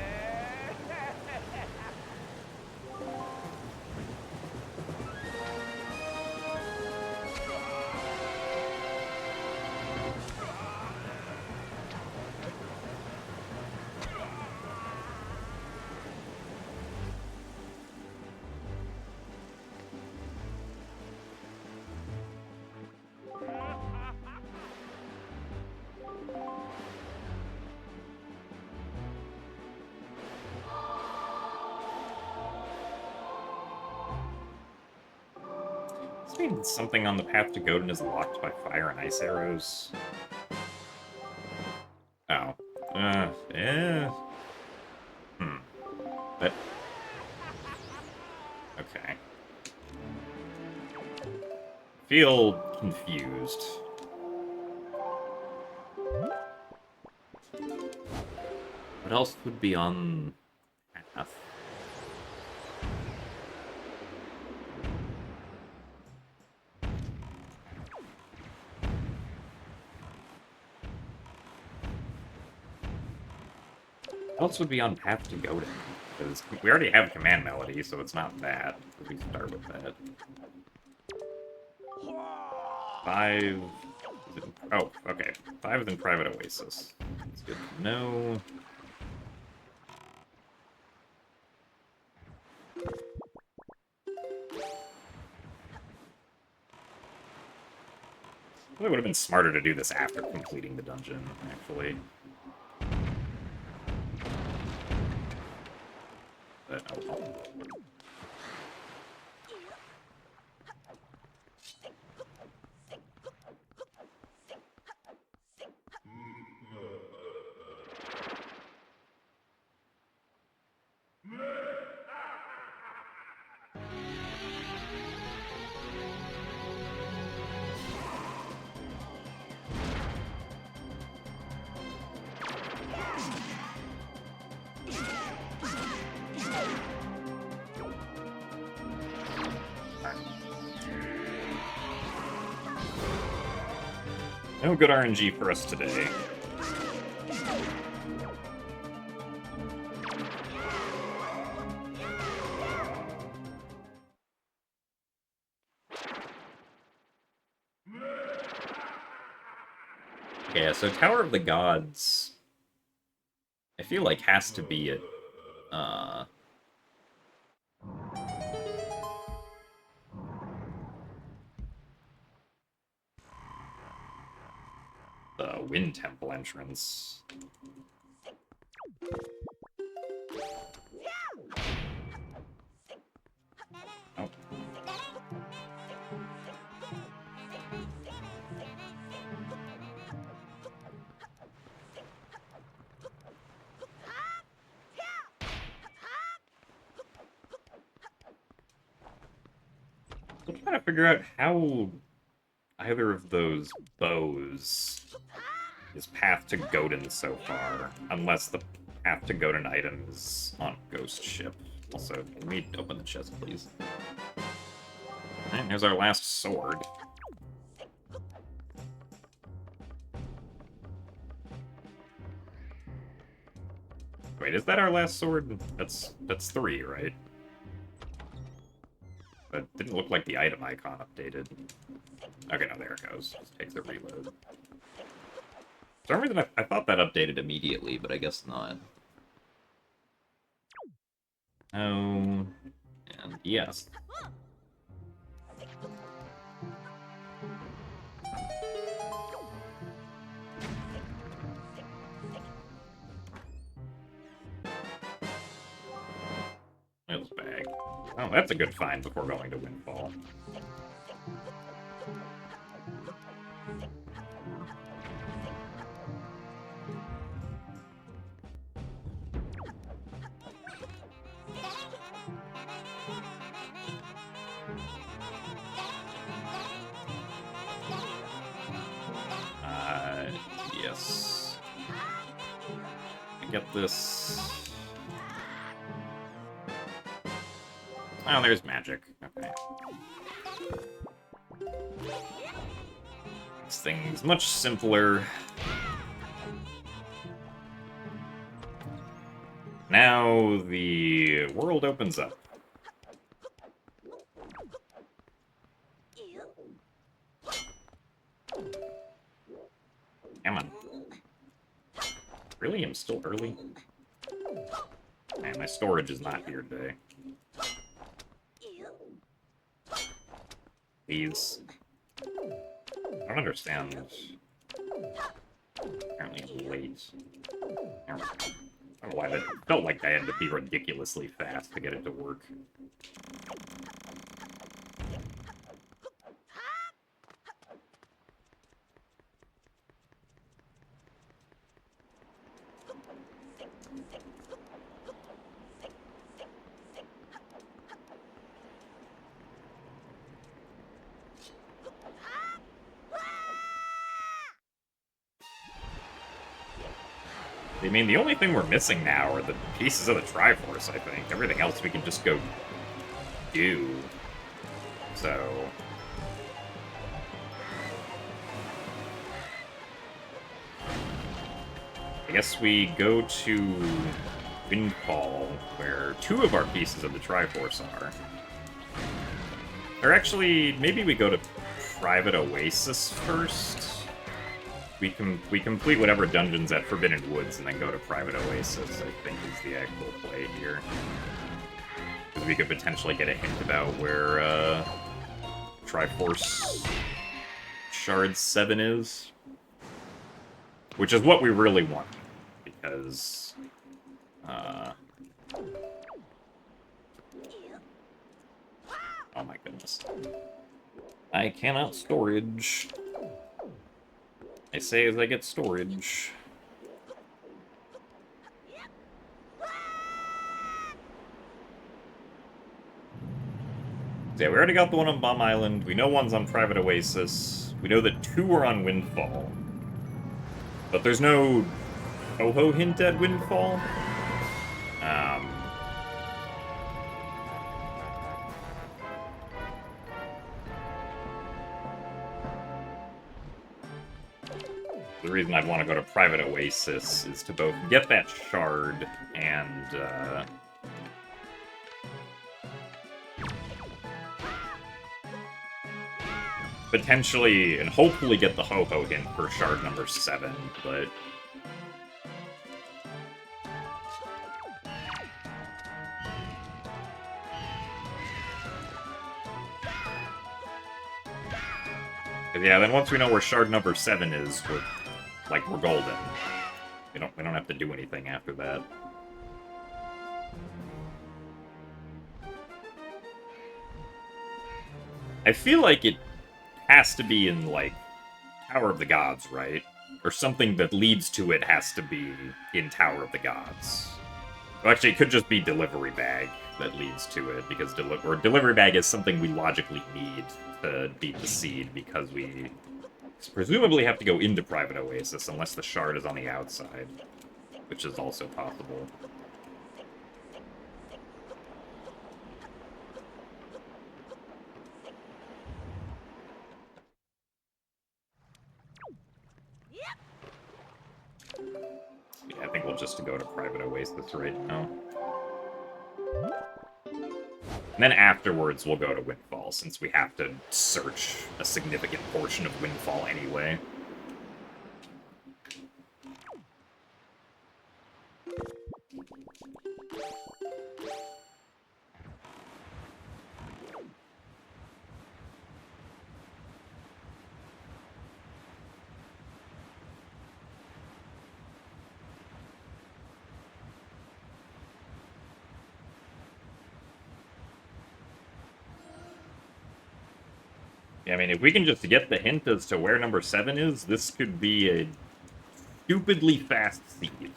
Something on the path to Godin is locked by fire and ice arrows. Oh. Yeah. But... Okay. Feel confused. What else would be on path? What else would be on path to Godin? Because we already have command melody, so it's not that. We start with that. 5... Oh, okay. 5 is in Private Oasis. That's good to know. It would have been smarter to do this after completing the dungeon, actually. But, oh. No good RNG for us today. Yeah, so Tower of the Gods, I feel like has to be it. The Wind Temple entrance. Oh. I'm trying to figure out how either of those bows is path to Godin so far, unless the path to Godin item is on Ghost Ship. Also, can we open the chest, please? Alright, here's our last sword. Wait, is that our last sword? That's 3, right? That didn't look like the item icon updated. Okay, no, there it goes. Just takes a reload. For some reason, I thought that updated immediately, but I guess not. Oh, and yes. Wheels bag. Oh, that's a good find before going to Windfall. Yes. I get this. Oh, there's magic. Okay. This thing's much simpler. Now the world opens up. Come on. Really? I'm still early? Man, my storage is not here today. Please. I don't understand. Apparently I'm late. I don't know why that felt like I had to be ridiculously fast to get it to work. I mean, the only thing we're missing now are the pieces of the Triforce, I think. Everything else we can just go do. So... I guess we go to Windfall, where 2 of our pieces of the Triforce are. Or actually, maybe we go to Private Oasis first? We complete whatever dungeons at Forbidden Woods and then go to Private Oasis, I think is the actual play here. Because we could potentially get a hint about where Triforce Shard 7 is. Which is what we really want. Because... oh my goodness. I cannot storage. I say as I get storage. Yeah, we already got the one on Bomb Island. We know one's on Private Oasis. We know that 2 are on Windfall. But there's no Ho-Ho hint at Windfall. The reason I'd want to go to Private Oasis is to both get that shard and, potentially and hopefully get the Ho-Ho hint for shard number 7, but... yeah, then once we know where shard number 7 is, we're golden. We don't have to do anything after that. I feel like it has to be in, like, Tower of the Gods, right? Or something that leads to it has to be in Tower of the Gods. Well, actually, it could just be Delivery Bag that leads to it, because Delivery Bag is something we logically need to beat the Seed, because we presumably have to go into Private Oasis, unless the shard is on the outside, which is also possible. Yeah, I think we'll just go to Private Oasis right now. And then afterwards, we'll go to Windfall, since we have to search a significant portion of Windfall anyway. I mean, if we can just get the hint as to where number 7 is, this could be a stupidly fast seed.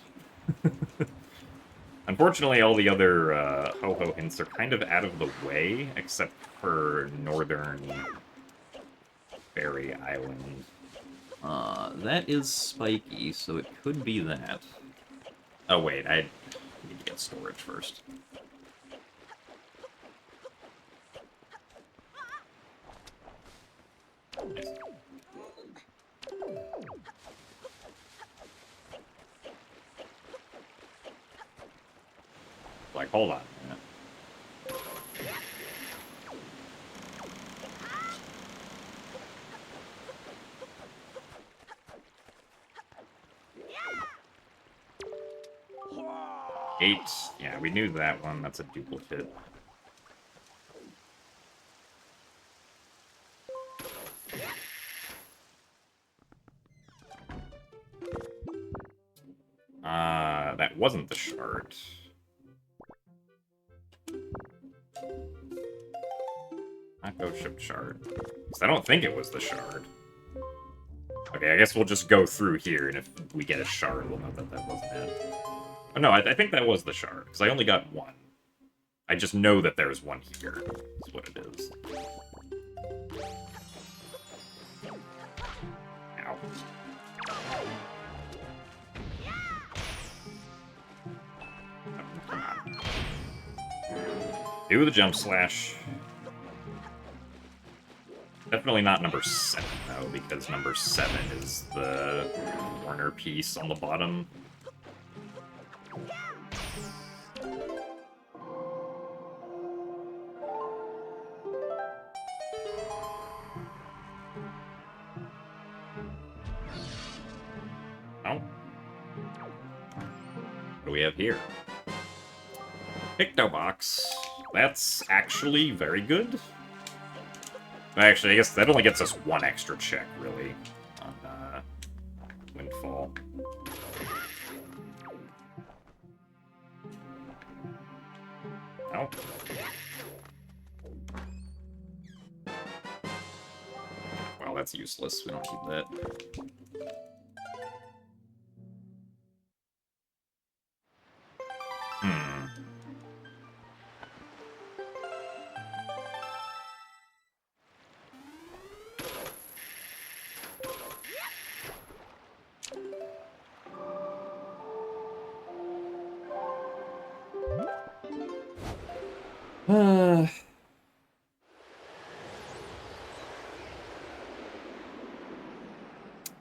Unfortunately, all the other Ho-Ho hints are kind of out of the way, except for Northern Fairy Island. That is spiky, so it could be that. Oh, wait, I need to get storage first. Like, hold on a minute. Eight. Yeah, we knew that one. That's a duplicate. That wasn't the shard. Not Ghost Ship shard. Because I don't think it was the shard. Okay, I guess we'll just go through here, and if we get a shard, we'll know that that wasn't it. Oh, no, I think that was the shard, because I only got one. I just know that there's one here, is what it is. Ow. Come on. Do the jump slash. Definitely not number 7, though, because number 7 is the corner piece on the bottom. Oh. What do we have here? Pictobox. That's actually very good. Actually, I guess that only gets us one extra check, really, on Windfall. Oh. Well, that's useless. We don't need that.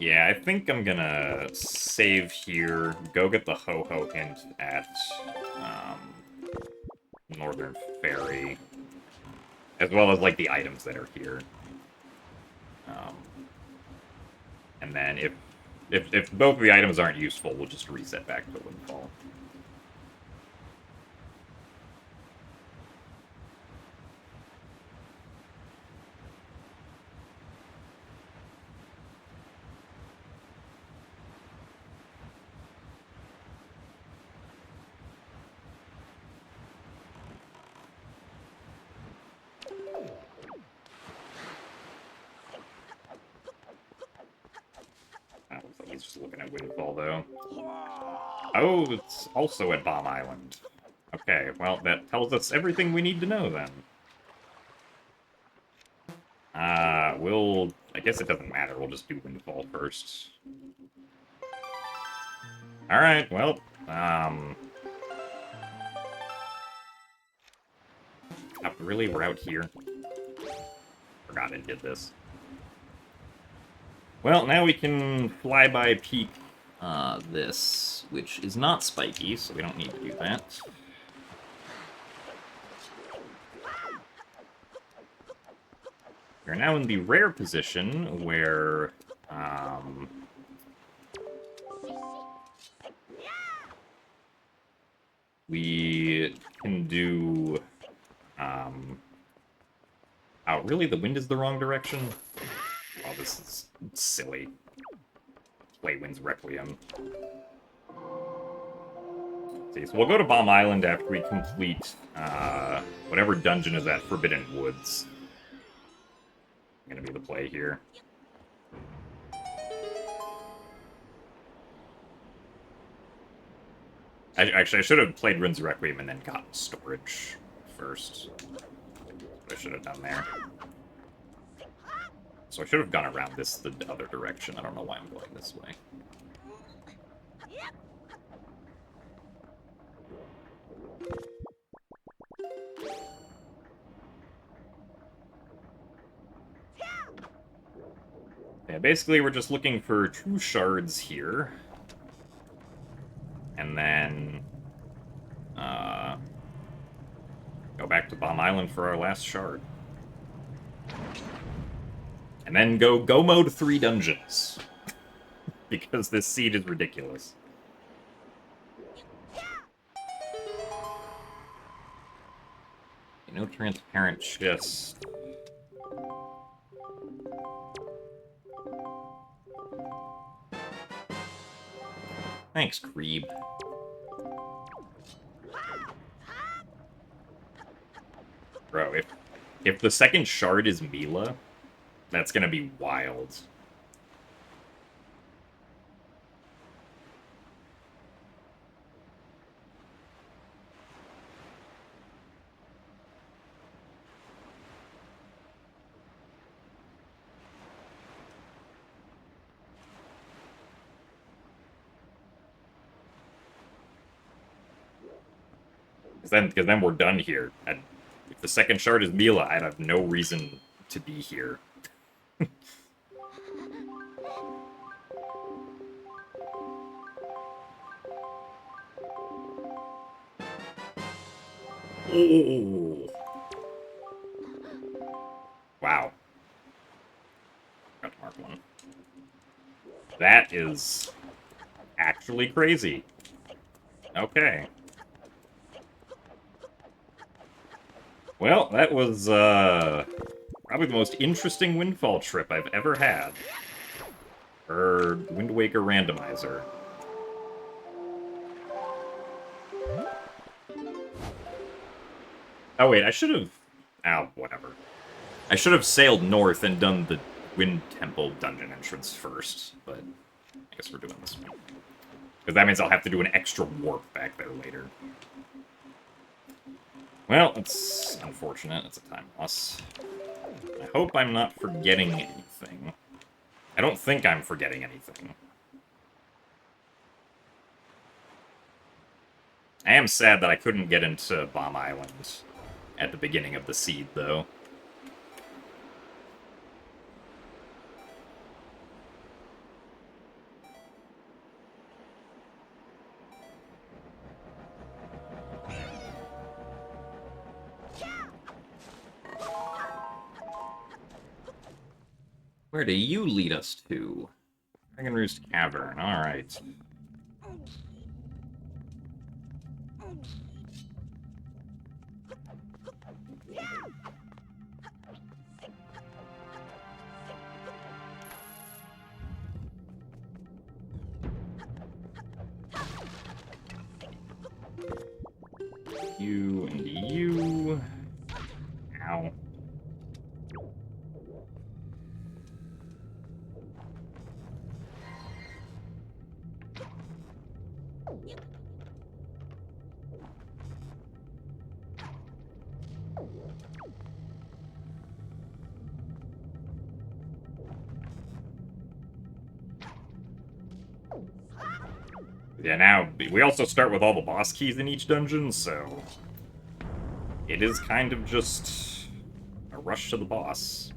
Yeah, I think I'm gonna save here, go get the ho-ho hint at Northern Ferry, as well as, like, the items that are here. Um, and then if both of the items aren't useful, we'll just reset back to Windfall. Looks like he's just looking at Windfall, though. Oh, it's also at Bomb Island. Okay, well, that tells us everything we need to know, then. I guess it doesn't matter, we'll just do Windfall first. Alright, well, really, we're out here? Forgot I did this. Well, now we can fly by peak this, which is not spiky, so we don't need to do that. We're now in the rare position where, we can do, oh, really? The wind is the wrong direction? Oh, this is silly. Play Wind's Requiem. See, so we'll go to Bomb Island after we complete, whatever dungeon is at Forbidden Woods. Gonna be the play here. Actually, I should have played Wind's Requiem and then gotten storage first. What I should have done there. So I should have gone around the other direction. I don't know why I'm going this way. Yeah, basically we're just looking for 2 shards here. And then go back to Bomb Island for our last shard. And then go mode 3 dungeons. Because this seed is ridiculous. No transparent chest. Thanks, Creeb. Bro, if the second shard is Mila, that's gonna be wild. Because then we're done here. And if the second shard is Mila, I'd have no reason to be here. Oh. Wow. Got to mark one. That is actually crazy. Okay. Well, that was probably the most interesting Windfall trip I've ever had. Or Wind Waker Randomizer. Oh wait, I should have... Oh, whatever. I should have sailed north and done the Wind Temple dungeon entrance first, but I guess we're doing this one. Because that means I'll have to do an extra warp back there later. Well, it's unfortunate. It's a time loss. I hope I'm not forgetting anything. I don't think I'm forgetting anything. I am sad that I couldn't get into Bomb Island at the beginning of the seed, though. Where do you lead us to? Dragon Roost Cavern, alright. You and you. Ow. Yeah, now, we also start with all the boss keys in each dungeon, so... It is kind of just... a rush to the boss.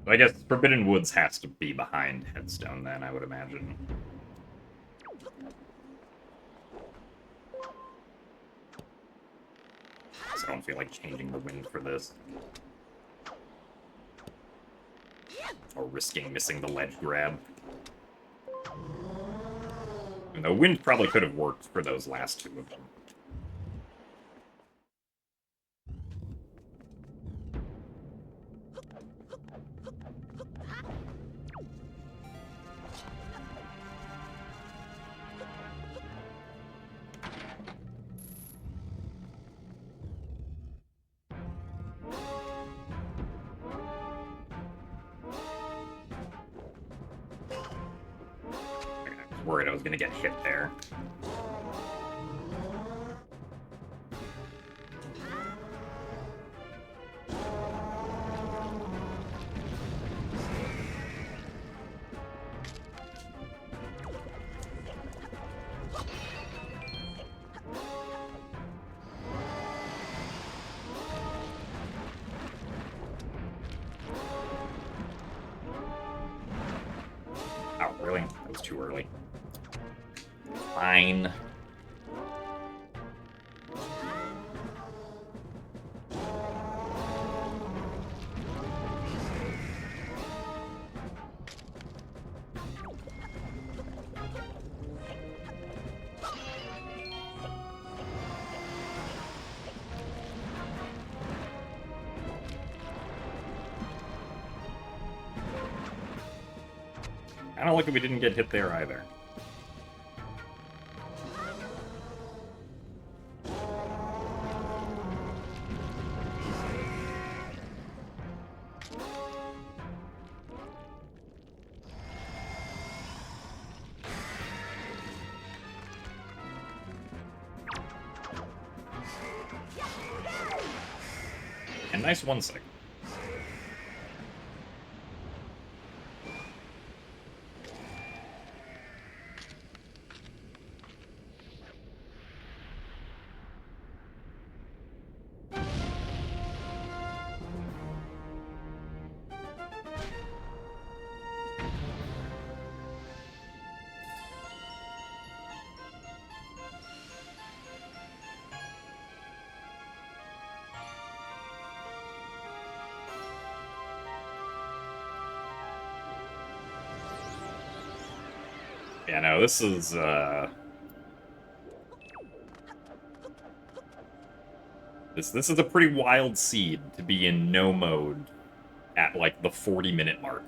I guess Forbidden Woods has to be behind Headstone, then, I would imagine. So I don't feel like changing the wind for this. Or risking missing the ledge grab. And the wind probably could have worked for those last two of them. Worried I was gonna get hit there. Oh, really? That was too early. Fine. I don't like that we didn't get hit there either. And nice 1 second. Yeah, no, this is, This is a pretty wild seed to be in no mode at, like, the 40-minute mark.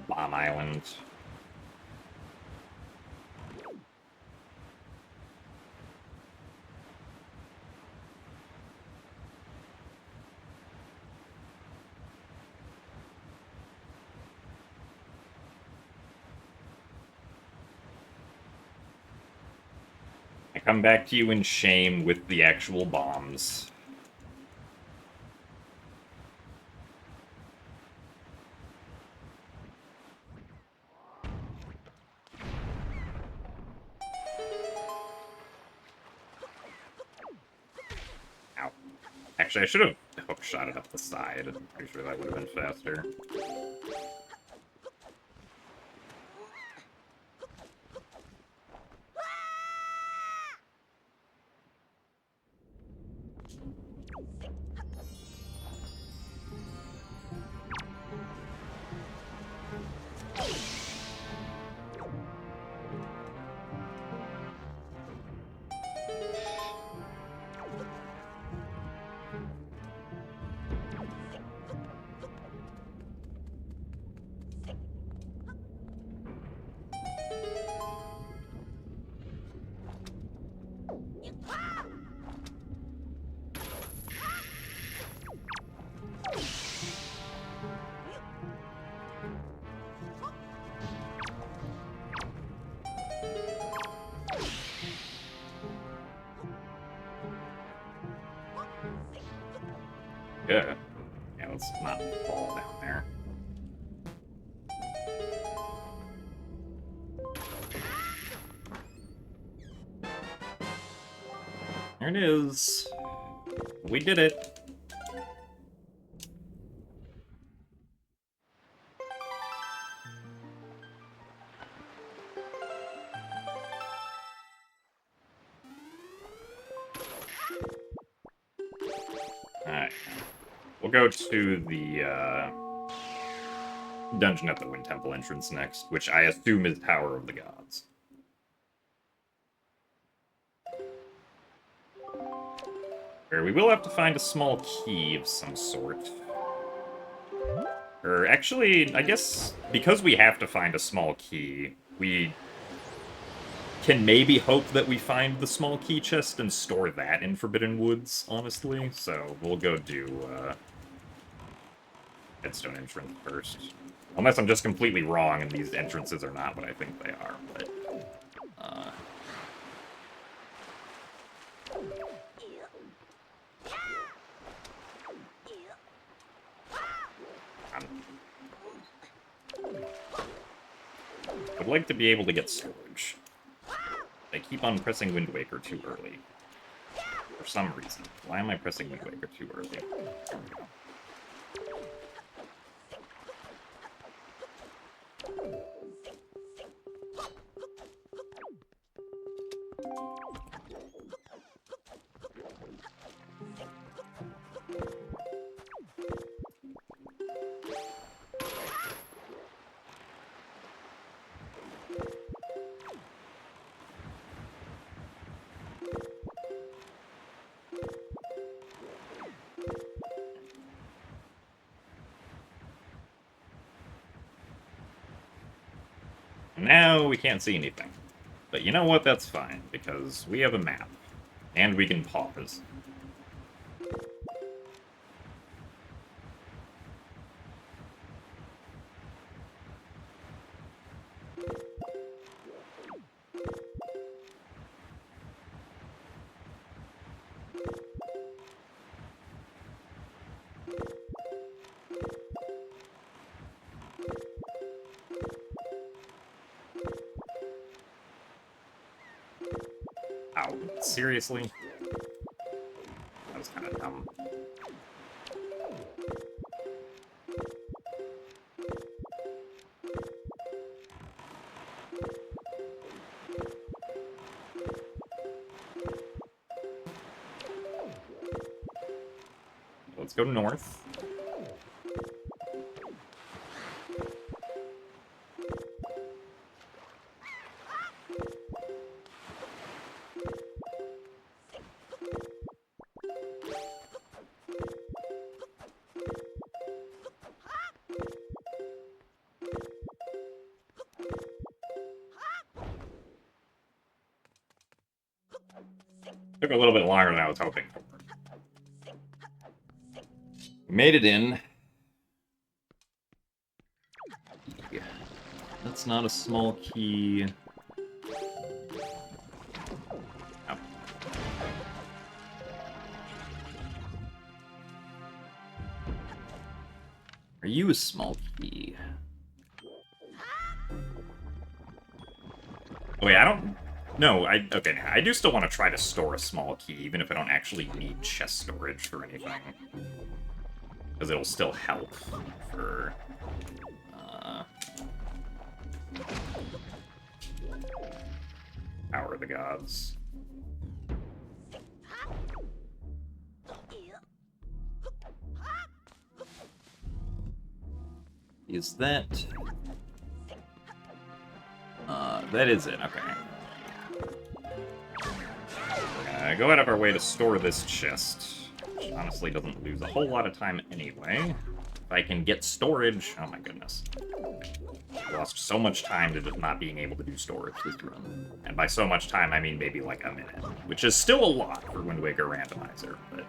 Bomb Island. come back to you in shame with the actual bombs. Ow. Actually, I should have hookshot it up the side. I'm pretty sure that would have been faster. Good. Yeah, let's not fall down there. There it is. We did it. Alright. We'll go to the dungeon at the Wind Temple entrance next, which I assume is Tower of the Gods. Where we will have to find a small key of some sort. Or actually, I guess because we have to find a small key, we can maybe hope that we find the small key chest and store that in Forbidden Woods, honestly. So we'll go do Headstone entrance first. Unless I'm just completely wrong and these entrances are not what I think they are, but... I'd like to be able to get storage. I keep on pressing Wind Waker too early. For some reason. Why am I pressing Wind Waker too early? There we go. Now we can't see anything. But you know what? That's fine, because we have a map. And we can pause. Ow, seriously? That was kind of dumb. Let's go north. Took a little bit longer than I was hoping for. We made it in. Yeah. That's not a small key. Oh, Are you a small key? Oh, wait, I don't... No, okay, I do still want to try to store a small key, even if I don't actually need chest storage for anything. Because it'll still help for... Power of the Gods. Is that... that is it, okay. We're gonna go out of our way to store this chest, which honestly doesn't lose a whole lot of time anyway. If I can get storage... Oh my goodness. I lost so much time to just not being able to do storage this run. And by so much time, I mean maybe like a minute. Which is still a lot for Wind Waker Randomizer, but...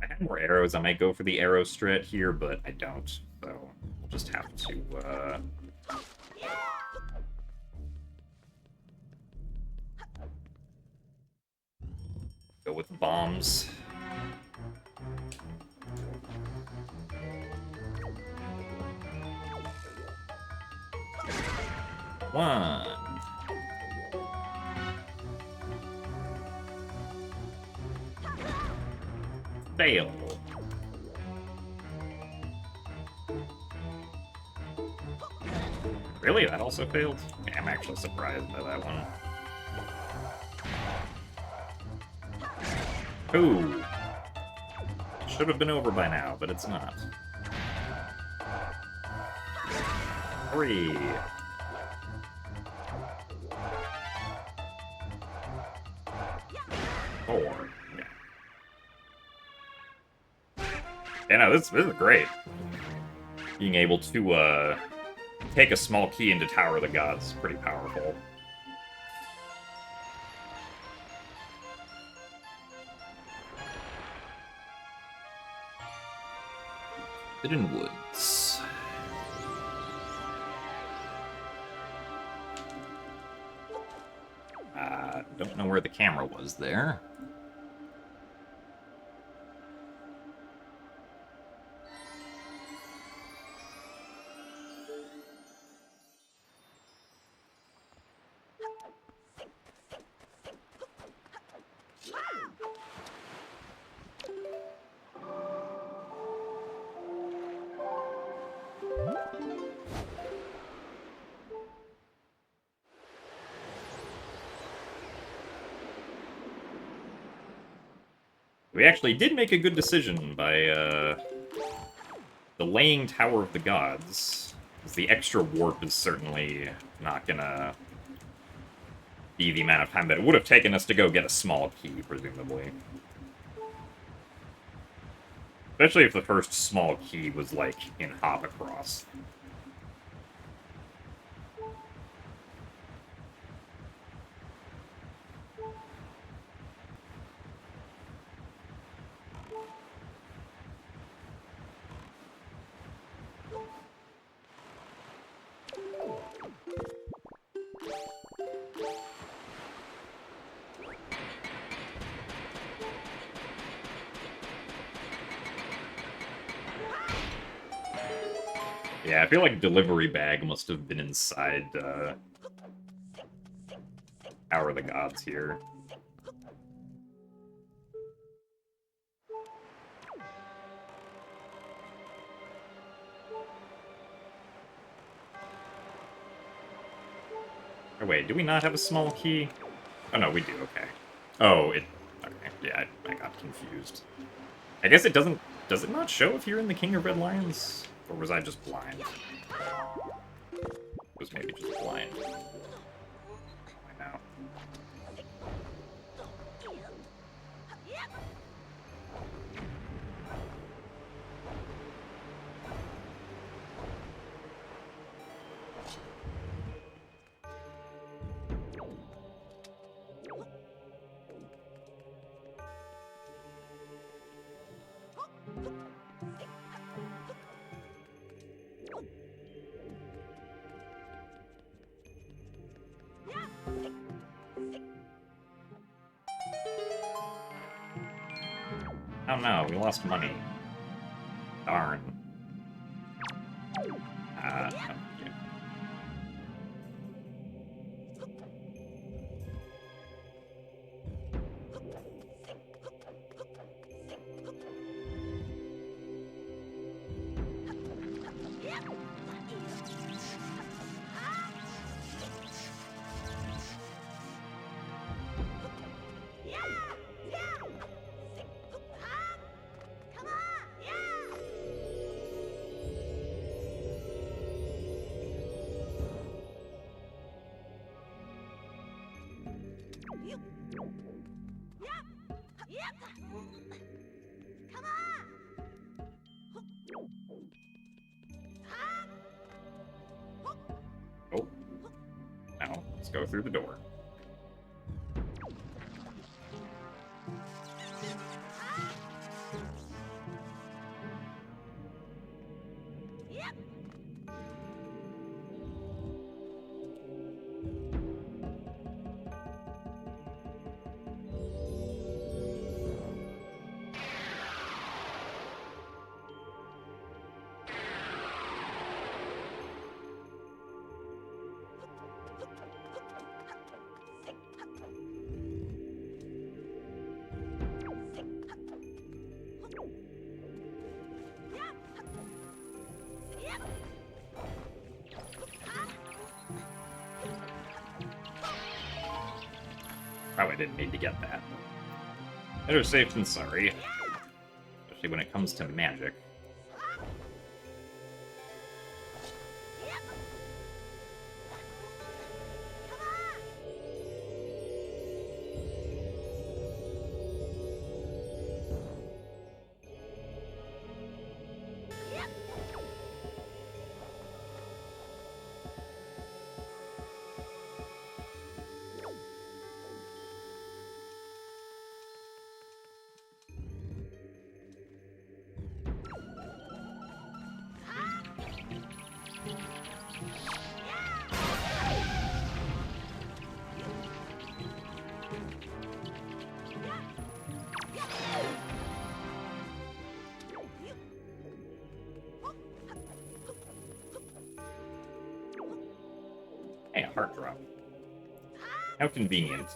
I had more arrows, I might go for the arrow strat here, but I don't, so we'll just have to, go with the bombs. One. Fail. Really? That also failed? Yeah, I'm actually surprised by that one. Ooh. Should have been over by now, but it's not. 3. Four. Yeah, no, this is great. Being able to, take a small key into Tower of the Gods is pretty powerful. Hidden Woods. Don't know where the camera was there. We actually did make a good decision by, delaying Tower of the Gods. Because the extra warp is certainly not gonna be the amount of time that it would have taken us to go get a small key, presumably. Especially if the first small key was, like, in Hop Across. Yeah, I feel like Delivery Bag must have been inside, Tower of the Gods here. Oh, wait, do we not have a small key? Oh, no, we do, okay. Oh, it... Okay, yeah, I got confused. I guess it doesn't... Does it not show if you're in the King of Red Lions? Or was I just blind? Was maybe just blind. I know. Oh no, we lost money. Darn. No, yeah. Oh. Now, let's go through the door. Probably didn't need to get that. Better safe than sorry. Especially when it comes to magic. Hey, a heart drop. How convenient.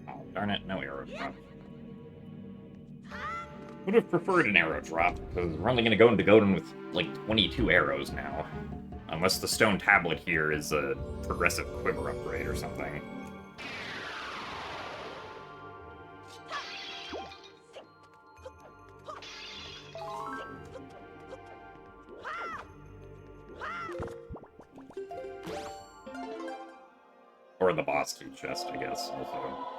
Oh, darn it, no arrow drop. Would have preferred an arrow drop, because we're only going to go into Godin with, like, 22 arrows now. Unless the stone tablet here is a progressive quiver upgrade or something. Or the boss key chest, I guess, also.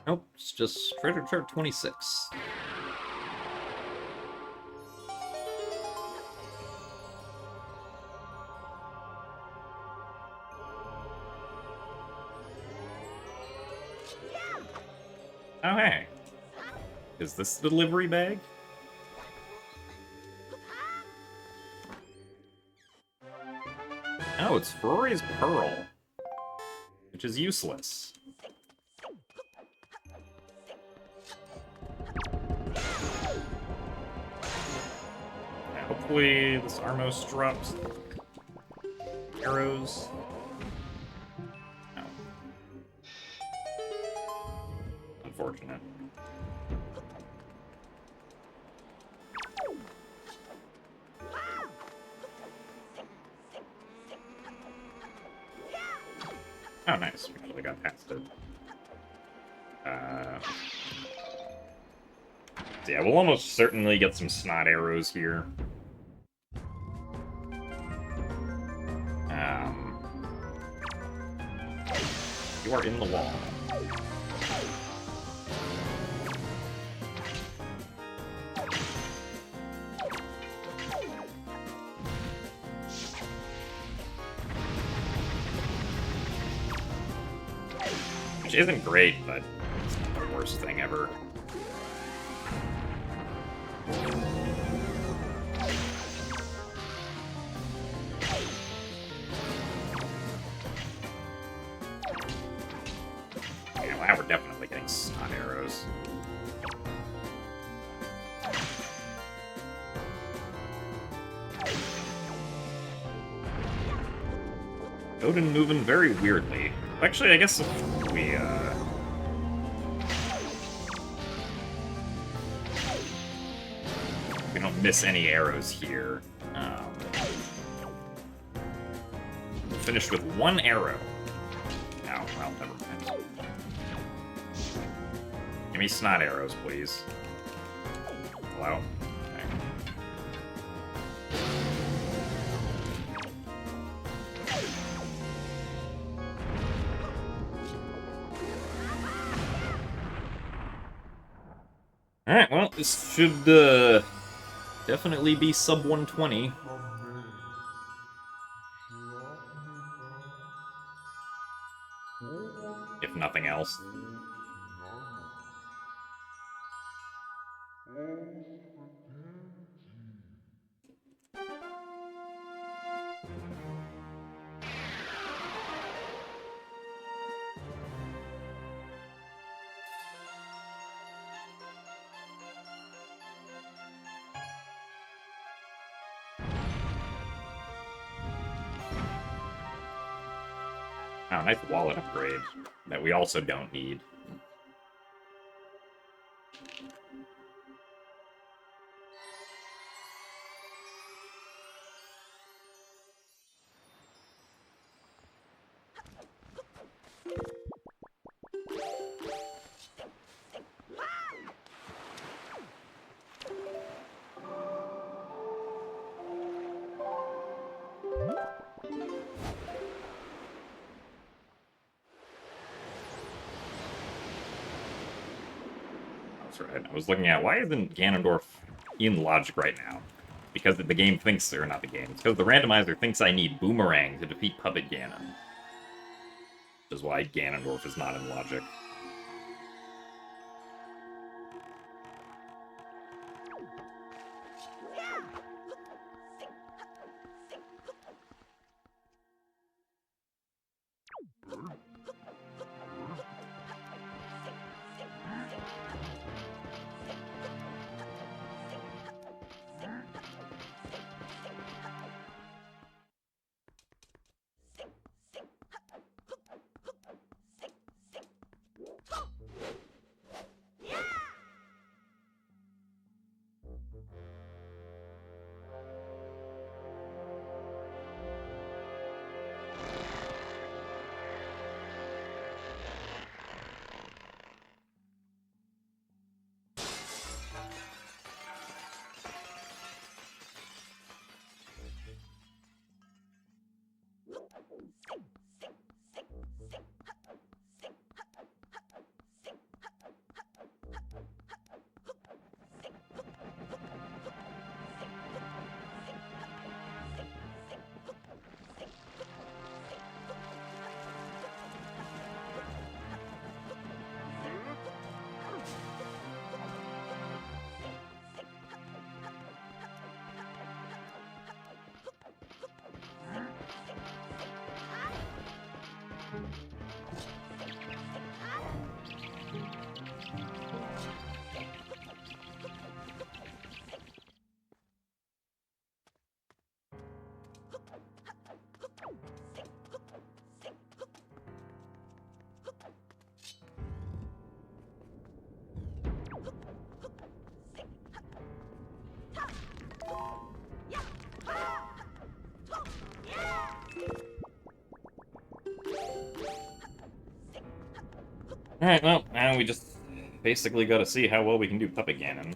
Nope, it's just treasure chart 26. Oh, hey. Is this the delivery bag? Oh, it's Ferrari's Pearl. Which is useless. Yeah, hopefully this Armos drops arrows. No. Unfortunate. Oh, nice. We actually got past it. So yeah, we'll almost certainly get some snot arrows here. You are in the wall. Which isn't great, but it's not the worst thing ever. Yeah, well, now we're definitely getting snot arrows. Odin moving very weirdly. Actually, I guess if we don't miss any arrows here. Finished with one arrow. Oh, well, never mind. Give me snot arrows, please. Hello? Okay. Alright, well, this should definitely be sub 120. If nothing else. Oh, nice wallet upgrade that we also don't need. That's right. I was looking at why isn't Ganondorf in logic right now? Because the game thinks, or not the game, it's because the randomizer thinks I need Boomerang to defeat Puppet Ganon. Which is why Ganondorf is not in logic. Alright, well, now we just basically gotta see how well we can do Puppet Ganon.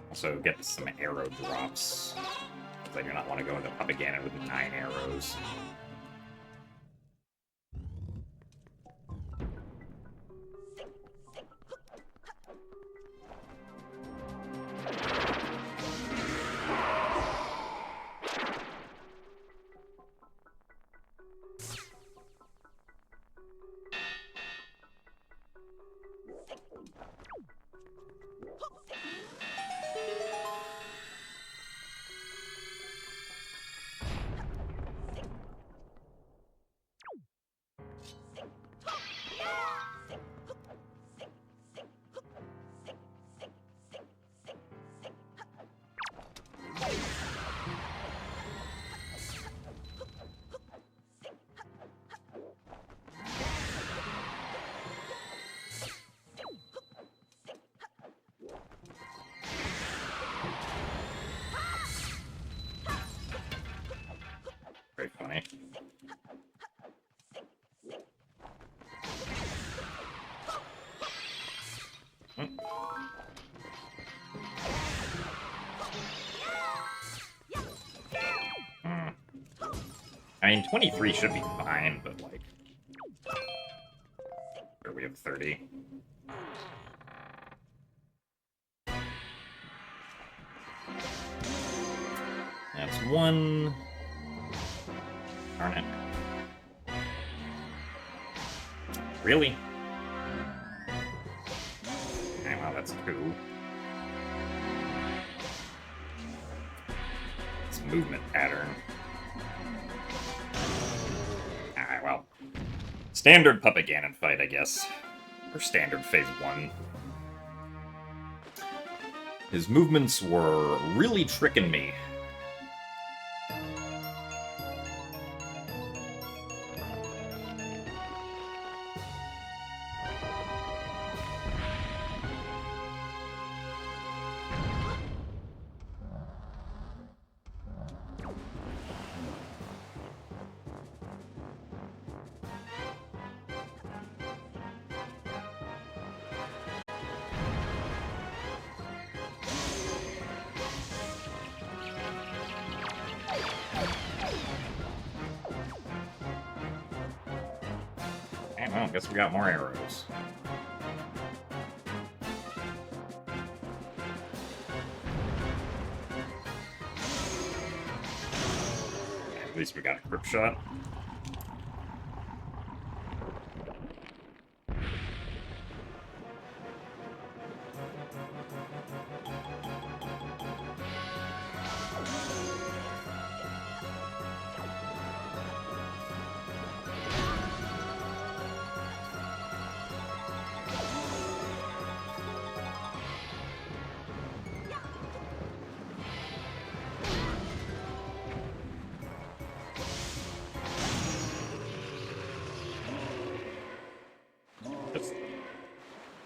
Also, get some arrow drops. Because I do not want to go into Puppet Ganon with 9 arrows. Very funny. I mean, 23 should be fine, but like... Here we have 30. That's 1. Darn it. Really? Okay, well, that's 2. It's movement pattern. Alright, well. Standard Puppet Ganon fight, I guess. Or standard phase 1. His movements were really tricking me. Well, guess we got more arrows. At least we got a grip shot.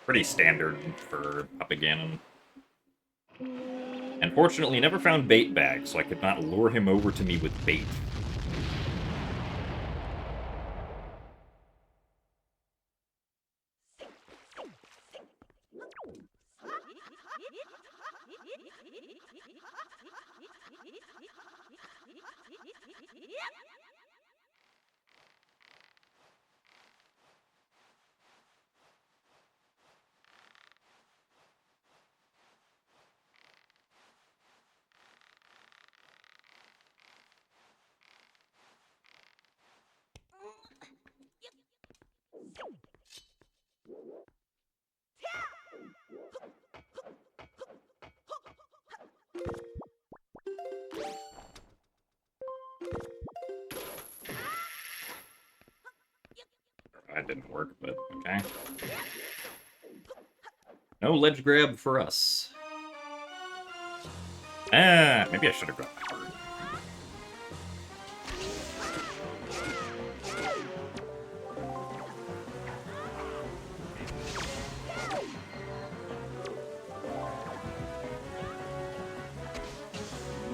Pretty standard for Puppet Ganon. Unfortunately, never found bait bag, so I could not lure him over to me with bait. That didn't work, but okay. No ledge grab for us. Maybe I should have grabbed hard.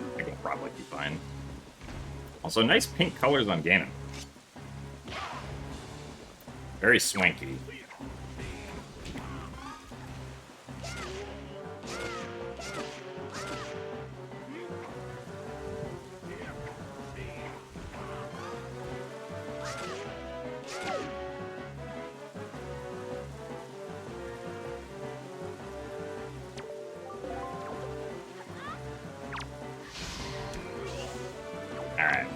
I think we'll probably be fine. Also, nice pink colors on Ganon. Very swanky. Alright.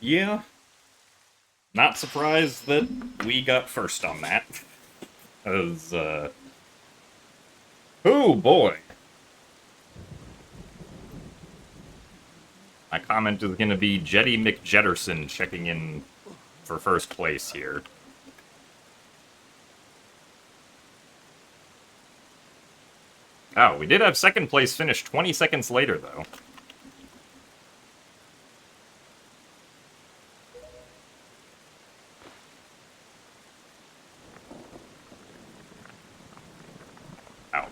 Yeah. Not surprised that we got first on that. Because, oh boy! My comment is gonna be Jetty McJetterson checking in for first place here. Oh, we did have second place finish 20 seconds later, though. Oh.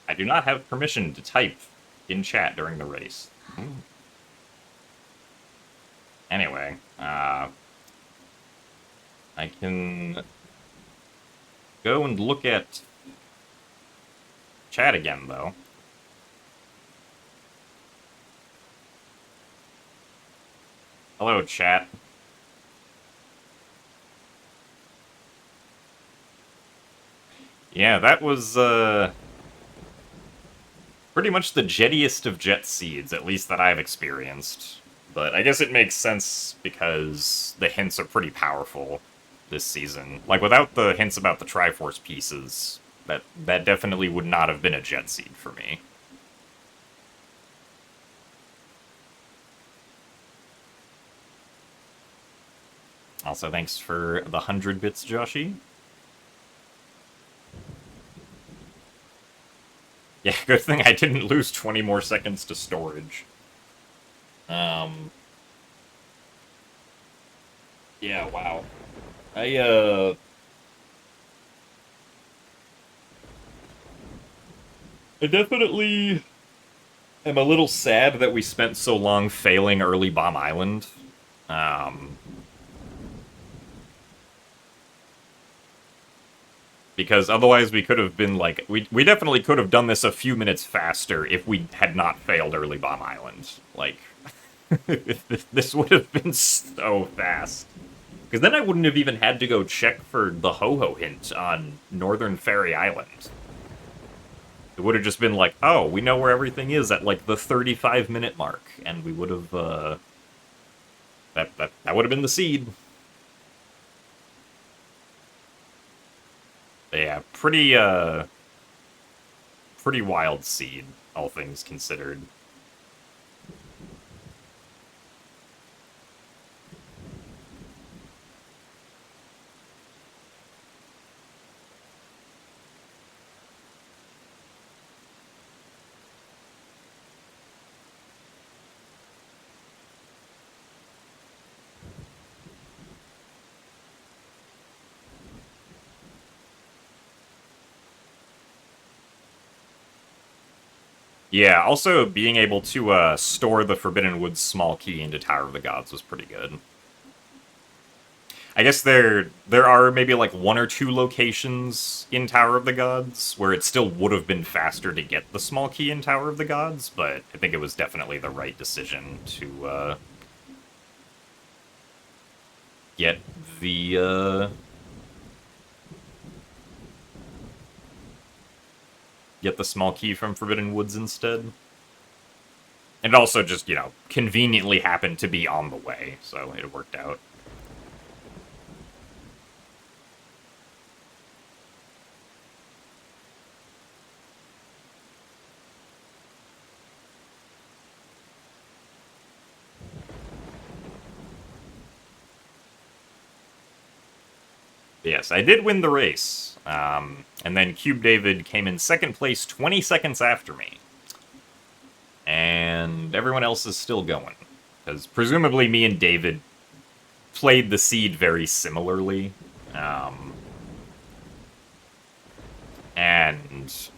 I do not have permission to type in chat during the race. Anyway, I can go and look at chat again, though. Hello, chat. Yeah, that was, pretty much the jettiest of jet seeds, at least that I've experienced. But I guess it makes sense because the hints are pretty powerful this season. Like, without the hints about the Triforce pieces, that definitely would not have been a jet seed for me. Also, thanks for the 100 bits, Joshy. Yeah, good thing I didn't lose 20 more seconds to storage. Yeah, wow. I definitely am a little sad that we spent so long failing early Bomb Island. Because otherwise we could have been like... We definitely could have done this a few minutes faster if we had not failed early Bomb Island. Like, this would have been so fast. Because then I wouldn't have even had to go check for the Ho-Ho hint on Northern Fairy Island. It would have just been like, oh, we know where everything is at, like, the 35-minute mark. And we would have, That would have been the seed. But yeah, pretty wild seed, all things considered. Yeah, also being able to store the Forbidden Woods small key into Tower of the Gods was pretty good. I guess there are maybe like one or two locations in Tower of the Gods where it still would have been faster to get the small key in Tower of the Gods, but I think it was definitely the right decision to get the small key from Forbidden Woods instead. And it also just, you know, conveniently happened to be on the way, so it worked out. Yes, I did win the race. And then Cube David came in second place 20 seconds after me. And everyone else is still going. Because presumably me and David played the seed very similarly. And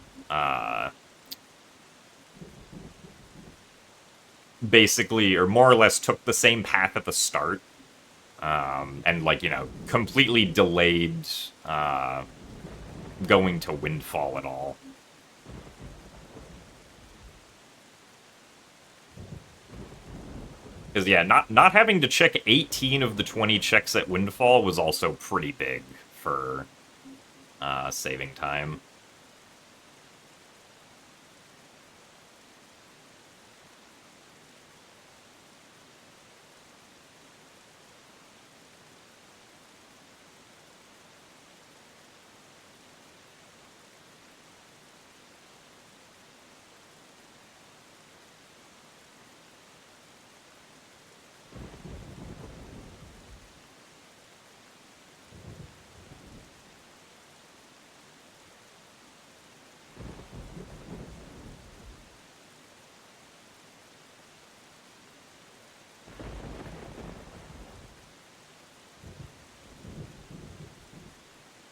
basically, or more or less, took the same path at the start, and, like, you know, completely delayed going to Windfall at all. Because, yeah, not having to check 18 of the 20 checks at Windfall was also pretty big for saving time.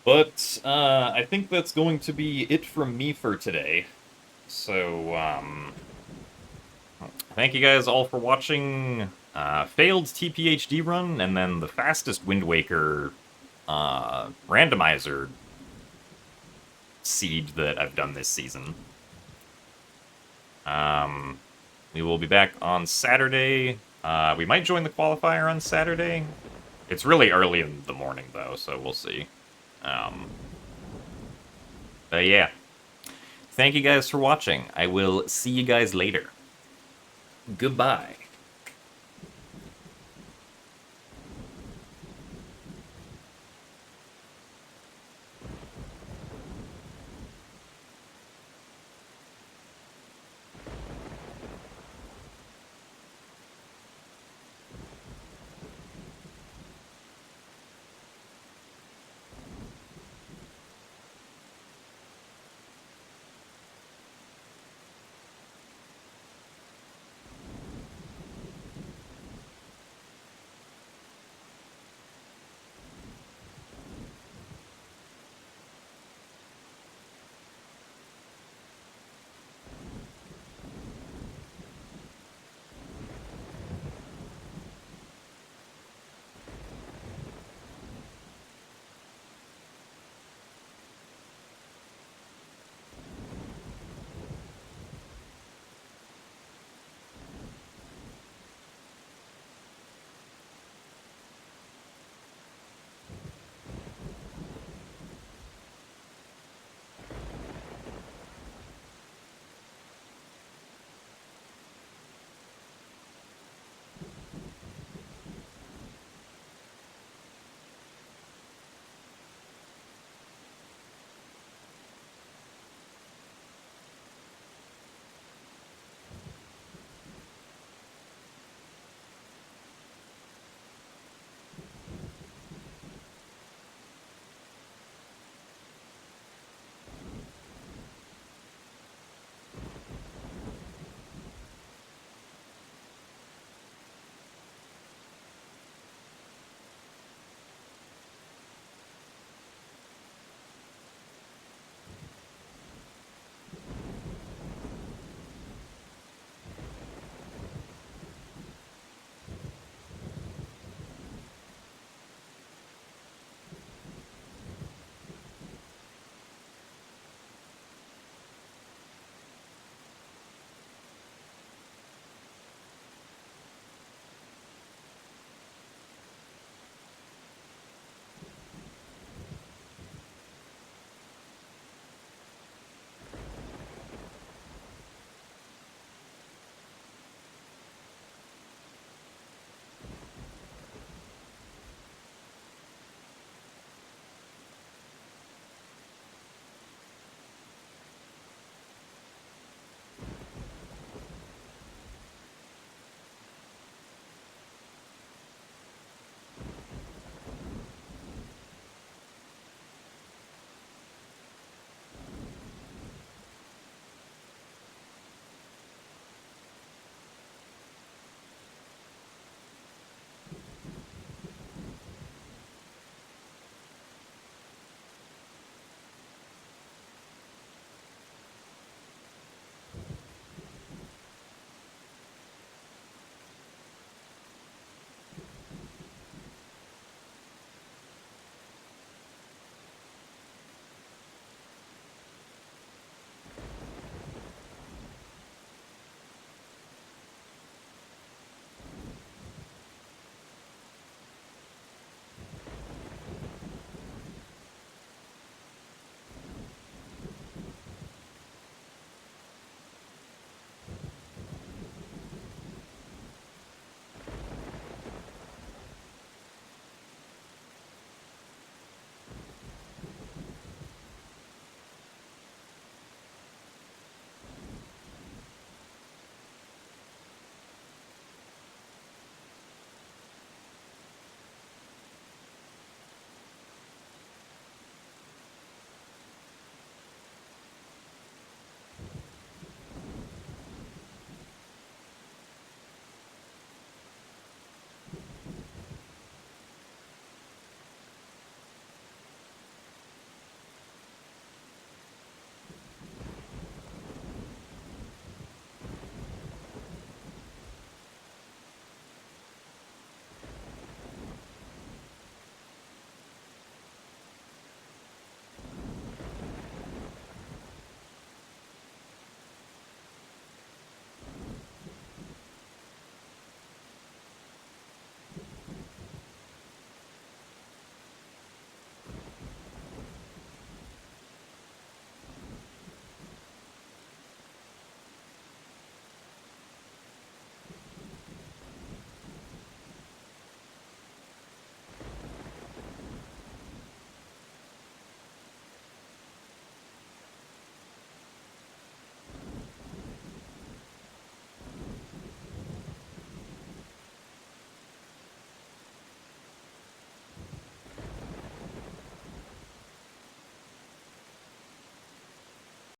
But I think that's going to be it from me for today. So, thank you guys all for watching failed TPHD run, and then the fastest Wind Waker randomizer seed that I've done this season. We will be back on Saturday. We might join the qualifier on Saturday. It's really early in the morning, though, so we'll see. But yeah. Thank you guys for watching. I will see you guys later. Goodbye.